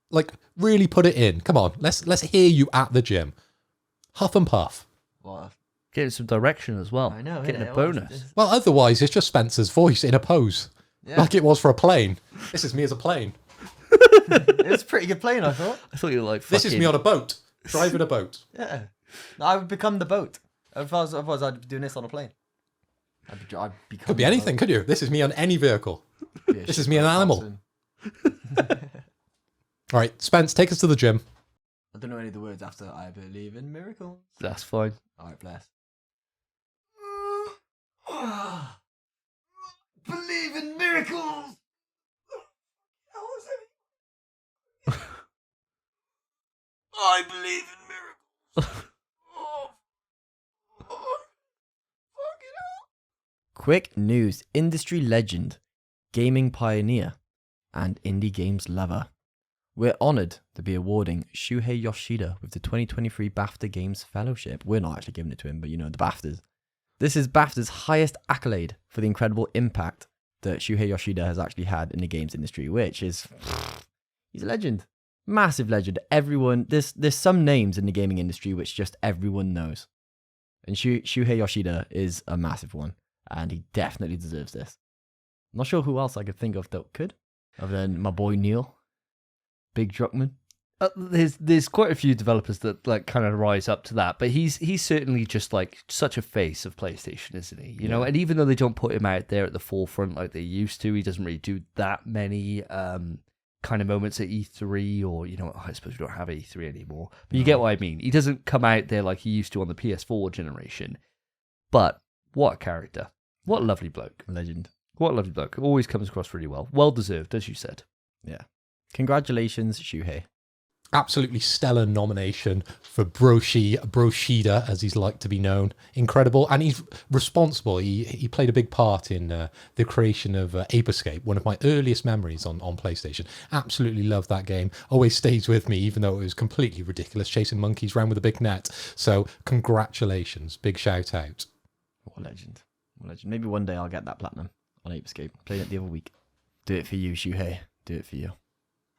Like, really put it in. Come on, let's hear you at the gym. Huff and puff. What? Getting some direction as well. I know. Getting innit? a bonus. Well, otherwise, it's just Spencer's voice in a pose. Yeah. Like it was for a plane. This is me as a plane. It was a pretty good plane, I thought. I thought you were like, This is me on a boat. Driving a boat. Yeah. I would become the boat. Otherwise, I'd be doing this on a plane. I'd become Could be the anything, could you? This is me on any vehicle. boat. This is me an animal. All right, Spence, take us to the gym. I don't know any of the words after I believe in miracles. That's fine. All right, bless. Believe in miracles. I believe in miracles. Quick news: industry legend, gaming pioneer, and indie games lover. We're honoured to be awarding Shuhei Yoshida with the 2023 BAFTA Games Fellowship. We're not actually giving it to him, but you know, the BAFTAs. This is BAFTA's highest accolade for the incredible impact that Shuhei Yoshida has actually had in the games industry, which is, he's a legend. Massive legend. Everyone, there's some names in the gaming industry which just everyone knows. And Shuhei Yoshida is a massive one, and he definitely deserves this. I'm not sure who else I could think of that could, other than my boy Neil. Big Druckmann. There's quite a few developers that like kind of rise up to that, but he's certainly just like such a face of PlayStation, isn't he? You know, and even though they don't put him out there at the forefront like they used to, he doesn't really do that many kind of moments at E3, or you know, I suppose we don't have E3 anymore. But you get what I mean. He doesn't come out there like he used to on the PS4 generation. But what a character! What a lovely bloke! Legend. What a lovely bloke! Always comes across really well. Well deserved, as you said. Yeah. Congratulations, Shuhei. Absolutely stellar nomination for Broshida, as he's like to be known. Incredible. And he's responsible. He played a big part in the creation of Ape Escape, one of my earliest memories on PlayStation. Absolutely love that game. Always stays with me, even though it was completely ridiculous, chasing monkeys around with a big net. So congratulations. Big shout out. What a legend. What a legend. Maybe one day I'll get that platinum on Ape Escape. Played it the other week. Do it for you, Shuhei. Do it for you.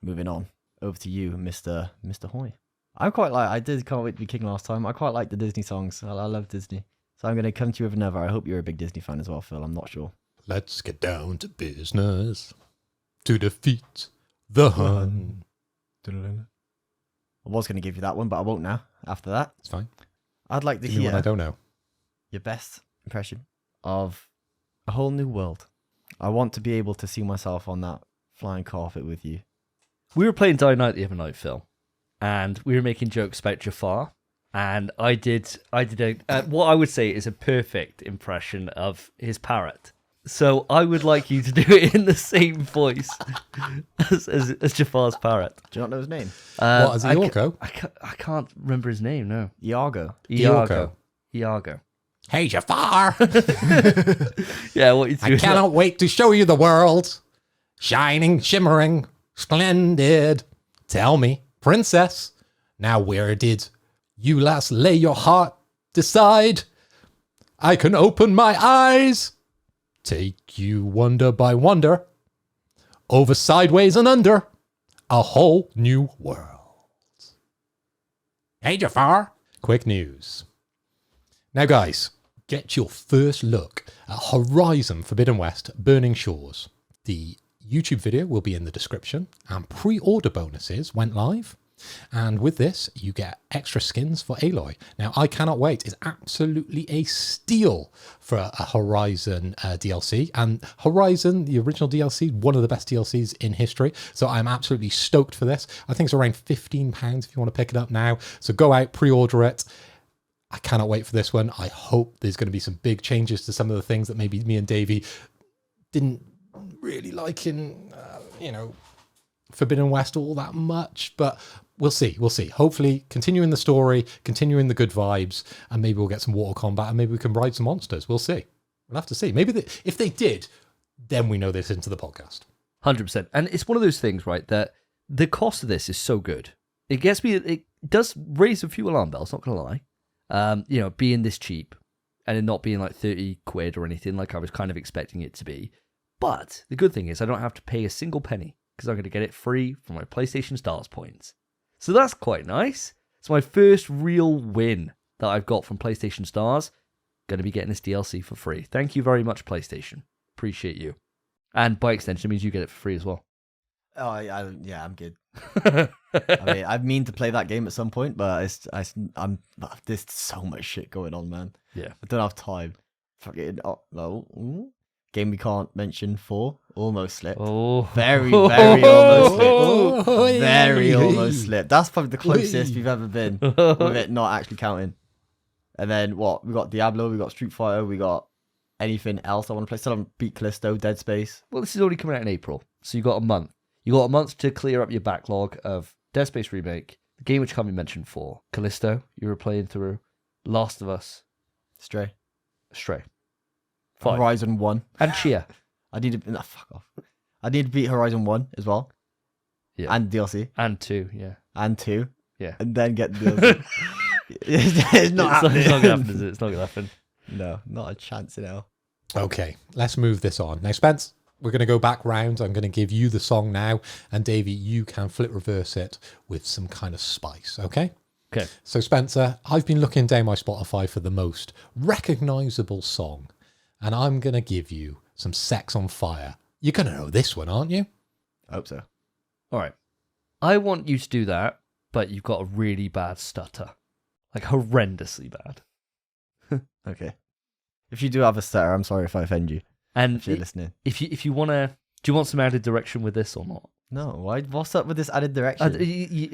Moving on. Over to you, Mr. Hoy. I can't wait to be king last time. I quite like the Disney songs. I love Disney. So I'm going to come to you with another. I hope you're a big Disney fan as well, Phil. I'm not sure. Let's get down to business to defeat the Hun. I was going to give you that one, but I won't now. After that, It's fine. I'd like to Give me hear one I don't know. your best impression of A Whole New World. I want to be able to see myself on that flying carpet with you. We were playing Dying Night the other night, Phil, and we were making jokes about Jafar, and I did what I would say is a perfect impression of his parrot. So I would like you to do it in the same voice as Jafar's parrot. Do you not know his name? What, is it Orko? I can't remember his name, no. Iago. Iago. Hey, Jafar! Yeah, what you do? I cannot wait to show you the world. Shining, shimmering, splendid. Tell me, princess, now where did you last lay your heart? Decide. I can open my eyes. Take you wonder by wonder. Over, sideways, and under. A whole new world. Hey, Jafar. Quick news. Now, guys, get your first look at Horizon Forbidden West Burning Shores, the YouTube video will be in the description, and pre-order bonuses went live. And with this, you get extra skins for Aloy. Now, I cannot wait. It's absolutely a steal for a Horizon DLC. And Horizon, the original DLC, one of the best DLCs in history. So I'm absolutely stoked for this. I think it's around £15 if you want to pick it up now. So go out, pre-order it. I cannot wait for this one. I hope there's going to be some big changes to some of the things that maybe me and Davey didn't really like in, Forbidden West all that much. But we'll see. We'll see. Hopefully, continuing the story, continuing the good vibes, and maybe we'll get some water combat, and maybe we can ride some monsters. We'll see. We'll have to see. Maybe if they did, then we know this into the podcast. 100%. And it's one of those things, right, that the cost of this is so good. It does raise a few alarm bells, not going to lie. Being this cheap and it not being like 30 quid or anything like I was kind of expecting it to be. But the good thing is I don't have to pay a single penny because I'm going to get it free from my PlayStation Stars points. So that's quite nice. It's my first real win that I've got from PlayStation Stars. Going to be getting this DLC for free. Thank you very much, PlayStation. Appreciate you. And by extension, it means you get it for free as well. Oh, I'm good. I mean to play that game at some point, but there's so much shit going on, man. Yeah. I don't have time. Fucking game we can't mention 4 almost slipped. Oh, very almost slipped. Very almost slipped. That's probably the closest we've ever been with it not actually counting. And then what? We got Diablo, we got Street Fighter, we got anything else I want to play. Still haven't beat Callisto, Dead Space. Well, this is already coming out in April, so you got a month. You got a month to clear up your backlog of Dead Space Remake, the game which can't be mentioned for, Callisto, you were playing through, Last of Us, Stray, 5. Horizon 1, and Chia. I need to fuck off. I need to beat Horizon 1 as well. Yeah. And DLC. And 2, yeah. And 2. Yeah. And then get the DLC. It's not happening. It's not going to happen, is it? It's not going to happen. No, not a chance in hell. Okay, let's move this on. Now, Spence, we're going to go back round. I'm going to give you the song now. And Davey, you can flip reverse it with some kind of spice, okay? Okay. So, Spencer, I've been looking down my Spotify for the most recognisable song. And I'm going to give you some Sex on Fire. You're going to know this one, aren't you? I hope so. All right. I want you to do that, but you've got a really bad stutter. Like, horrendously bad. Okay. If you do have a stutter, I'm sorry if I offend you. And if you're listening. If you want to... Do you want some added direction with this or not? No, why? What's up with this added direction?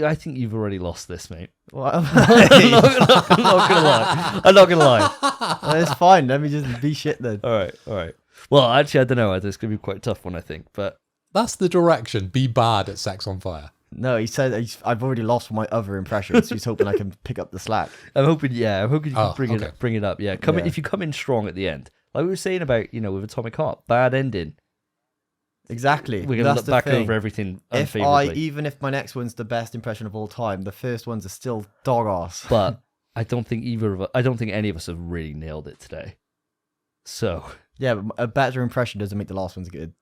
I think you've already lost this, mate. What? I'm not gonna lie. I'm not gonna lie. It's fine. Let me just be shit then. All right. Well, actually, I don't know. It's gonna be quite a tough one, I think. But that's the direction. Be bad at Sex on Fire. No, he said I've already lost my other impressions. So he's hoping I can pick up the slack. I'm hoping you can bring it up. Yeah, Yeah. If you come in strong at the end, like we were saying about with Atomic Heart, bad ending. Exactly. We're gonna look back over everything unfavorably. Even if my next one's the best impression of all time, the first ones are still dog ass. But I don't think any of us have really nailed it today. So yeah, but a better impression doesn't make the last ones good.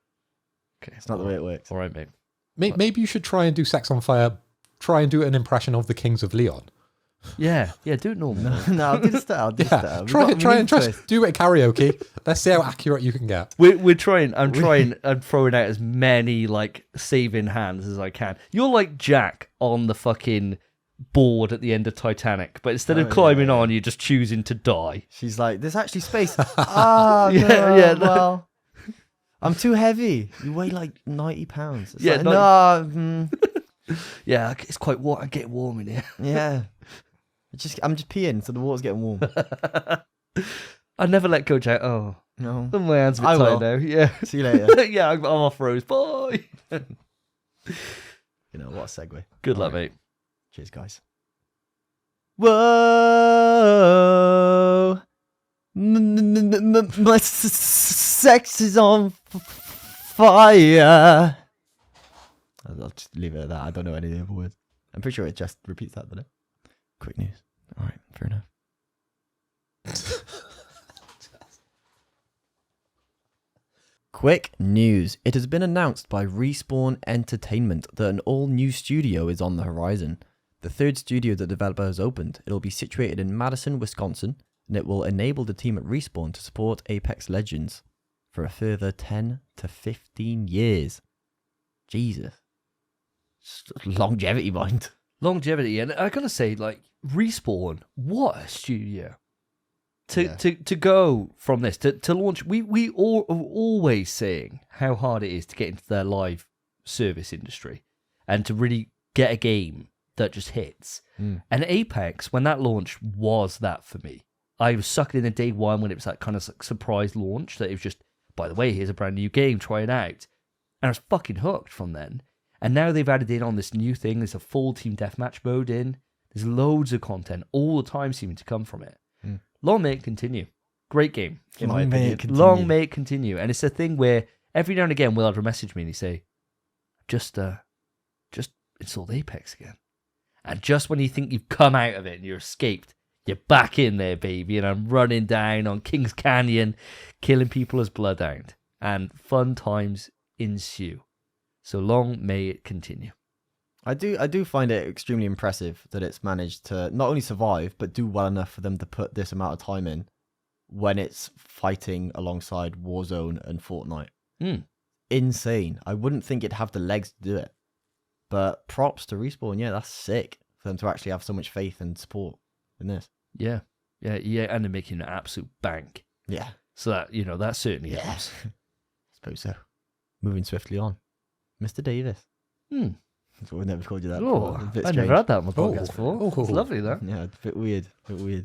Okay, it's not the way it works. All right, mate. Maybe you should try and do Sex on Fire. Try and do an impression of the Kings of Leon. Yeah, do it normal. No, I'll do the style. Try and do it karaoke. Let's see how accurate you can get. We're trying. I'm throwing out as many like saving hands as I can. You're like Jack on the fucking board at the end of Titanic, but instead of climbing on, you're just choosing to die. She's like, "There's actually space." Well, I'm too heavy. You weigh like 90 pounds. It's like, no. Yeah, it's quite warm. I get warm in here. Yeah. I'm just peeing, so the water's getting warm. I never let go, Jack. Oh no, my hands a bit tired now. Yeah. See you later. Yeah, I'm off Rose. Bye. What a segue. Good luck, mate. Cheers, guys. Whoa, my sex is on fire. I'll just leave it at that. I don't know any of the other words. I'm pretty sure it just repeats that, doesn't it? Quick news. All right, fair enough. Quick news. It has been announced by Respawn Entertainment that an all-new studio is on the horizon. The third studio the developer has opened. It will be situated in Madison, Wisconsin, and it will enable the team at Respawn to support Apex Legends for a further 10 to 15 years. Jesus. Longevity mind. Longevity, and I gotta say, like, Respawn, what a studio. To go from this, to launch, we all are always saying how hard it is to get into their live service industry and to really get a game that just hits. And Apex, when that launched, was that for me. I was sucked in day one when it was that kind of like surprise launch that it was just, by the way, here's a brand new game, try it out. And I was fucking hooked from then. And now they've added in on this new thing. There's a full team deathmatch mode in. There's loads of content all the time seeming to come from it. Long may it continue. Great game, in my opinion. Long may it continue. And it's a thing where every now and again Will will message me and he say, just installed Apex again. And just when you think you've come out of it and you're escaped, you're back in there, baby. And I'm running down on Kings Canyon, killing people as Bloodhound. And fun times ensue. So long may it continue. I do find it extremely impressive that it's managed to not only survive, but do well enough for them to put this amount of time in when it's fighting alongside Warzone and Fortnite. Insane. I wouldn't think it'd have the legs to do it. But props to Respawn. Yeah, that's sick for them to actually have so much faith and support in this. Yeah. And they're making an absolute bank. Yeah. So that, that certainly helps. I suppose so. Moving swiftly on. Mr. Davis. We've never called you that before. I never had that on my podcast before. It's lovely, that. Yeah, it's a bit weird. Do you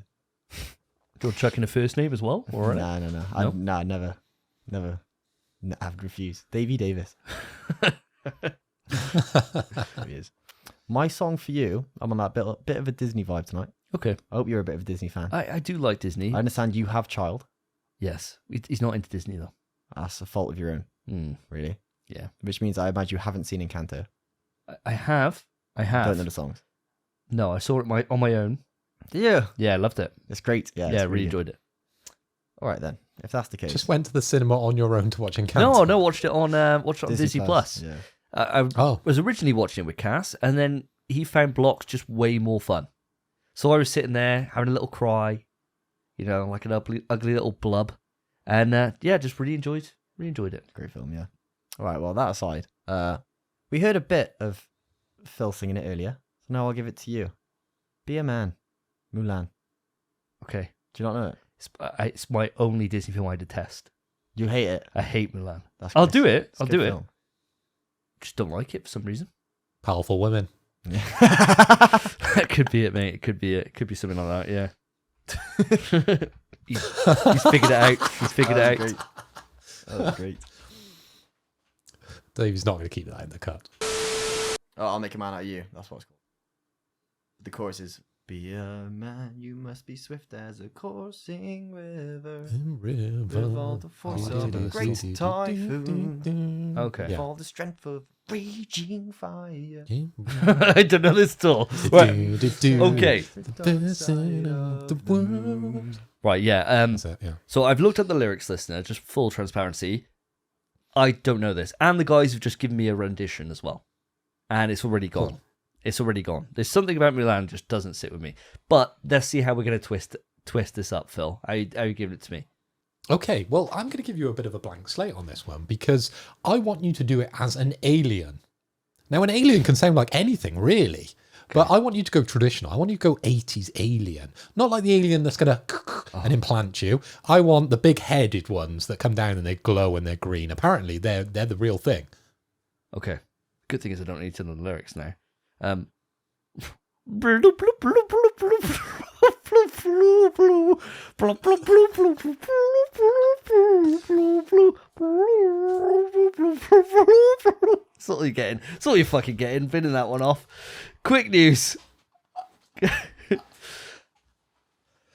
want to chuck in a first name as well? Or No, never. I've refused. Davey Davis. He is. My song for you, I'm on that bit of a Disney vibe tonight. Okay. I hope you're a bit of a Disney fan. I do like Disney. I understand you have child. Yes. He's not into Disney, though. That's a fault of your own. Really? Yeah. Which means I imagine you haven't seen Encanto. I have. Don't know the songs. No, I saw it on my own. Yeah. Yeah, I loved it. It's great. Yeah, I really enjoyed it. All right, then. If that's the case. Just went to the cinema on your own to watch Encanto? No, watched it on Disney Plus. Yeah. I was originally watching it with Cass, and then he found blocks just way more fun. So I was sitting there having a little cry, like an ugly little blub, and just really enjoyed it. Great film, yeah. All right, well, that aside, we heard a bit of Phil singing it earlier, so now I'll give it to you. Be a Man, Mulan. Okay. Do you not know it? It's my only Disney film I detest. You hate it? I hate Mulan. I'll do it. I'll do it. Just don't like it for some reason. Powerful women. That could be it, mate. It could be it. It could be something like that, yeah. he's figured it out. He's figured it out. Great. That was great. Dave's not going to keep that in the cut. Oh, I'll make a man out of you. That's what it's called. The chorus is, be a man, you must be swift as a coursing river. With all the force of a great typhoon. Okay. With all the strength of raging fire. I don't know this at all. Right. Okay. Right, yeah. That's it, yeah. So I've looked at the lyrics, listener, just full transparency. I don't know this. And the guys have just given me a rendition as well. And it's already gone. Cool. It's already gone. There's something about Mulan just doesn't sit with me. But let's see how we're going to twist this up, Phil. How are you giving it to me? Okay, well, I'm going to give you a bit of a blank slate on this one because I want you to do it as an alien. Now, an alien can sound like anything, really. Okay. But I want you to go traditional. I want you to go 80s alien. Not like the alien that's going to and implant you. I want the big-headed ones that come down and they glow and they're green. Apparently, they're the real thing. Okay. Good thing is I don't need to know the lyrics now. That's all you're getting. That's all you're fucking getting. Binning that one off. Quick news.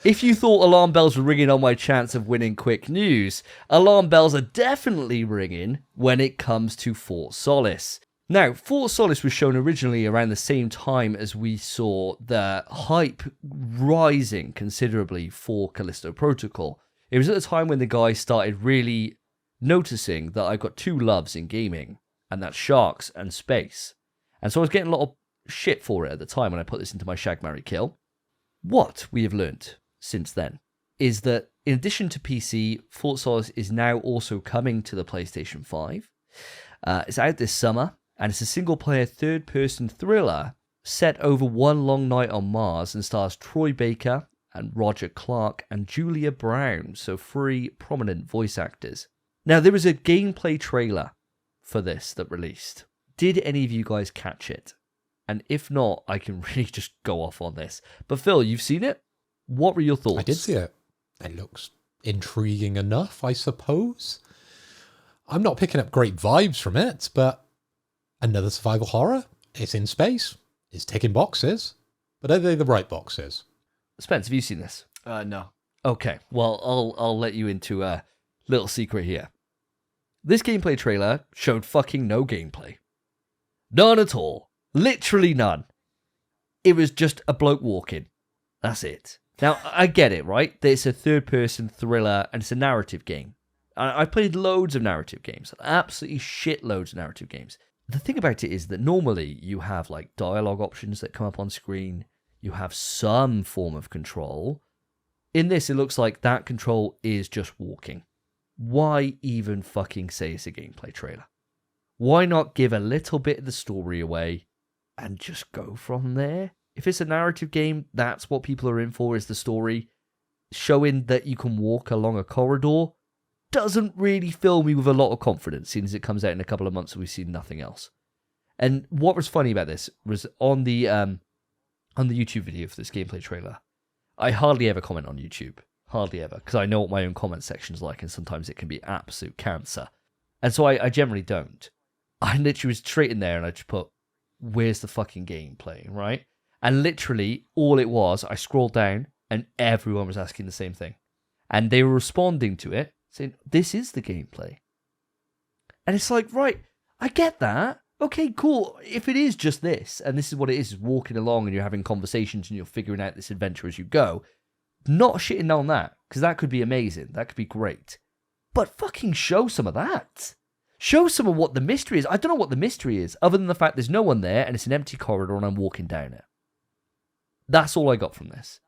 If you thought alarm bells were ringing on my chance of winning quick news, alarm bells are definitely ringing when it comes to Fort Solis. Now, Fort Solis was shown originally around the same time as we saw the hype rising considerably for Callisto Protocol. It was at the time when the guys started really noticing that I've got two loves in gaming, and that's sharks and space. And so I was getting a lot of shit for it at the time when I put this into my Shag, Marry, Kill. What we have learnt since then is that in addition to PC, Fort Solis is now also coming to the PlayStation 5. It's out this summer. And it's a single-player third-person thriller set over one long night on Mars and stars Troy Baker and Roger Clark and Julia Brown, so 3 prominent voice actors. Now, there was a gameplay trailer for this that released. Did any of you guys catch it? And if not, I can really just go off on this. But Phil, you've seen it? What were your thoughts? I did see it. It looks intriguing enough, I suppose. I'm not picking up great vibes from it, but another survival horror. It's in space. It's ticking boxes. But are they the right boxes? Spence, have you seen this? No. Okay, well, I'll let you into a little secret here. This gameplay trailer showed fucking no gameplay. None at all. Literally none. It was just a bloke walking. That's it. Now, I get it, right? It's a third-person thriller and it's a narrative game. I played loads of narrative games. Absolutely shitloads of narrative games. The thing about it is that normally you have like dialogue options that come up on screen. You have some form of control. In this, it looks like that control is just walking. Why even fucking say it's a gameplay trailer? Why not give a little bit of the story away and just go from there? If it's a narrative game, that's what people are in for, is the story. Showing that you can walk along a corridor doesn't really fill me with a lot of confidence, seeing as it comes out in a couple of months and we've seen nothing else. And what was funny about this was on the YouTube video for this gameplay trailer, I hardly ever comment on YouTube. Hardly ever, because I know what my own comment section's like, and sometimes it can be absolute cancer. And so I generally don't. I literally was straight in there and I just put, where's the fucking gameplay, right? And literally, all it was, I scrolled down and everyone was asking the same thing. And they were responding to it, saying, this is the gameplay. And it's like, right, I get that. Okay, cool. If it is just this, and this is what it is walking along and you're having conversations and you're figuring out this adventure as you go, not shitting on that, because that could be amazing. That could be great. But fucking show some of that. Show some of what the mystery is. I don't know what the mystery is, other than the fact there's no one there and it's an empty corridor and I'm walking down it. That's all I got from this.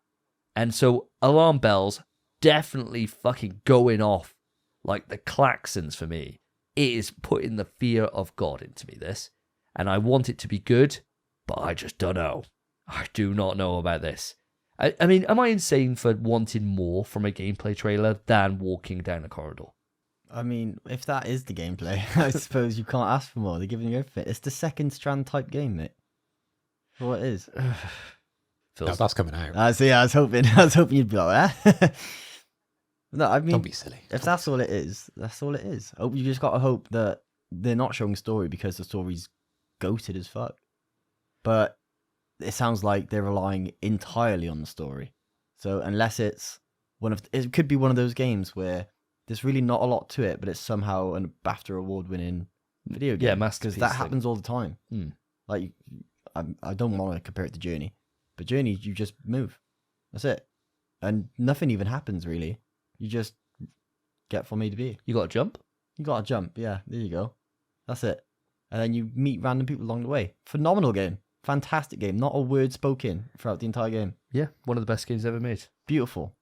And so alarm bells definitely fucking going off like the klaxons for me. It is putting the fear of God into me, this. And I want it to be good, but I just don't know. I do not know about this. I mean, am I insane for wanting more from a gameplay trailer than walking down a corridor? I mean, if that is the gameplay, I suppose you can't ask for more. They're giving you everything. It's the second Strand type game, mate. For what it is. No, that's coming out. I was hoping you'd be like that. No, I mean, Don't be silly. If that's all it is, that's all it is. You just got to hope that they're not showing story because the story's goated as fuck. But it sounds like they're relying entirely on the story. So unless it's it could be one of those games where there's really not a lot to it, but it's somehow an BAFTA award-winning video game. Yeah, masterpiece. Because that happens all the time. Hmm. Like, I don't want to compare it to Journey, but Journey, you just move. That's it. And nothing even happens, really. You just get from A to B. You got to jump? You got to jump. Yeah, there you go. That's it. And then you meet random people along the way. Phenomenal game. Fantastic game. Not a word spoken throughout the entire game. Yeah, one of the best games ever made. Beautiful.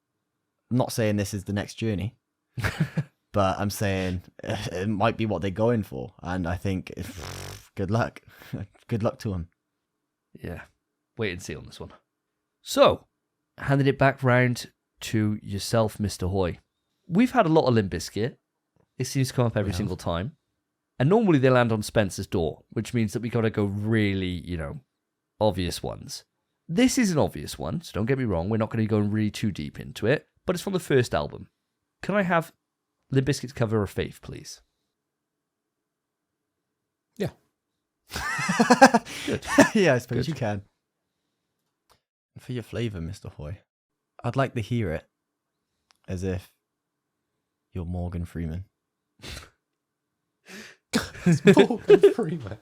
I'm not saying this is the next Journey, but I'm saying it might be what they're going for. And I think, good luck. Good luck to them. Yeah, wait and see on this one. So, handing it back round to yourself, Mr. Hoy. We've had a lot of Limp Bizkit. It seems to come up every single time. And normally they land on Spencer's door, which means that we got to go really, obvious ones. This is an obvious one, so don't get me wrong. We're not going to go really too deep into it, but it's from the first album. Can I have Limp Bizkit's Cover of Faith, please? Yeah. Good. Yeah, I suppose Good. you can. For your flavour, Mr. Hoy, I'd like to hear it as if you're Morgan Freeman. It's Morgan Freeman.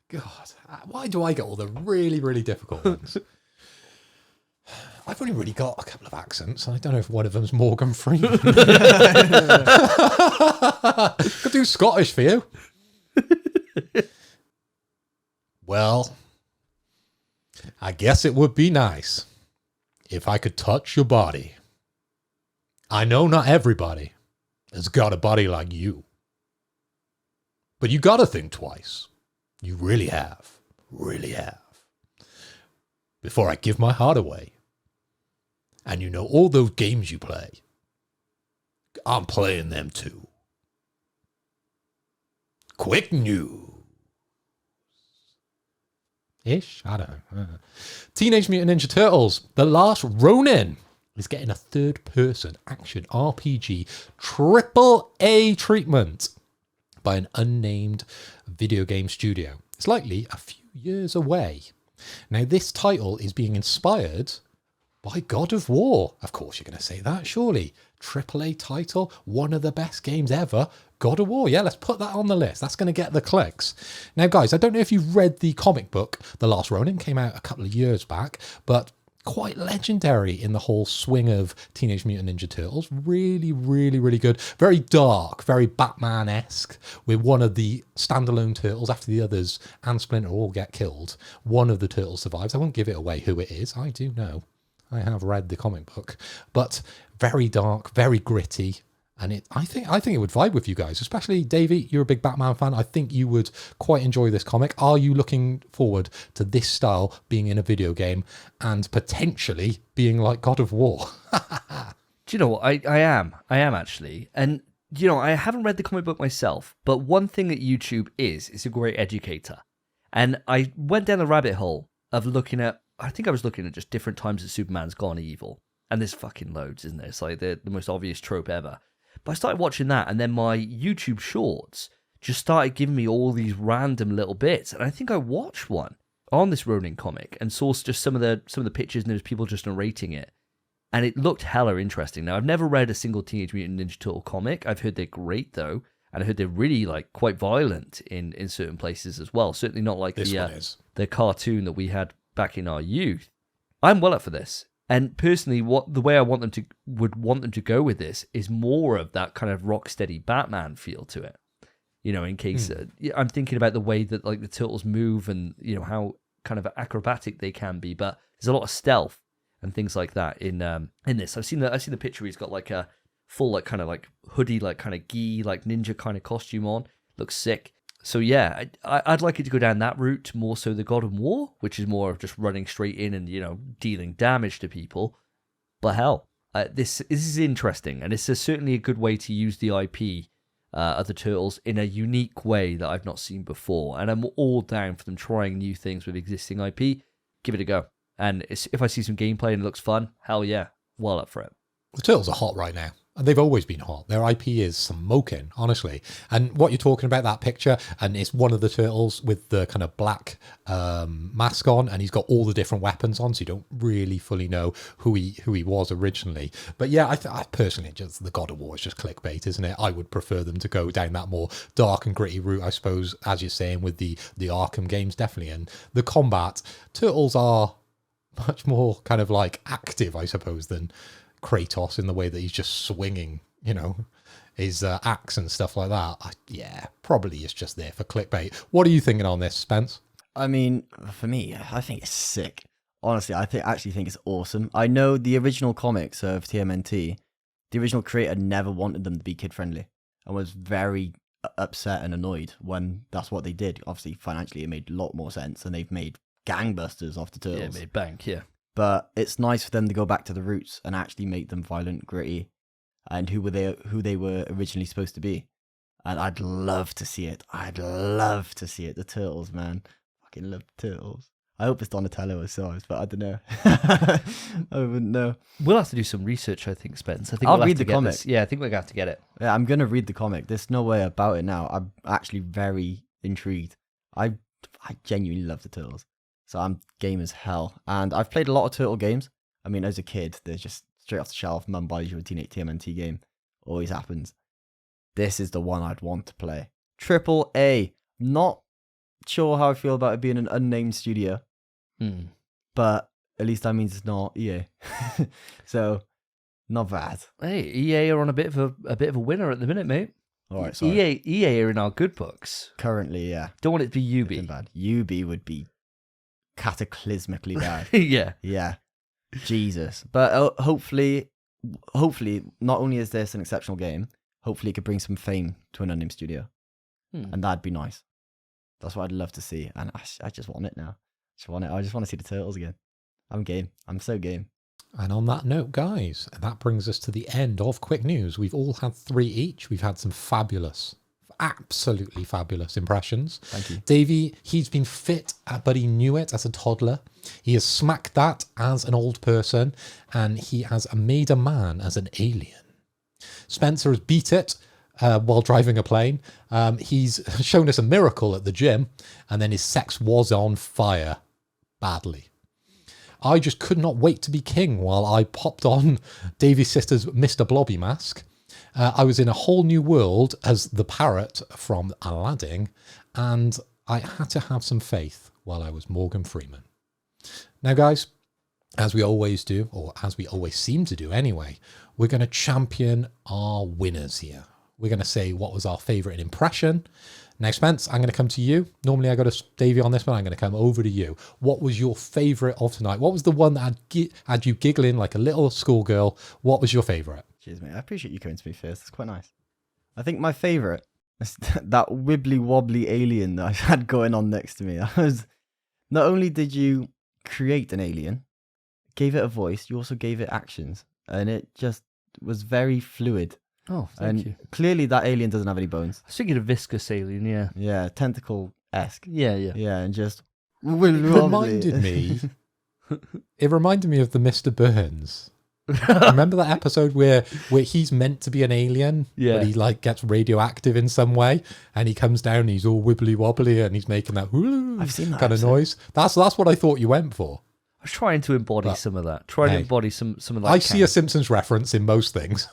God, why do I get all the really, really difficult ones? I've only really got a couple of accents. I don't know if one of them's Morgan Freeman. Could do Scottish for you. Well, I guess it would be nice if I could touch your body. I know not everybody has got a body like you. But you gotta think twice. You really have. Really have. Before I give my heart away. And you know all those games you play. I'm playing them too. Quick news. Ish? I don't know. Teenage Mutant Ninja Turtles, The Last Ronin is getting a third-person action RPG triple A treatment by an unnamed video game studio. It's likely a few years away. Now, this title is being inspired by God of War. Of course, you're going to say that, surely. AAA title, one of the best games ever. God of War, yeah, let's put that on the list. That's going to get the clicks. Now, guys, I don't know if you've read the comic book, The Last Ronin, came out a couple of years back, but quite legendary in the whole swing of Teenage Mutant Ninja Turtles. Really, really, really good. Very dark, very Batman-esque, with one of the standalone turtles after the others and Splinter all get killed. One of the turtles survives. I won't give it away who it is. I do know. I have read the comic book, but very dark, very gritty, and I think it would vibe with you guys, especially Davey. You're a big Batman fan. I think you would quite enjoy this comic. Are you looking forward to this style being in a video game and potentially being like God of War? Do you know what? I am actually, and you know I haven't read the comic book myself, but one thing that YouTube is a great educator, and I went down the rabbit hole of looking at. I think I was looking at just different times that Superman's gone evil. And there's fucking loads, isn't there? It's like the most obvious trope ever. But I started watching that, and then my YouTube shorts just started giving me all these random little bits. And I think I watched one on this Ronin comic and saw just some of the pictures, and there was people just narrating it. And it looked hella interesting. Now, I've never read a single Teenage Mutant Ninja Turtle comic. I've heard they're great, though. And I heard they're really like quite violent in certain places as well. Certainly not like the cartoon that we had back in our youth. I'm well up for this, and personally, the way I want them to go with this is more of that kind of rock steady Batman feel to it. You know, in case I'm thinking about the way that like the turtles move, and you know how kind of acrobatic they can be, but there's a lot of stealth and things like that in this. I've seen the picture. He's got like a full like kind of like hoodie, like kind of gi, like ninja kind of costume on. Looks sick. So yeah, I'd like it to go down that route more so the God of War, which is more of just running straight in and, you know, dealing damage to people. But hell, this is interesting, and it's certainly a good way to use the IP of the Turtles in a unique way that I've not seen before. And I'm all down for them trying new things with existing IP. Give it a go. And if I see some gameplay and it looks fun, hell yeah, well up for it. The Turtles are hot right now. And they've always been hot. Their IP is smoking, honestly. And what you're talking about, that picture, and it's one of the turtles with the kind of black mask on, and he's got all the different weapons on, so you don't really fully know who he was originally. But yeah, I personally, just the God of War is just clickbait, isn't it? I would prefer them to go down that more dark and gritty route, I suppose, as you're saying, with the Arkham games, definitely. And the combat, Turtles are much more kind of like active, I suppose, than Kratos, in the way that he's just swinging, you know, his axe and stuff like that. Yeah, probably it's just there for clickbait. What are you thinking on this, Spence? I mean, for me, I think it's sick. Honestly, I actually think it's awesome. I know the original comics of TMNT, the original creator never wanted them to be kid-friendly and was very upset and annoyed when that's what they did. Obviously, financially, it made a lot more sense, and they've made gangbusters off the Turtles. Yeah, made bank, yeah. But it's nice for them to go back to the roots and actually make them violent, gritty, and who they were originally supposed to be. And I'd love to see it. The Turtles, man. Fucking love the Turtles. I hope it's Donatello or so, but I don't know. I wouldn't know. We'll have to do some research, I think, Spence. I think I'll read the comic. This. Yeah, I think we're going to have to get it. Yeah, I'm going to read the comic. There's no way about it now. I'm actually very intrigued. I genuinely love the Turtles. So I'm game as hell. And I've played a lot of Turtle games. I mean, as a kid, they're just straight off the shelf. Mum buys you a Teenage TMNT game. Always happens. This is the one I'd want to play. Triple A. Not sure how I feel about it being an unnamed studio. But at least that means it's not EA. So, not bad. Hey, EA are on a bit of a winner at the minute, mate. All right, sorry. EA are in our good books. Currently, yeah. Don't want it to be UB. Bad. UB would be cataclysmically bad. Yeah. Jesus. But hopefully, not only is this an exceptional game, hopefully it could bring some fame to an unnamed studio. And that'd be nice. That's what I'd love to see. And I just want it now. I just want to see the turtles again. I'm game. I'm so game. And on that note, guys, that brings us to the end of Quick News. We've all had 3 each. We've had some fabulous, absolutely fabulous impressions. Thank you. Davey, he's been fit, but he knew it as a toddler. He has smacked that as an old person, and he has made a man as an alien. Spencer has beat it while driving a plane. He's shown us a miracle at the gym, and then his sex was on fire. Badly. I just could not wait to be king while I popped on Davey's sister's Mr. Blobby mask. I was in a whole new world as the parrot from Aladdin, and I had to have some faith while I was Morgan Freeman. Now, guys, as we always do, or as we always seem to do anyway, we're going to champion our winners here. We're going to say what was our favourite impression. Now, Spence, I'm going to come to you. Normally I go to Davey on this one. I'm going to come over to you. What was your favourite of tonight? What was the one that had you giggling like a little schoolgirl? What was your favourite? Cheers, mate. I appreciate you coming to me first. It's quite nice. I think my favourite is that wibbly wobbly alien that I had going on next to me. Not only did you create an alien, gave it a voice, you also gave it actions. And it just was very fluid. Oh, thank you. Clearly that alien doesn't have any bones. I was thinking of viscous alien, yeah. Yeah, tentacle-esque. Yeah. Yeah, and just... It reminded me of the Mr. Burns. Remember that episode where he's meant to be an alien, but he like gets radioactive in some way, and he comes down and he's all wibbly wobbly and he's making that I've seen that kind of noise. That's what I thought you went for. I was trying to embody some of that. To embody some of that. I see a Simpsons reference in most things.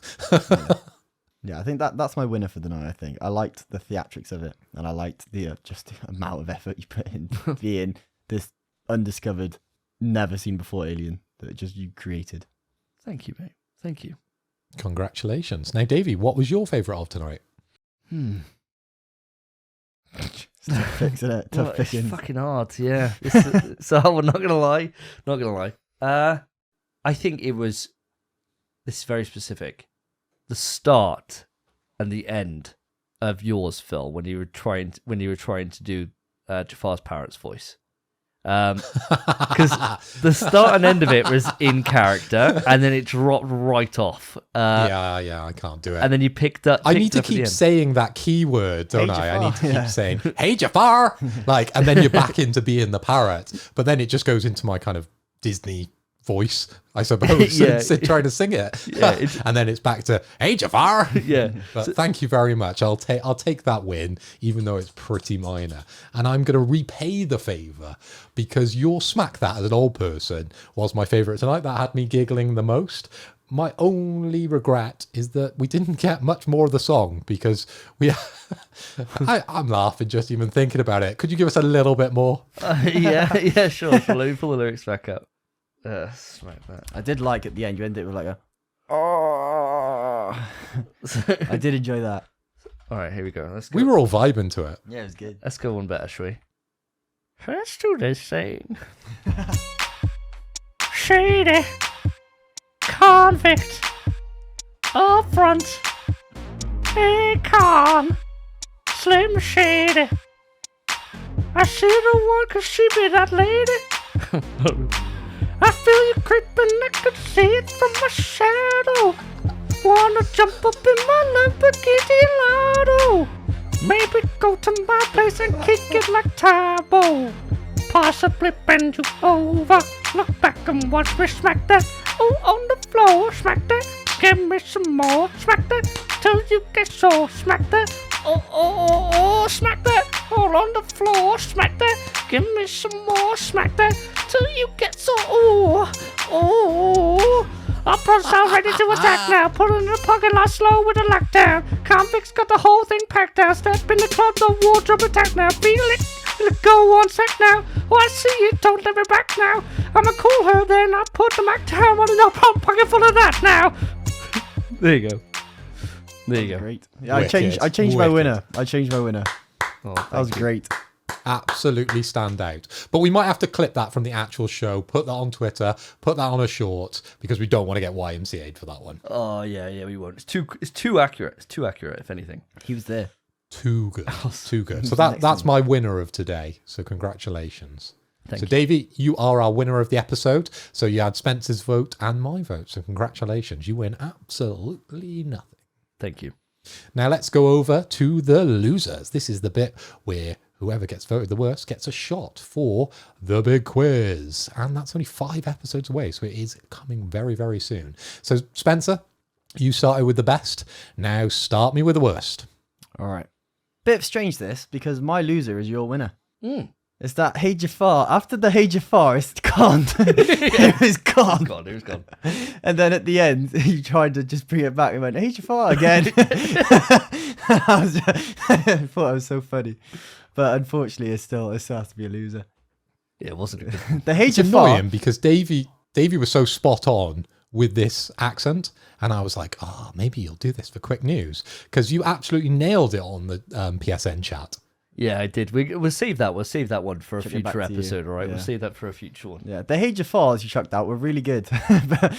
Yeah, I think that's my winner for the night, I think. I liked the theatrics of it, and I liked the just the amount of effort you put in being this undiscovered, never seen before alien that just you created. Thank you, mate. Thank you. Congratulations. Now, Davey, what was your favourite of tonight? It's tough picks, isn't it? Tough it's picking. fucking hard, yeah. So I'm not gonna lie. I think it was. This is very specific. The start and the end of yours, Phil, when you were trying to do Jafar's parrot's voice. Because the start and end of it was in character, and then it dropped right off. I can't do it. And then you picked up. I need to keep saying that keyword, don't I? I need to keep saying, "Hey Jafar," and then you're back into being the parrot. But then it just goes into my kind of Disney voice, I suppose, trying to sing it. And then it's back to, "Hey Jafar." Yeah. But thank you very much. I'll take that win, even though it's pretty minor. And I'm going to repay the favour, because your Smack That as an old person was my favourite tonight. That had me giggling the most. My only regret is that we didn't get much more of the song, because I'm laughing just even thinking about it. Could you give us a little bit more? Yeah, sure. Let me pull the lyrics back up. Smack That. I did like at the end. You ended it with like a. Oh. I did enjoy that. All right, here we go. Let's go. We were all vibing to it. Yeah, it was good. Let's go one better, shall we? Let's do this thing. Shady convict up front. Con Slim Shady. I see the one, cause she be that lady. I feel you creeping, I could see it from my shadow. Wanna jump up in my Lamborghini Lotto. Maybe go to my place and kick it like Tybo. Possibly bend you over. Look back and watch me smack that. Oh, on the floor, smack that. Give me some more, smack that. Till you get so, smack that. Oh, smack that. All on the floor, smack that. Give me some more, smack that. Till you get so, Upfront's now ready to attack now. Put it in the pocket lot slow with a lockdown. Convicts got the whole thing packed down. Step in the club, the wardrobe attack now. Feel it, let go on set now. Oh, I see it, don't let me back now. I'ma call her then, I'll put the Mac down on a pocket full of that now. There you go. There you go. Great. Yeah, I changed my winner. Oh, that was great. absolutely stand out. But we might have to clip that from the actual show, put that on Twitter, put that on a short, because we don't want to get YMCA'd for that one. Oh yeah, we won't. It's too accurate. It's too accurate, if anything. He was there. Too good. Too good. So that's my winner of today. So congratulations. Thank so you. Davey, you are our winner of the episode. So you had Spence's vote and my vote. So congratulations. You win absolutely nothing. Thank you. Now let's go over to the losers. This is the bit where whoever gets voted the worst gets a shot for the big quiz. And that's only 5 episodes away. So it is coming very, very soon. So Spencer, you started with the best. Now start me with the worst. All right. Bit strange this, because my loser is your winner. Mm. It's that Hey Jafar. After the Hey Jafar, it's gone. It was gone. It was gone. And then at the end, he tried to just bring it back and went, Hey Jafar again. I thought it was so funny. But unfortunately, it still has to be a loser. Yeah, it wasn't good. The Hey It's Jafar. annoying because Davey was so spot on with this accent, and I was like, maybe you'll do this for quick news, because you absolutely nailed it on the PSN chat. Yeah, I did. We'll save that. We'll save that one for a Chuck it back future to you. episode, all right? Yeah. We'll save that for a future one. Yeah, the Hey Jafars you chucked out were really good. But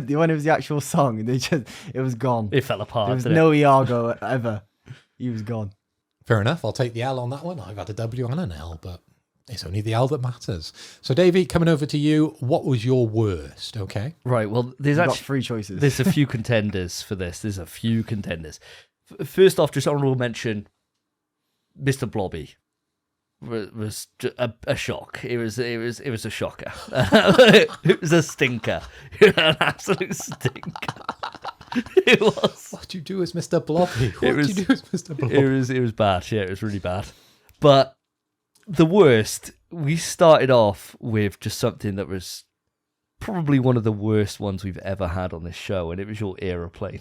when it was the actual song, it was gone. It fell apart. There was didn't no Iago ever. He was gone. Fair enough. I'll take the L on that one. I've had a W and an L, but it's only the L that matters. So, Davey, coming over to you, what was your worst? Okay. it? Right, well, there's You got actually 3 choices. there's a few contenders for this. There's a few contenders. First off, just honourable mention, Mr. Blobby was a shock. It was a shocker. It was a stinker. An absolute stinker. It was. What do you do as Mr. Blobby? What was- do you do as Mr. Blobby? It was bad. Yeah, it was really bad. But the worst, we started off with just something that was probably one of the worst ones we've ever had on this show, and it was your aeroplane.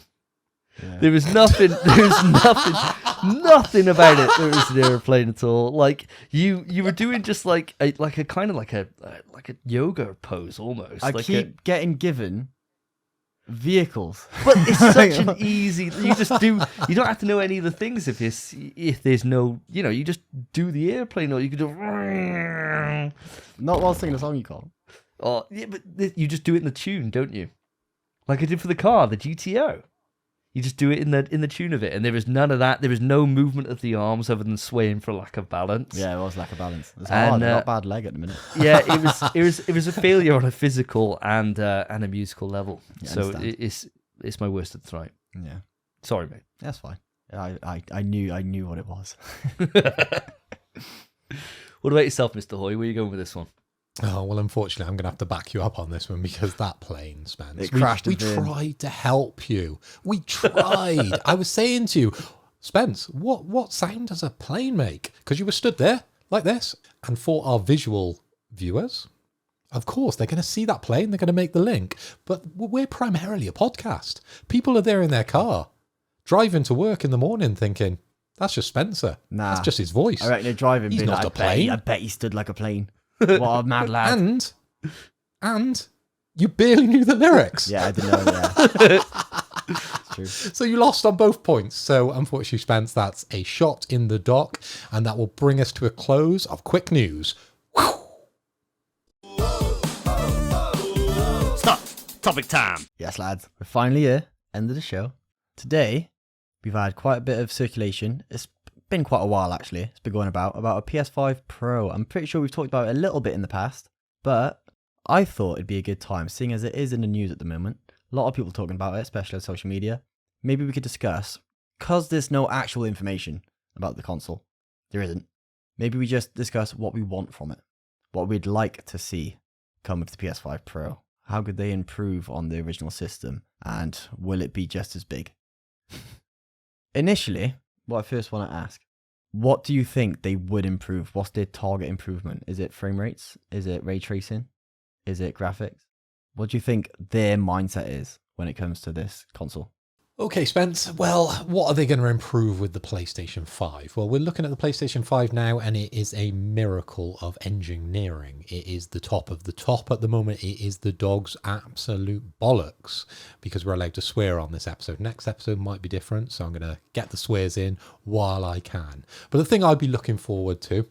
Yeah. There was nothing about it that was an aeroplane at all. Like you were doing just like a kind of like a yoga pose almost. I like keep getting given vehicles. but it's such an easy. You just do. You don't have to know any of the things if there's no. You just do the airplane, or you could do. Not while singing a song, you can't. Oh yeah, but you just do it in the tune, don't you? Like I did for the car, the GTO. You just do it in the tune of it, and there was none of that. There was no movement of the arms other than swaying for lack of balance. Yeah, it was lack of balance. It's And, hard. I got a bad leg at the minute. Yeah, it was a failure on a physical and a musical level. Yeah, I So understand. it's my worst of the night. Yeah, Sorry, mate. that's fine. I knew what it was. What about yourself, Mr. Hoy? Where are you going with this one? Oh, well, unfortunately, I'm going to have to back you up on this one because that plane, Spence. It crashed We and burned. tried to help you. We tried. I was saying to you, Spence, what sound does a plane make? Because you were stood there like this. And for our visual viewers, of course, they're going to see that plane. They're going to make the link. But we're primarily a podcast. People are there in their car, driving to work in the morning thinking, that's just Spencer. Nah. That's just his voice. I reckon they're driving. He's being not like, a plane. I bet he stood like a plane. What a mad lad. And you barely knew the lyrics. Yeah, I didn't know. Yeah, it's true. So you lost on both points. So unfortunately, Spence, that's a shot in the dock. And that will bring us to a close of quick news. Stop. Topic time. Yes, lads, we're finally here. End of the show. Today, we've had quite a bit of circulation. It's been quite a while, actually. It's been going about a PS5 Pro. I'm pretty sure we've talked about it a little bit in the past, but I thought it'd be a good time, seeing as it is in the news at the moment. A lot of people talking about it, especially on social media. Maybe we could discuss, because there's no actual information about the console. There isn't. Maybe we just discuss what we want from it, what we'd like to see come with the PS5 Pro. How could they improve on the original system? And will it be just as big? Initially, what I first want to ask, what do you think they would improve? What's their target improvement? Is it frame rates? Is it ray tracing? Is it graphics? What do you think their mindset is when it comes to this console? Okay, Spence. Well, what are they going to improve with the PlayStation 5? Well, we're looking at the PlayStation 5 now, and it is a miracle of engineering. It is the top of the top at the moment. It is the dog's absolute bollocks, because we're allowed to swear on this episode. Next episode might be different, so I'm going to get the swears in while I can. But the thing I'd be looking forward to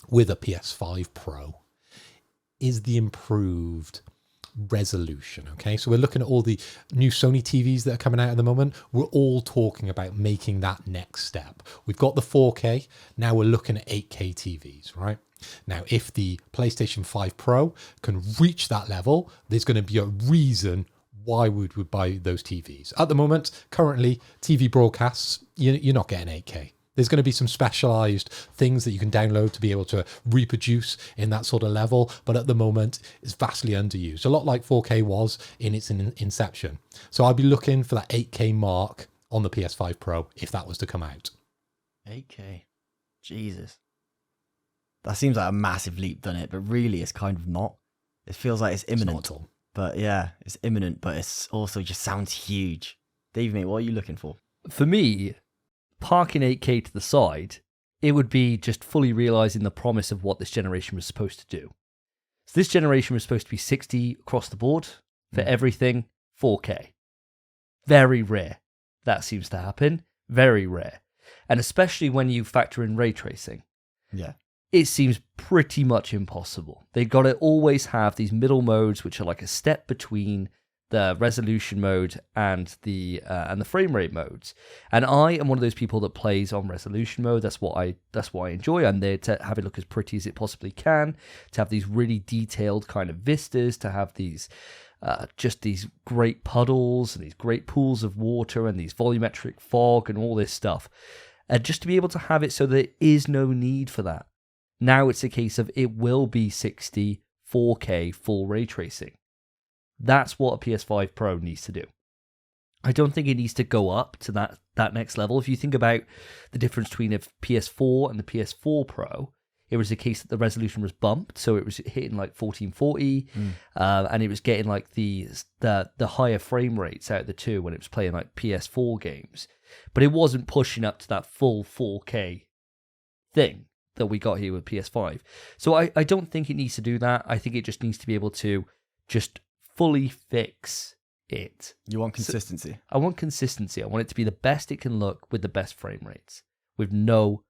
with a PS5 Pro is the improved resolution. Okay, so we're looking at all the new Sony TVs that are coming out at the moment. We're all talking about making that next step. We've got the 4K, now we're looking at 8K TVs, right? Now, if the PlayStation 5 Pro can reach that level, there's going to be a reason why we would buy those TVs. At the moment, currently, TV broadcasts, you're not getting 8K. There's going to be some specialized things that you can download to be able to reproduce in that sort of level. But at the moment, it's vastly underused. A lot like 4K was in its inception. So I'd be looking for that 8K mark on the PS5 Pro if that was to come out. 8K. Jesus. That seems like a massive leap, doesn't it? But really, it's kind of not. It feels like it's imminent. It's not at all. But yeah, it's imminent, but it's also just sounds huge. Dave, mate, what are you looking for? For me, parking 8K to the side, it would be just fully realizing the promise of what this generation was supposed to do. So this generation was supposed to be 60 across the board for everything, 4K. Very rare. That seems to happen. Very rare. And especially when you factor in ray tracing. Yeah. It seems pretty much impossible. They've got to always have these middle modes, which are like a step between the resolution mode and the frame rate modes. And I am one of those people that plays on resolution mode. That's what I enjoy. I'm there to have it look as pretty as it possibly can, to have these really detailed kind of vistas, to have these just these great puddles and these great pools of water and these volumetric fog and all this stuff. Just to be able to have it so there is no need for that. Now it's a case of it will be 60, 4K, full ray tracing. That's what a PS5 Pro needs to do. I don't think it needs to go up to that next level. If you think about the difference between a PS4 and the PS4 Pro, it was a case that the resolution was bumped, so it was hitting like 1440, and it was getting like the higher frame rates out of the two when it was playing like PS4 games. But it wasn't pushing up to that full 4K thing that we got here with PS5. So I don't think it needs to do that. I think it just needs to be able to just fully fix it. You want consistency? So I want consistency. I want it to be the best it can look with the best frame rates, with no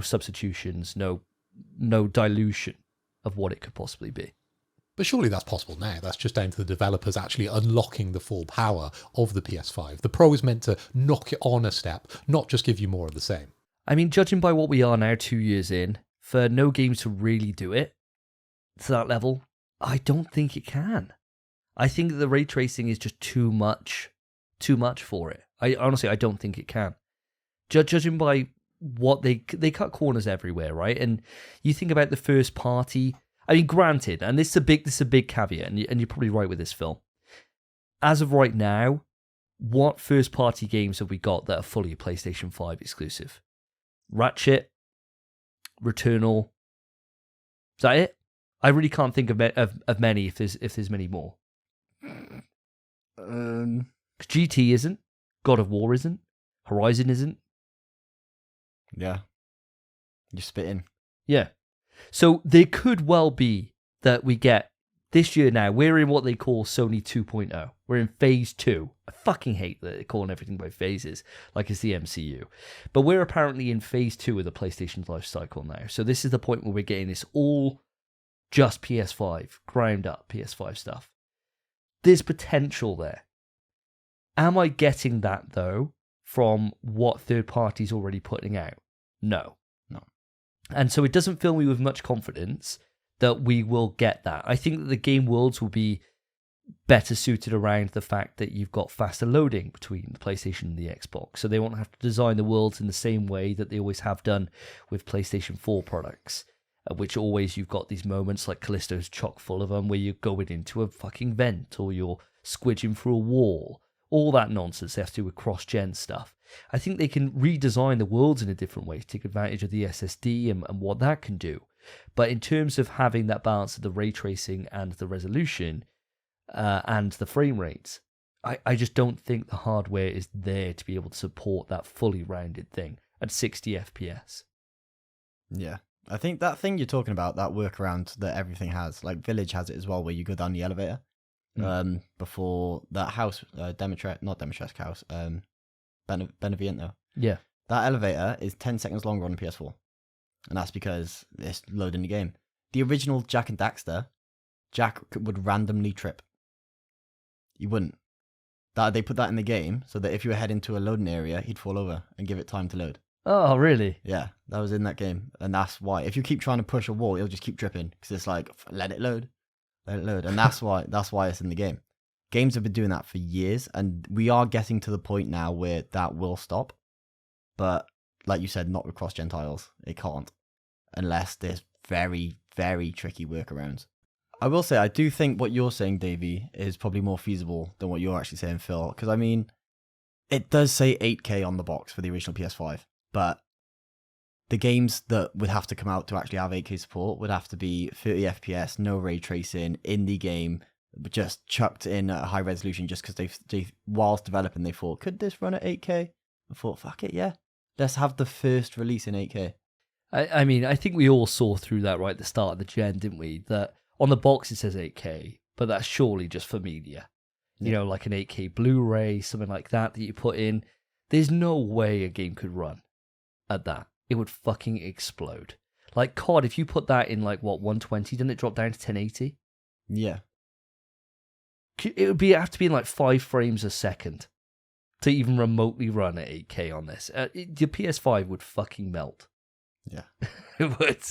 substitutions, no dilution of what it could possibly be. But surely that's possible now. That's just down to the developers actually unlocking the full power of the PS5. The Pro is meant to knock it on a step, not just give you more of the same. I mean, judging by what we are now 2 years in, for no game to really do it to that level, I don't think it can. I think that the ray tracing is just too much for it. I don't think it can. Judging by what they cut corners everywhere, right? And you think about the first party. I mean, granted, and this is a big caveat, and you're probably right with this, Phil. As of right now, what first party games have we got that are fully PlayStation 5 exclusive? Ratchet, Returnal. Is that it? I really can't think of many if there's many more. GT isn't. God of War isn't. Horizon isn't. Yeah. You're spitting. Yeah. So there could well be that we get this year now. We're in what they call Sony 2.0. We're in phase 2. I fucking hate that they're calling everything by phases, like it's the MCU. But we're apparently in phase 2 of the PlayStation's life cycle now. So this is the point where we're getting this all just PS5, ground up PS5 stuff. There's potential there. Am I getting that, though, from what third parties already putting out? No. And so it doesn't fill me with much confidence that we will get that. I think that the game worlds will be better suited around the fact that you've got faster loading between the PlayStation and the Xbox. So they won't have to design the worlds in the same way that they always have done with PlayStation 4 products, which always you've got these moments like Callisto's chock full of them where you're going into a fucking vent or you're squidging through a wall. All that nonsense they have to do with cross-gen stuff. I think they can redesign the worlds in a different way to take advantage of the SSD and what that can do. But in terms of having that balance of the ray tracing and the resolution and the frame rates, I just don't think the hardware is there to be able to support that fully rounded thing at 60 FPS. Yeah. I think that thing you're talking about, that workaround that everything has, like Village has it as well, where you go down the elevator. Before that house, not Demetresque house, Beneviento. Yeah. That elevator is 10 seconds longer on the PS4. And that's because it's loading the game. The original Jak and Daxter, Jak would randomly trip. He wouldn't. They put that in the game so that if you were heading to a loading area, he'd fall over and give it time to load. Oh, really? Yeah, that was in that game. And that's why. If you keep trying to push a wall, it'll just keep tripping. Because it's like, let it load. Let it load. And that's why it's in the game. Games have been doing that for years. And we are getting to the point now where that will stop. But like you said, not with cross-gen tiles. It can't. Unless there's very, very tricky workarounds. I will say, I do think what you're saying, Davey, is probably more feasible than what you're actually saying, Phil. Because, I mean, it does say 8K on the box for the original PS5. But the games that would have to come out to actually have 8K support would have to be 30 FPS, no ray tracing, indie game, just chucked in at a high resolution just because they whilst developing, they thought, could this run at 8K? I thought, fuck it, yeah. Let's have the first release in 8K. I mean, I think we all saw through that right at the start of the gen, didn't we? That on the box it says 8K, but that's surely just for media. You know, like an 8K Blu-ray, something like that you put in. There's no way a game could run at that. It would fucking explode. Like COD, if you put that in like, 120, doesn't it drop down to 1080? Yeah. It would have to be in like 5 frames a second to even remotely run at 8K on this. Your PS5 would fucking melt. Yeah. It would.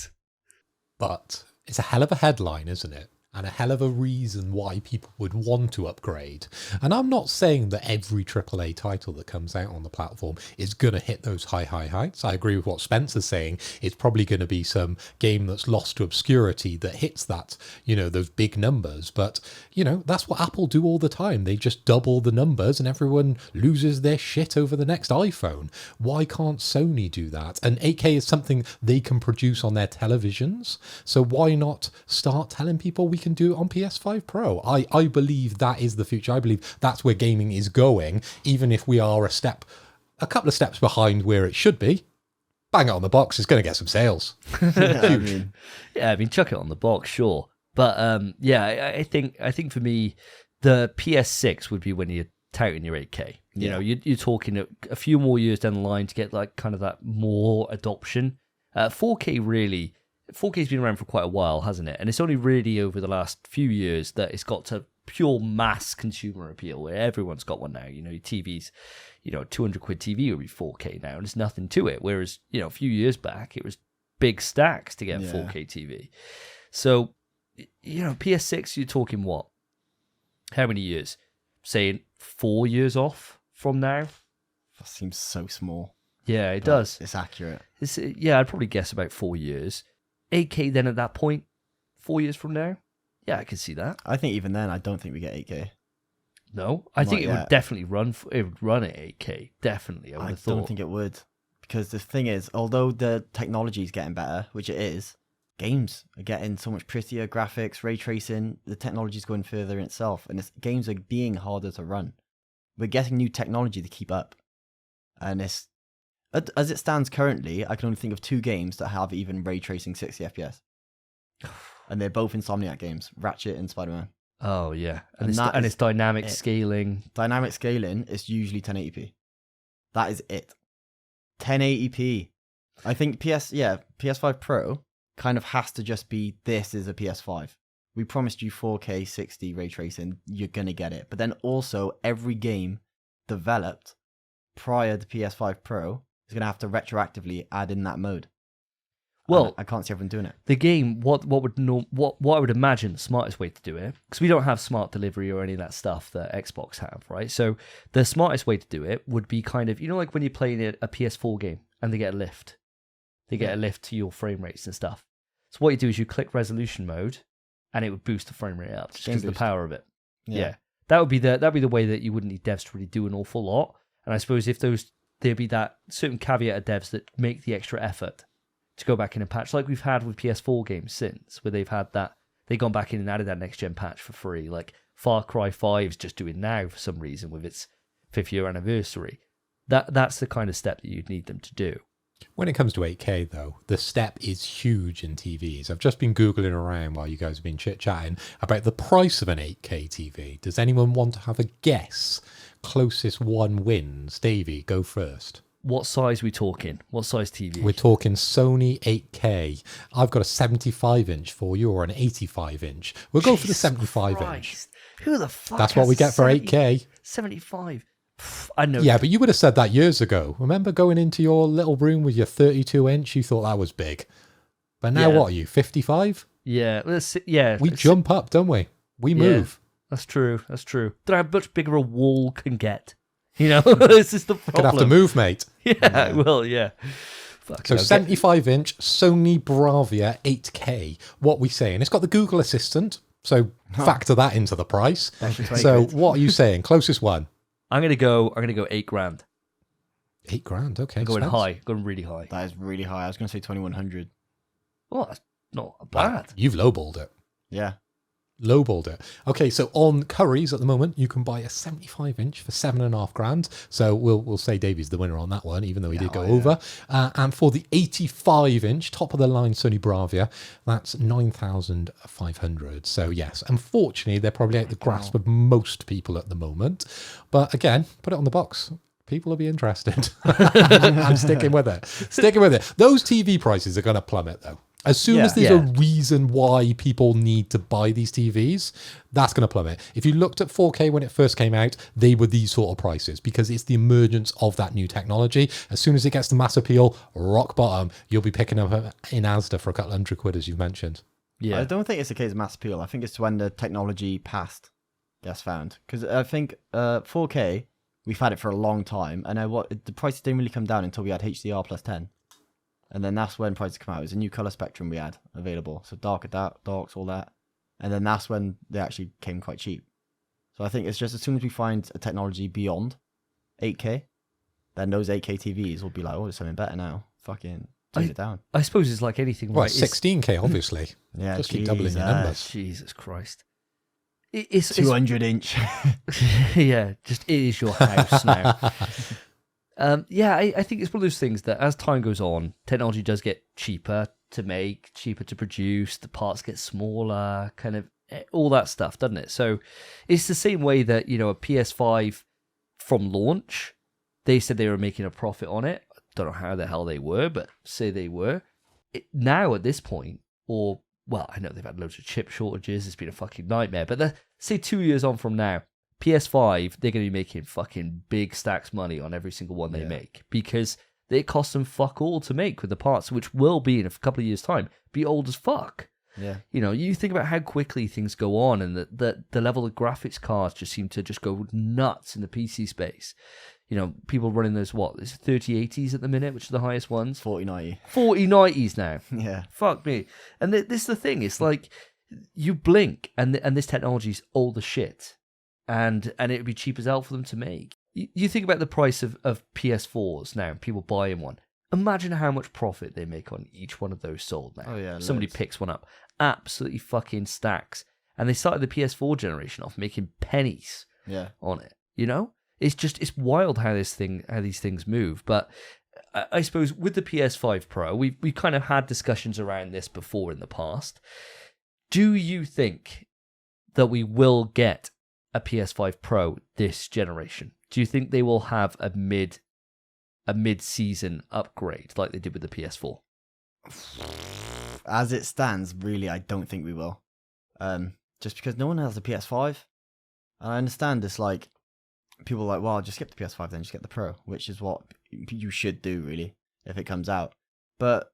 But it's a hell of a headline, isn't it? And a hell of a reason why people would want to upgrade. And I'm not saying that every AAA title that comes out on the platform is going to hit those high heights. I agree with what Spencer's saying. It's probably going to be some game that's lost to obscurity that hits that, those big numbers. But, that's what Apple do all the time. They just double the numbers and everyone loses their shit over the next iPhone. Why can't Sony do that? And 8K is something they can produce on their televisions. So why not start telling people we can do it on PS5 Pro? I believe that is the future. I believe that's where gaming is going, even if we are a couple of steps behind where it should be. Bang it on the box, it's going to get some sales. I mean, chuck it on the box, sure. But I think for me, the PS6 would be when you're touting your 8K. You know, you're talking a few more years down the line to get like kind of that more adoption. 4K really. 4K's been around for quite a while, hasn't it? And it's only really over the last few years that it's got to pure mass consumer appeal where everyone's got one now. Your TV's, 200 quid TV will be 4K now and there's nothing to it. Whereas, a few years back, it was big stacks to get 4K TV. So, PS6, you're talking what? How many years? Saying 4 years off from now? That seems so small. Yeah, it does. It's accurate. I'd probably guess about 4 years. 8K then at that point, 4 years from now? Yeah, I can see that. I think even then, I don't think we get 8K. No, I think it would definitely run. It would run at 8K, definitely. I don't think it would, because the thing is, although the technology is getting better, which it is, games are getting so much prettier, graphics, ray tracing. The technology is going further in itself, and games are being harder to run. We're getting new technology to keep up, and as it stands currently, I can only think of 2 games that have even ray tracing 60 FPS. And they're both Insomniac games, Ratchet and Spider-Man. Oh, yeah. And it's dynamic scaling. Dynamic scaling is usually 1080p. That is it. 1080p. I think PS5 Pro kind of has to just be, this is a PS5. We promised you 4K 60 ray tracing, you're going to get it. But then also, every game developed prior to PS5 Pro is going to have to retroactively add in that mode. Well, I can't see everyone doing it. The game, what I would imagine the smartest way to do it, because we don't have smart delivery or any of that stuff that Xbox have, right? So the smartest way to do it would be kind of, like when you're playing a PS4 game and they get a lift. They get a lift to your frame rates and stuff. So what you do is you click resolution mode and it would boost the frame rate up just because of the power of it. Yeah. That'd be the way that you wouldn't need devs to really do an awful lot. And I suppose if there'd be that certain caveat of devs that make the extra effort to go back in and patch, like we've had with PS4 games since, where they've gone back in and added that next gen patch for free. Like Far Cry 5's just doing now for some reason with its 5th year anniversary. That's the kind of step that you'd need them to do. When it comes to 8K, though, the step is huge in TVs. I've just been Googling around while you guys have been chit-chatting about the price of an 8K TV. Does anyone want to have a guess? Closest one wins. Davey, go first. What size we talking? What size TV? We're talking Sony 8K. I've got a 75-inch for you, or an 85-inch. We'll go for the 75-inch. Who the fuck? That's what we get for 8K. 75. I know. Yeah, but you would have said that years ago. Remember going into your little room with your 32-inch? You thought that was big. But now what are you, 55? Yeah. Yeah. We jump up, don't we? We move. That's true. That's true. Don't know how much bigger a wall can get. You know, this is the problem. Gonna have to move, mate. Yeah, well, yeah. Fuck, so 75-inch Sony Bravia 8K. What we saying? It's got the Google Assistant, so factor that into the price. So what are you saying? Closest one? I'm gonna go $8,000. $8,000. Okay. I'm going high. Going really high. That is really high. I was going to say 2,100. Oh, that's not bad. Wow, you've lowballed it. Yeah. Lowballed it. Okay, so on Curry's at the moment, you can buy a 75-inch for $7,500. So we'll say Davey's the winner on that one, even though he did go over. And for the 85-inch, top of the line Sony Bravia, that's $9,500. So yes, unfortunately, they're probably at the grasp of most people at the moment. But again, put it on the box. People will be interested. I'm sticking with it. Sticking with it. Those TV prices are going to plummet, though. As soon as there's a reason why people need to buy these TVs, that's going to plummet. If you looked at 4K when it first came out, they were these sort of prices because it's the emergence of that new technology. As soon as it gets to mass appeal, rock bottom, you'll be picking up in Asda for a couple £100, as you mentioned. Yeah, I don't think it's a case of mass appeal. I think it's when the technology past gets found. Because I think 4K, we've had it for a long time, and the prices didn't really come down until we had HDR plus 10. And then that's when prices come out. It was a new color spectrum we had available. So darker, darks, all that. And then that's when they actually came quite cheap. So I think it's just as soon as we find a technology beyond 8K, then those 8K TVs will be like, oh, there's something better now. Fucking turn it down. I suppose it's like anything, well, right? 16K, obviously. Yeah, just keep doubling your numbers. Jesus Christ. It's 200-inch. Yeah, just it is your house now. I think it's one of those things that as time goes on, technology does get cheaper to make, cheaper to produce, the parts get smaller, kind of all that stuff, doesn't it? So it's the same way that, you know, a PS5 from launch, they said they were making a profit on it. I don't know how the hell they were, but say they were. Now at this point, or, well, I know they've had loads of chip shortages, it's been a fucking nightmare, but say 2 years on from now, PS5, they're going to be making fucking big stacks money on every single one they make because it costs them fuck all to make with the parts, which will be in a couple of years' time be old as fuck. Yeah, you know, you think about how quickly things go on, and the level of graphics cards just seem to just go nuts in the PC space. You know, people running those there's 3080s at the minute, which are the highest ones. 4090. 4090s now. Yeah, fuck me. And this is the thing. It's like you blink, and this technology's old as shit. And it would be cheap as hell for them to make. You think about the price of PS4s now, people buying one. Imagine how much profit they make on each one of those sold now. Oh, yeah. Somebody picks one up. Absolutely fucking stacks. And they started the PS4 generation off making pennies on it. You know? It's wild how these things move. But I suppose with the PS5 Pro, we kind of had discussions around this before in the past. Do you think that we will get a PS5 Pro this generation? Do you think they will have a mid-season upgrade like they did with the PS4? As it stands, really, I don't think we will. Just because no one has a PS5. And I understand it's like, people are like, well, just get the PS5 then, just get the Pro, which is what you should do, really, if it comes out. But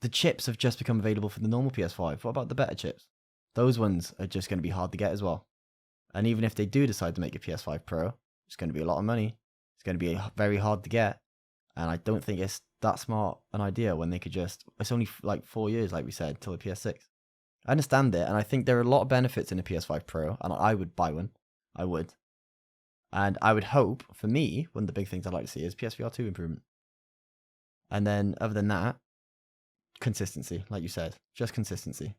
the chips have just become available for the normal PS5. What about the better chips? Those ones are just going to be hard to get as well. And even if they do decide to make a PS5 Pro, it's going to be a lot of money. It's going to be very hard to get. And I don't think it's that smart an idea when they could it's only like 4 years, like we said, till the PS6. I understand it, and I think there are a lot of benefits in a PS5 Pro, and I would buy one. I would. And I would hope, for me, one of the big things I'd like to see is PSVR 2 improvement. And then, other than that, consistency, like you said. Just consistency.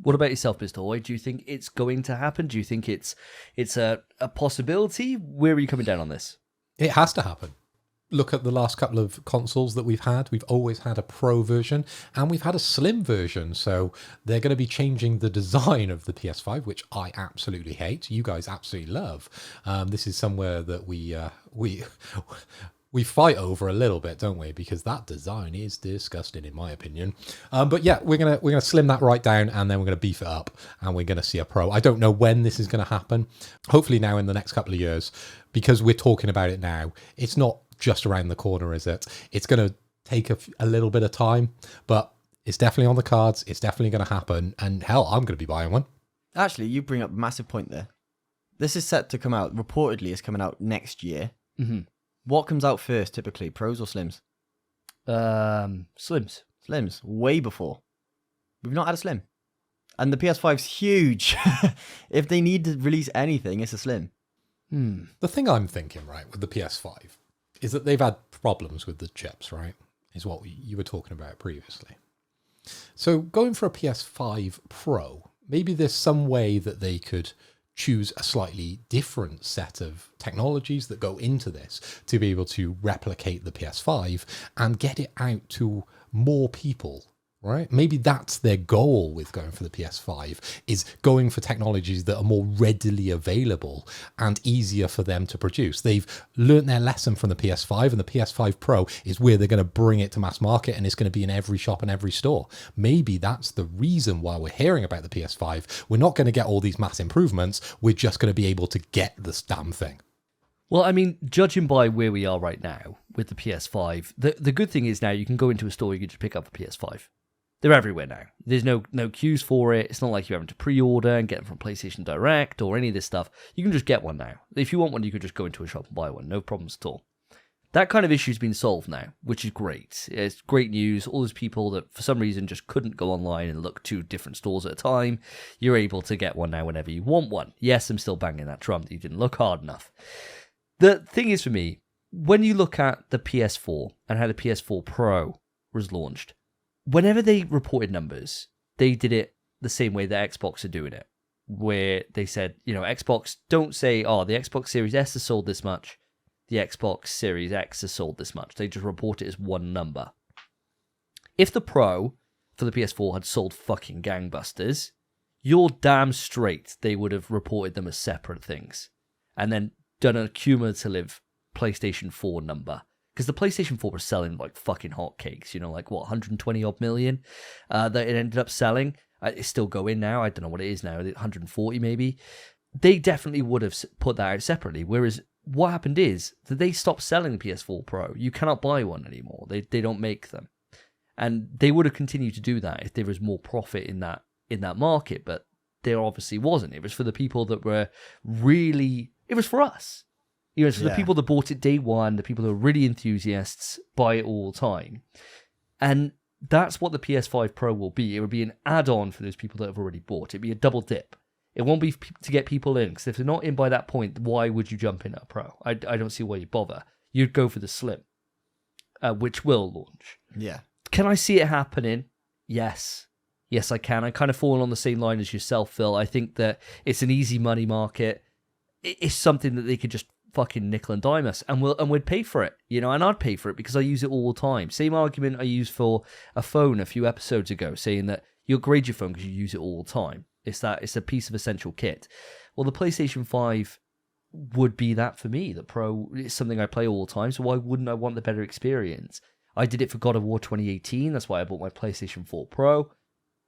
What about yourself, Mr. Hoy? Do you think it's going to happen? Do you think it's a possibility? Where are you coming down on this? It has to happen. Look at the last couple of consoles that we've had. We've always had a Pro version and we've had a Slim version. So they're going to be changing the design of the PS5, which I absolutely hate. You guys absolutely love. This is somewhere that we we fight over a little bit, don't we? Because that design is disgusting, in my opinion. But yeah, we're gonna slim that right down, and then we're gonna beef it up, and we're gonna see a Pro. I don't know when this is gonna happen. Hopefully now in the next couple of years, because we're talking about it now. It's not just around the corner, is it? It's gonna take a little bit of time, but it's definitely on the cards. It's definitely gonna happen, and hell, I'm gonna be buying one. Actually, you bring up a massive point there. This is set to come out. Reportedly, it's coming out next year. Mm-hmm. What comes out first, typically? Pros or Slims? Slims. Slims. Way before. We've not had a Slim. And the PS5's huge. If they need to release anything, it's a Slim. The thing I'm thinking, right, with the PS5 is that they've had problems with the chips, right? Is what you were talking about previously. So going for a PS5 Pro, maybe there's some way that they could choose a slightly different set of technologies that go into this to be able to replicate the PS5 and get it out to more people, right? Maybe that's their goal with going for the PS5, is going for technologies that are more readily available and easier for them to produce. They've learned their lesson from the PS5, and the PS5 Pro is where they're going to bring it to mass market, and it's going to be in every shop and every store. Maybe that's the reason why we're hearing about the PS5. We're not going to get all these mass improvements. We're just going to be able to get this damn thing. Well, I mean, judging by where we are right now with the PS5, the good thing is now you can go into a store, you can just pick up a PS5. They're everywhere now. There's no queues for it. It's not like you're having to pre-order and get them from PlayStation Direct or any of this stuff. You can just get one now. If you want one, you could just go into a shop and buy one. No problems at all. That kind of issue's been solved now, which is great. It's great news. All those people that for some reason just couldn't go online and look 2 different stores at a time, you're able to get one now whenever you want one. Yes, I'm still banging that drum that you didn't look hard enough. The thing is for me, when you look at the PS4 and how the PS4 Pro was launched, whenever they reported numbers, they did it the same way that Xbox are doing it, where they said, Xbox don't say, oh, the Xbox Series S has sold this much, the Xbox Series X has sold this much. They just report it as one number. If the Pro for the PS4 had sold fucking gangbusters, you're damn straight they would have reported them as separate things and then done a cumulative PlayStation 4 number. Because the PlayStation 4 was selling like fucking hotcakes, 120 odd million that it ended up selling. It's still going now. I don't know what it is now, 140 maybe. They definitely would have put that out separately. Whereas what happened is that they stopped selling the PS4 Pro. You cannot buy one anymore. They don't make them. And they would have continued to do that if there was more profit in that market. But there obviously wasn't. It was for the people that were really... It was for us. It's for the people that bought it day one, the people who are really enthusiasts, buy it all the time. And that's what the PS5 Pro will be. It will be an add-on for those people that have already bought. It'll be a double dip. It won't be to get people in, because if they're not in by that point, why would you jump in at a Pro? I don't see why you bother. You'd go for the Slim, which will launch. Yeah. Can I see it happening? Yes. Yes, I can. I kind of fall on the same line as yourself, Phil. I think that it's an easy money market. It's something that they could just fucking nickel and dime us, and we'd pay for it, and I'd pay for it because I use it all the time. Same argument I used for a phone a few episodes ago, saying that you upgrade your phone because you use it all the time. It's a piece of essential kit. Well, the PlayStation 5 would be that for me. The Pro is something I play all the time, so why wouldn't I want the better experience? I did it for God of War 2018. That's why I bought my PlayStation 4 Pro.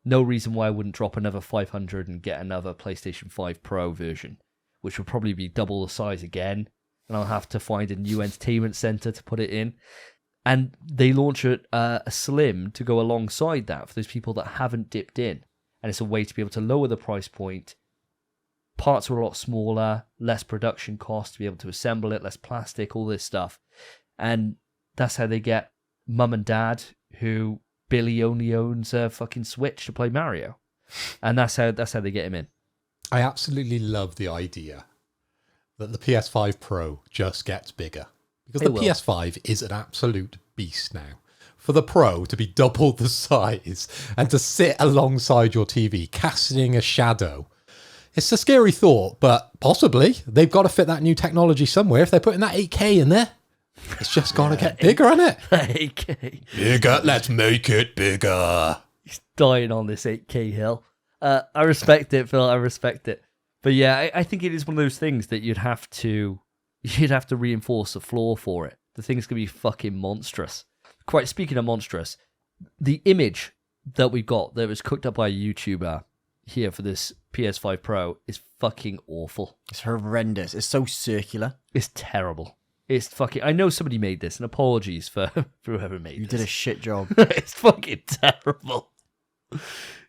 No reason why I wouldn't drop another 500 and get another PlayStation 5 Pro version, which would probably be double the size again. And I'll have to find a new entertainment center to put it in. And they launch a Slim to go alongside that for those people that haven't dipped in. And it's a way to be able to lower the price point. Parts are a lot smaller, less production cost to be able to assemble it, less plastic, all this stuff. And that's how they get mum and dad, who Billy only owns a fucking Switch to play Mario. And that's how they get him in. I absolutely love the idea that the PS5 Pro just gets bigger. Because the PS5 is an absolute beast now. For the Pro to be double the size and to sit alongside your TV, casting a shadow, it's a scary thought, but possibly they've got to fit that new technology somewhere. If they're putting that 8K in there, it's just got to get bigger, isn't it? 8K. Bigger, let's make it bigger. He's dying on this 8K hill. I respect it, Phil. I respect it. But yeah, I think it is one of those things that you'd have to reinforce the floor for it. The thing's going to be fucking monstrous. Quite speaking of monstrous, the image that we got that was cooked up by a YouTuber here for this PS5 Pro is fucking awful. It's horrendous. It's so circular. It's terrible. It's fucking... I know somebody made this, and apologies for whoever made You this. did a shit job. It's fucking terrible.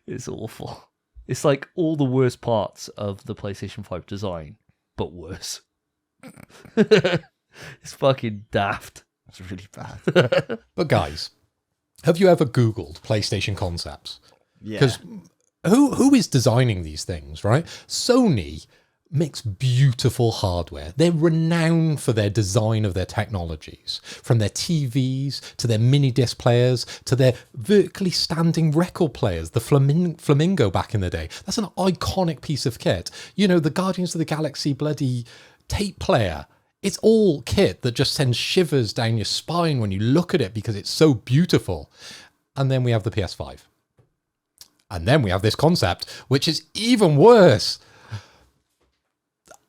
It's awful. It's like all the worst parts of the PlayStation 5 design, but worse. It's fucking daft. It's really bad. But guys, have you ever Googled PlayStation concepts? Yeah. Because who is designing these things, right? Sony makes beautiful hardware. They're renowned for their design of their technologies, from their TVs to their mini disc players to their vertically standing record players, the Flamingo back in the day. That's an iconic piece of kit. You know, the Guardians of the Galaxy bloody tape player. It's all kit that just sends shivers down your spine when you look at it because it's so beautiful. And then we have the PS5. And then we have this concept, which is even worse.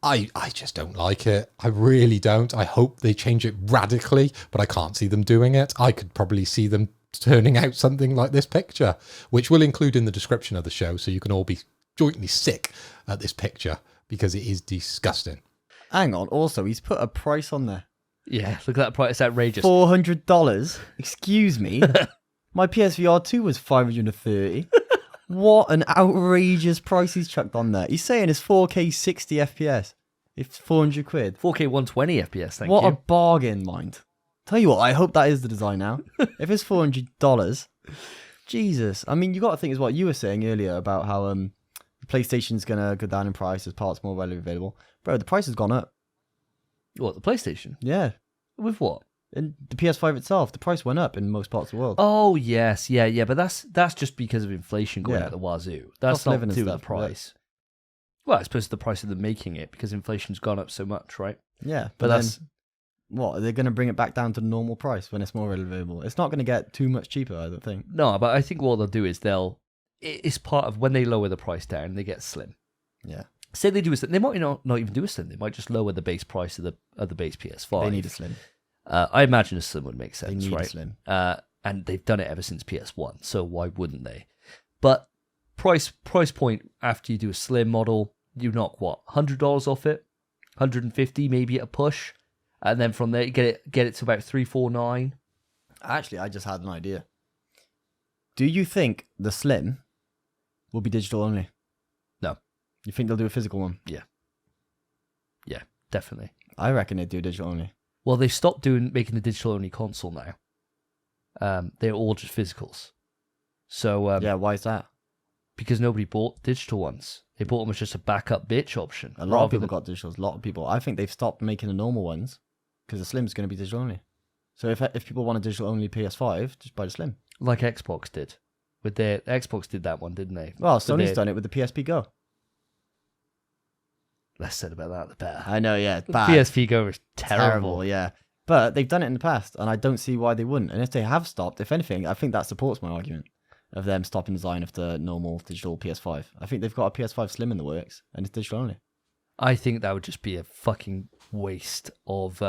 I just don't like it. I really don't. I hope they change it radically, but I can't see them doing it. I could probably see them turning out something like this picture, which we'll include in the description of the show so you can all be jointly sick at this picture because it is disgusting. Hang on. Also, he's put a price on there. Yeah, look at that price. It's outrageous. $400. Excuse me. My PSVR 2 was $530. What an outrageous price he's chucked on there. He's saying it's 4K 60 FPS. It's 400 quid. 4K 120 FPS, thank What you. a bargain, mind. Tell you what, I hope that is the design now. If it's $400, Jesus. I mean, you got to think is what you were saying earlier about how PlayStation's going to go down in price as parts more readily available. Bro, the price has gone up. What, the PlayStation? Yeah. With what? And the PS5 itself, the price went up in most parts of the world. Oh, yes. Yeah. But that's just because of inflation going Yeah. out the wazoo. That's Cost not of living to and do with the stuff, price. Well, I suppose the price of them making it because inflation's gone up so much, right? Yeah. But Then, that's... what? Are they going to bring it back down to normal price when it's more readily available? It's not going to get too much cheaper, I don't think. No, but I think what they'll do is it's part of when they lower the price down, they get slim. Yeah. Say they do a slim. They might not even do a slim. They might just lower the base price of the base PS5. They need a slim. I imagine a slim would make sense, They need right? a slim. And they've done it ever since PS1, so why wouldn't they? But price point after you do a slim model, you knock what, $100 off it, $150 maybe at a push, and then from there you get it to about $349. Actually, I just had an idea. Do you think the slim will be digital only? No. You think they'll do a physical one? Yeah, definitely. I reckon they'd do digital only. Well, they stopped making the digital only console now. They're all just physicals. So Yeah, why is that? because nobody bought digital ones. They bought them as just a backup bitch option. A lot of people rather got digitals. A lot of people. I think they've stopped making the normal ones because the slim's going to be digital only. So if people want a digital only PS5, just buy the slim. like Xbox did. With their Xbox did that one, didn't they? Well, With Sony's their- done it with the PSP Go. Less said about that, the better. I know, yeah, it's bad. PSP Go is terrible. Yeah. But they've done it in the past, and I don't see why they wouldn't. And if they have stopped, if anything, I think that supports my argument of them stopping design of the normal digital PS5. I think they've got a PS5 Slim in the works, and it's digital only. I think that would just be a fucking waste of,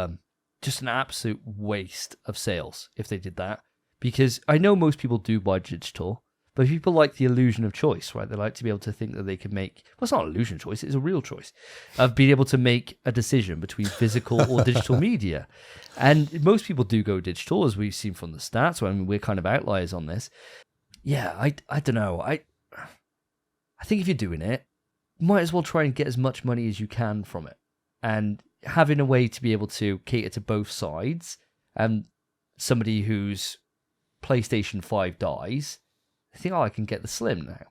just an absolute waste of sales if they did that. Because I know most people do buy digital, but people like the illusion of choice, right? They like to be able to think that they can make, well, it's not an illusion of choice, it's a real choice, of being able to make a decision between physical or digital media. And most people do go digital, as we've seen from the stats. I mean, we're kind of outliers on this. Yeah, I don't know. I think if you're doing it, you might as well try and get as much money as you can from it. And having a way to be able to cater to both sides, and somebody whose PlayStation 5 dies, I think, oh, I can get the Slim now.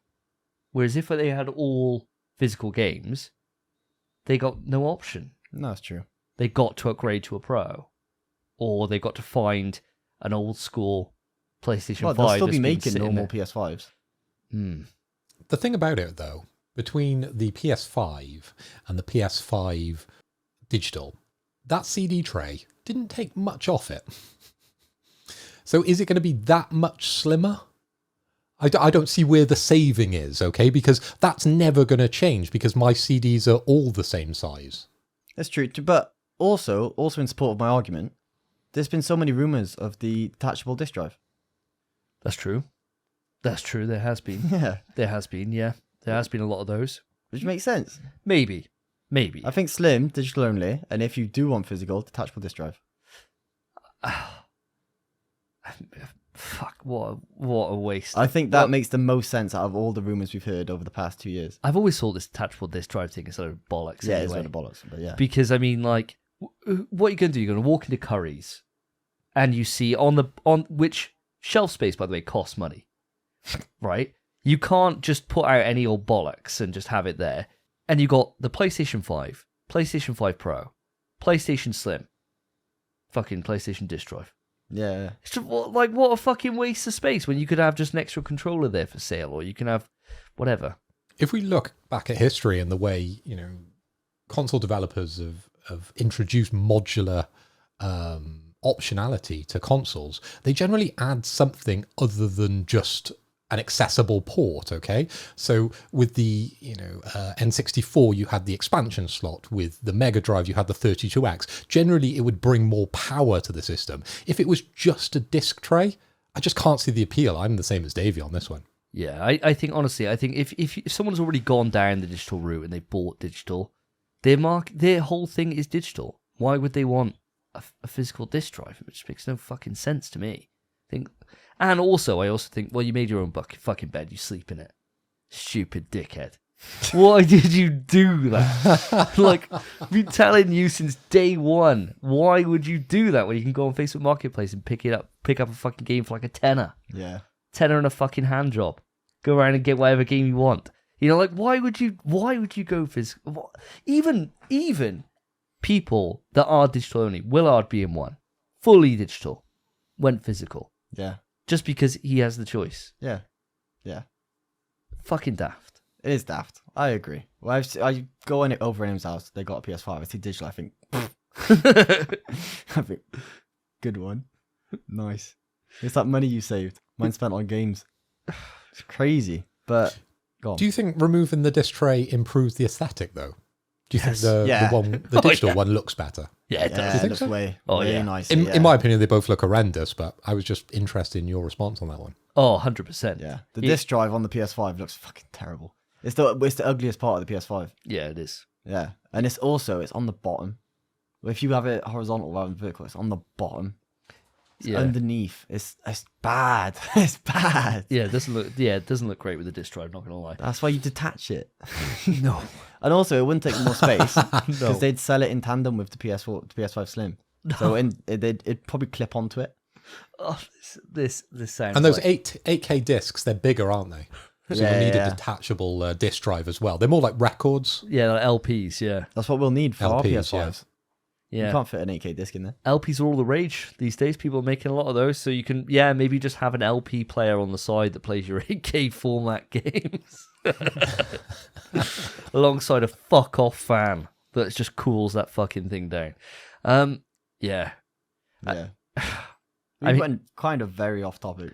Whereas if they had all physical games, they got no option. No, that's true. They got to upgrade to a Pro, or they got to find an old school PlayStation 5. Well, they'll still that's be been making sitting normal there. PS5s. The thing about it, though, between the PS5 and the PS5 digital, that CD tray didn't take much off it. So is it going to be that much slimmer? I don't see where the saving is, okay? Because that's never going to change because my CDs are all the same size. That's true. But also in support of my argument, there's been so many rumors of the detachable disc drive. That's true. That's true. There has been. Yeah. There has been. Yeah. There has been a lot of those. Which makes sense. Maybe. I think slim, digital only, and if you do want physical, detachable disc drive. Fuck, what a waste. I think that makes the most sense out of all the rumors we've heard over the past 2 years. I've always thought this detachable disc drive thing is sort of bollocks. Yeah, anyway. it's sort of bollocks, but yeah. Because, I mean, like, what are you going to do? You're going to walk into Curry's and you see on which shelf space, by the way, costs money, right? You can't just put out any old bollocks and just have it there. And you got the PlayStation 5, PlayStation 5 Pro, PlayStation Slim, fucking PlayStation disc drive. Yeah. It's just, what a fucking waste of space when you could have just an extra controller there for sale, or you can have whatever. If we look back at history and the way, console developers have introduced modular optionality to consoles, they generally add something other than just an accessible port, okay? So with the, N64, you had the expansion slot. With the Mega Drive, you had the 32X. Generally, it would bring more power to the system. If it was just a disc tray, I just can't see the appeal. I'm the same as Davey on this one. Yeah, I think, honestly, if someone's already gone down the digital route and they bought digital, their whole thing is digital. Why would they want a physical disc drive? It just makes no fucking sense to me. And also, I also think, well, you made your own fucking bed, you sleep in it. Stupid dickhead. Why did you do that? Like, I've been telling you since day one. Why would you do that when you can go on Facebook Marketplace and pick up a fucking game for like a tenner? Yeah. Tenner and a fucking hand job. Go around and get whatever game you want. Why would you go physical? Even people that are digital only, Willard being one, fully digital, went physical. Yeah. Just because he has the choice. Yeah. Yeah. Fucking daft. It is daft. I agree. Well, I go over in his house. They got a PS5. I see digital. I think, good one. Nice. It's that money you saved. Mine spent on games. It's crazy. But go on. Do you think removing the disc tray improves the aesthetic, though? Do you think Yeah. the digital one looks better? Yeah, it does. Yeah, it think looks so? way yeah. nicer. In my opinion, they both look horrendous, but I was just interested in your response on that one. Oh, 100%. Yeah. The disc drive on the PS5 looks fucking terrible. It's the ugliest part of the PS5. Yeah, it is. Yeah. And it's on the bottom. If you have it horizontal rather than vertical, it's on the bottom. It's underneath. It's bad. It's bad. Yeah, it doesn't look great with the disc drive, not gonna lie. That's why you detach it. No. And also, it wouldn't take more space because they'd sell it in tandem with the PS5 Slim. No. So it'd probably clip onto it. Oh, this sounds. And those like... 8K discs, they're bigger, aren't they? So you'll need a detachable disc drive as well. They're more like records. Yeah, like LPs. Yeah, That's what we'll need for our LPs, PS5s. yeah. You can't fit an 8K disc in there. LPs are all the rage these days. People are making a lot of those, so you can maybe just have an LP player on the side that plays your 8K format games, alongside a fuck off fan that just cools that fucking thing down. Yeah. Yeah. I We mean- went kind of very off topic.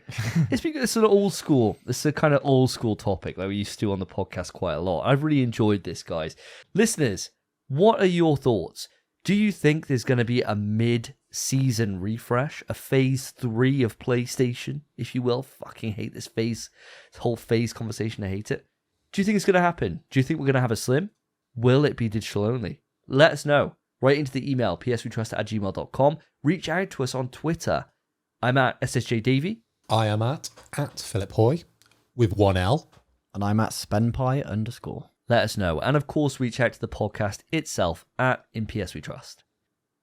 It's because it's an old school. It's a kind of old school topic that we used to do on the podcast quite a lot. I've really enjoyed this, guys. Listeners, what are your thoughts? Do you think there's going to be a mid-season refresh, a phase 3 of PlayStation, if you will? Fucking hate this whole phase conversation. I hate it. Do you think it's going to happen? Do you think we're going to have a Slim? Will it be digital only? Let us know. Write into the email, pswetrust@gmail.com. Reach out to us on Twitter. I'm at SSJ Davey. I am at Philip Hoy with one L. And I'm at spenpie_. Let us know. And of course, reach out to the podcast itself at In PS We Trust.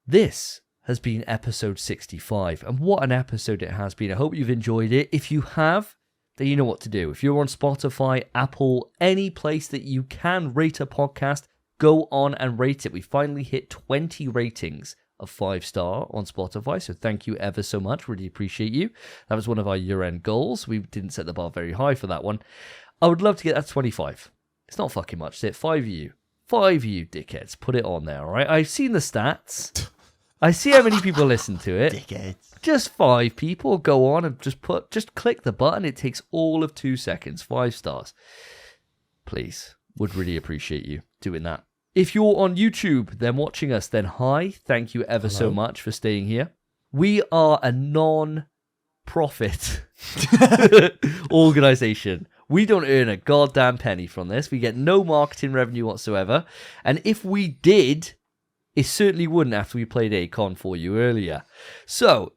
This has been episode 65. And what an episode it has been. I hope you've enjoyed it. If you have, then you know what to do. If you're on Spotify, Apple, any place that you can rate a podcast, go on and rate it. We finally hit 20 ratings of 5-star on Spotify, so thank you ever so much. Really appreciate you. That was one of our year-end goals. We didn't set the bar very high for that one. I would love to get that to 25. It's not fucking much. Say it. 5 of you, dickheads, put it on there. All right, I've seen the stats. I see how many people listen to it. Dickheads. Just 5 people. Go on and just click the button. It takes all of 2 seconds. 5 stars. Please, would really appreciate you doing that. If you're on YouTube, then watching us, then hi. Thank you ever so much for staying here. We are a non-profit organization. We don't earn a goddamn penny from this. We get no marketing revenue whatsoever. And if we did, it certainly wouldn't after we played Akon for you earlier. So,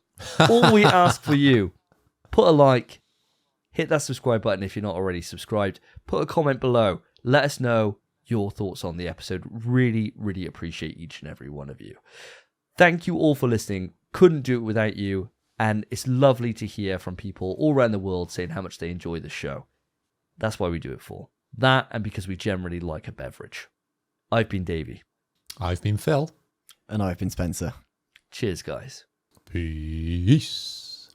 all we ask for you, put a like, hit that subscribe button if you're not already subscribed, put a comment below, let us know your thoughts on the episode. Really, really appreciate each and every one of you. Thank you all for listening. Couldn't do it without you. And it's lovely to hear from people all around the world saying how much they enjoy the show. That's why we do it for. That and because we generally like a beverage. I've been Davey. I've been Phil. And I've been Spencer. Cheers, guys. Peace.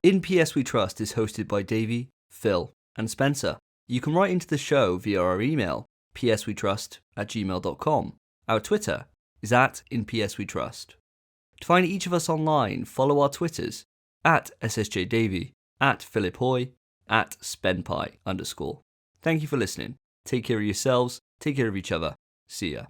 In PS We Trust is hosted by Davey, Phil, and Spencer. You can write into the show via our email, pswetrust@gmail.com. Our Twitter is @InPSWeTrust. To find each of us online, follow our Twitters, @SSJDavey, @PhilipHoy, @SpenPie_. Thank you for listening. Take care of yourselves, take care of each other. See ya.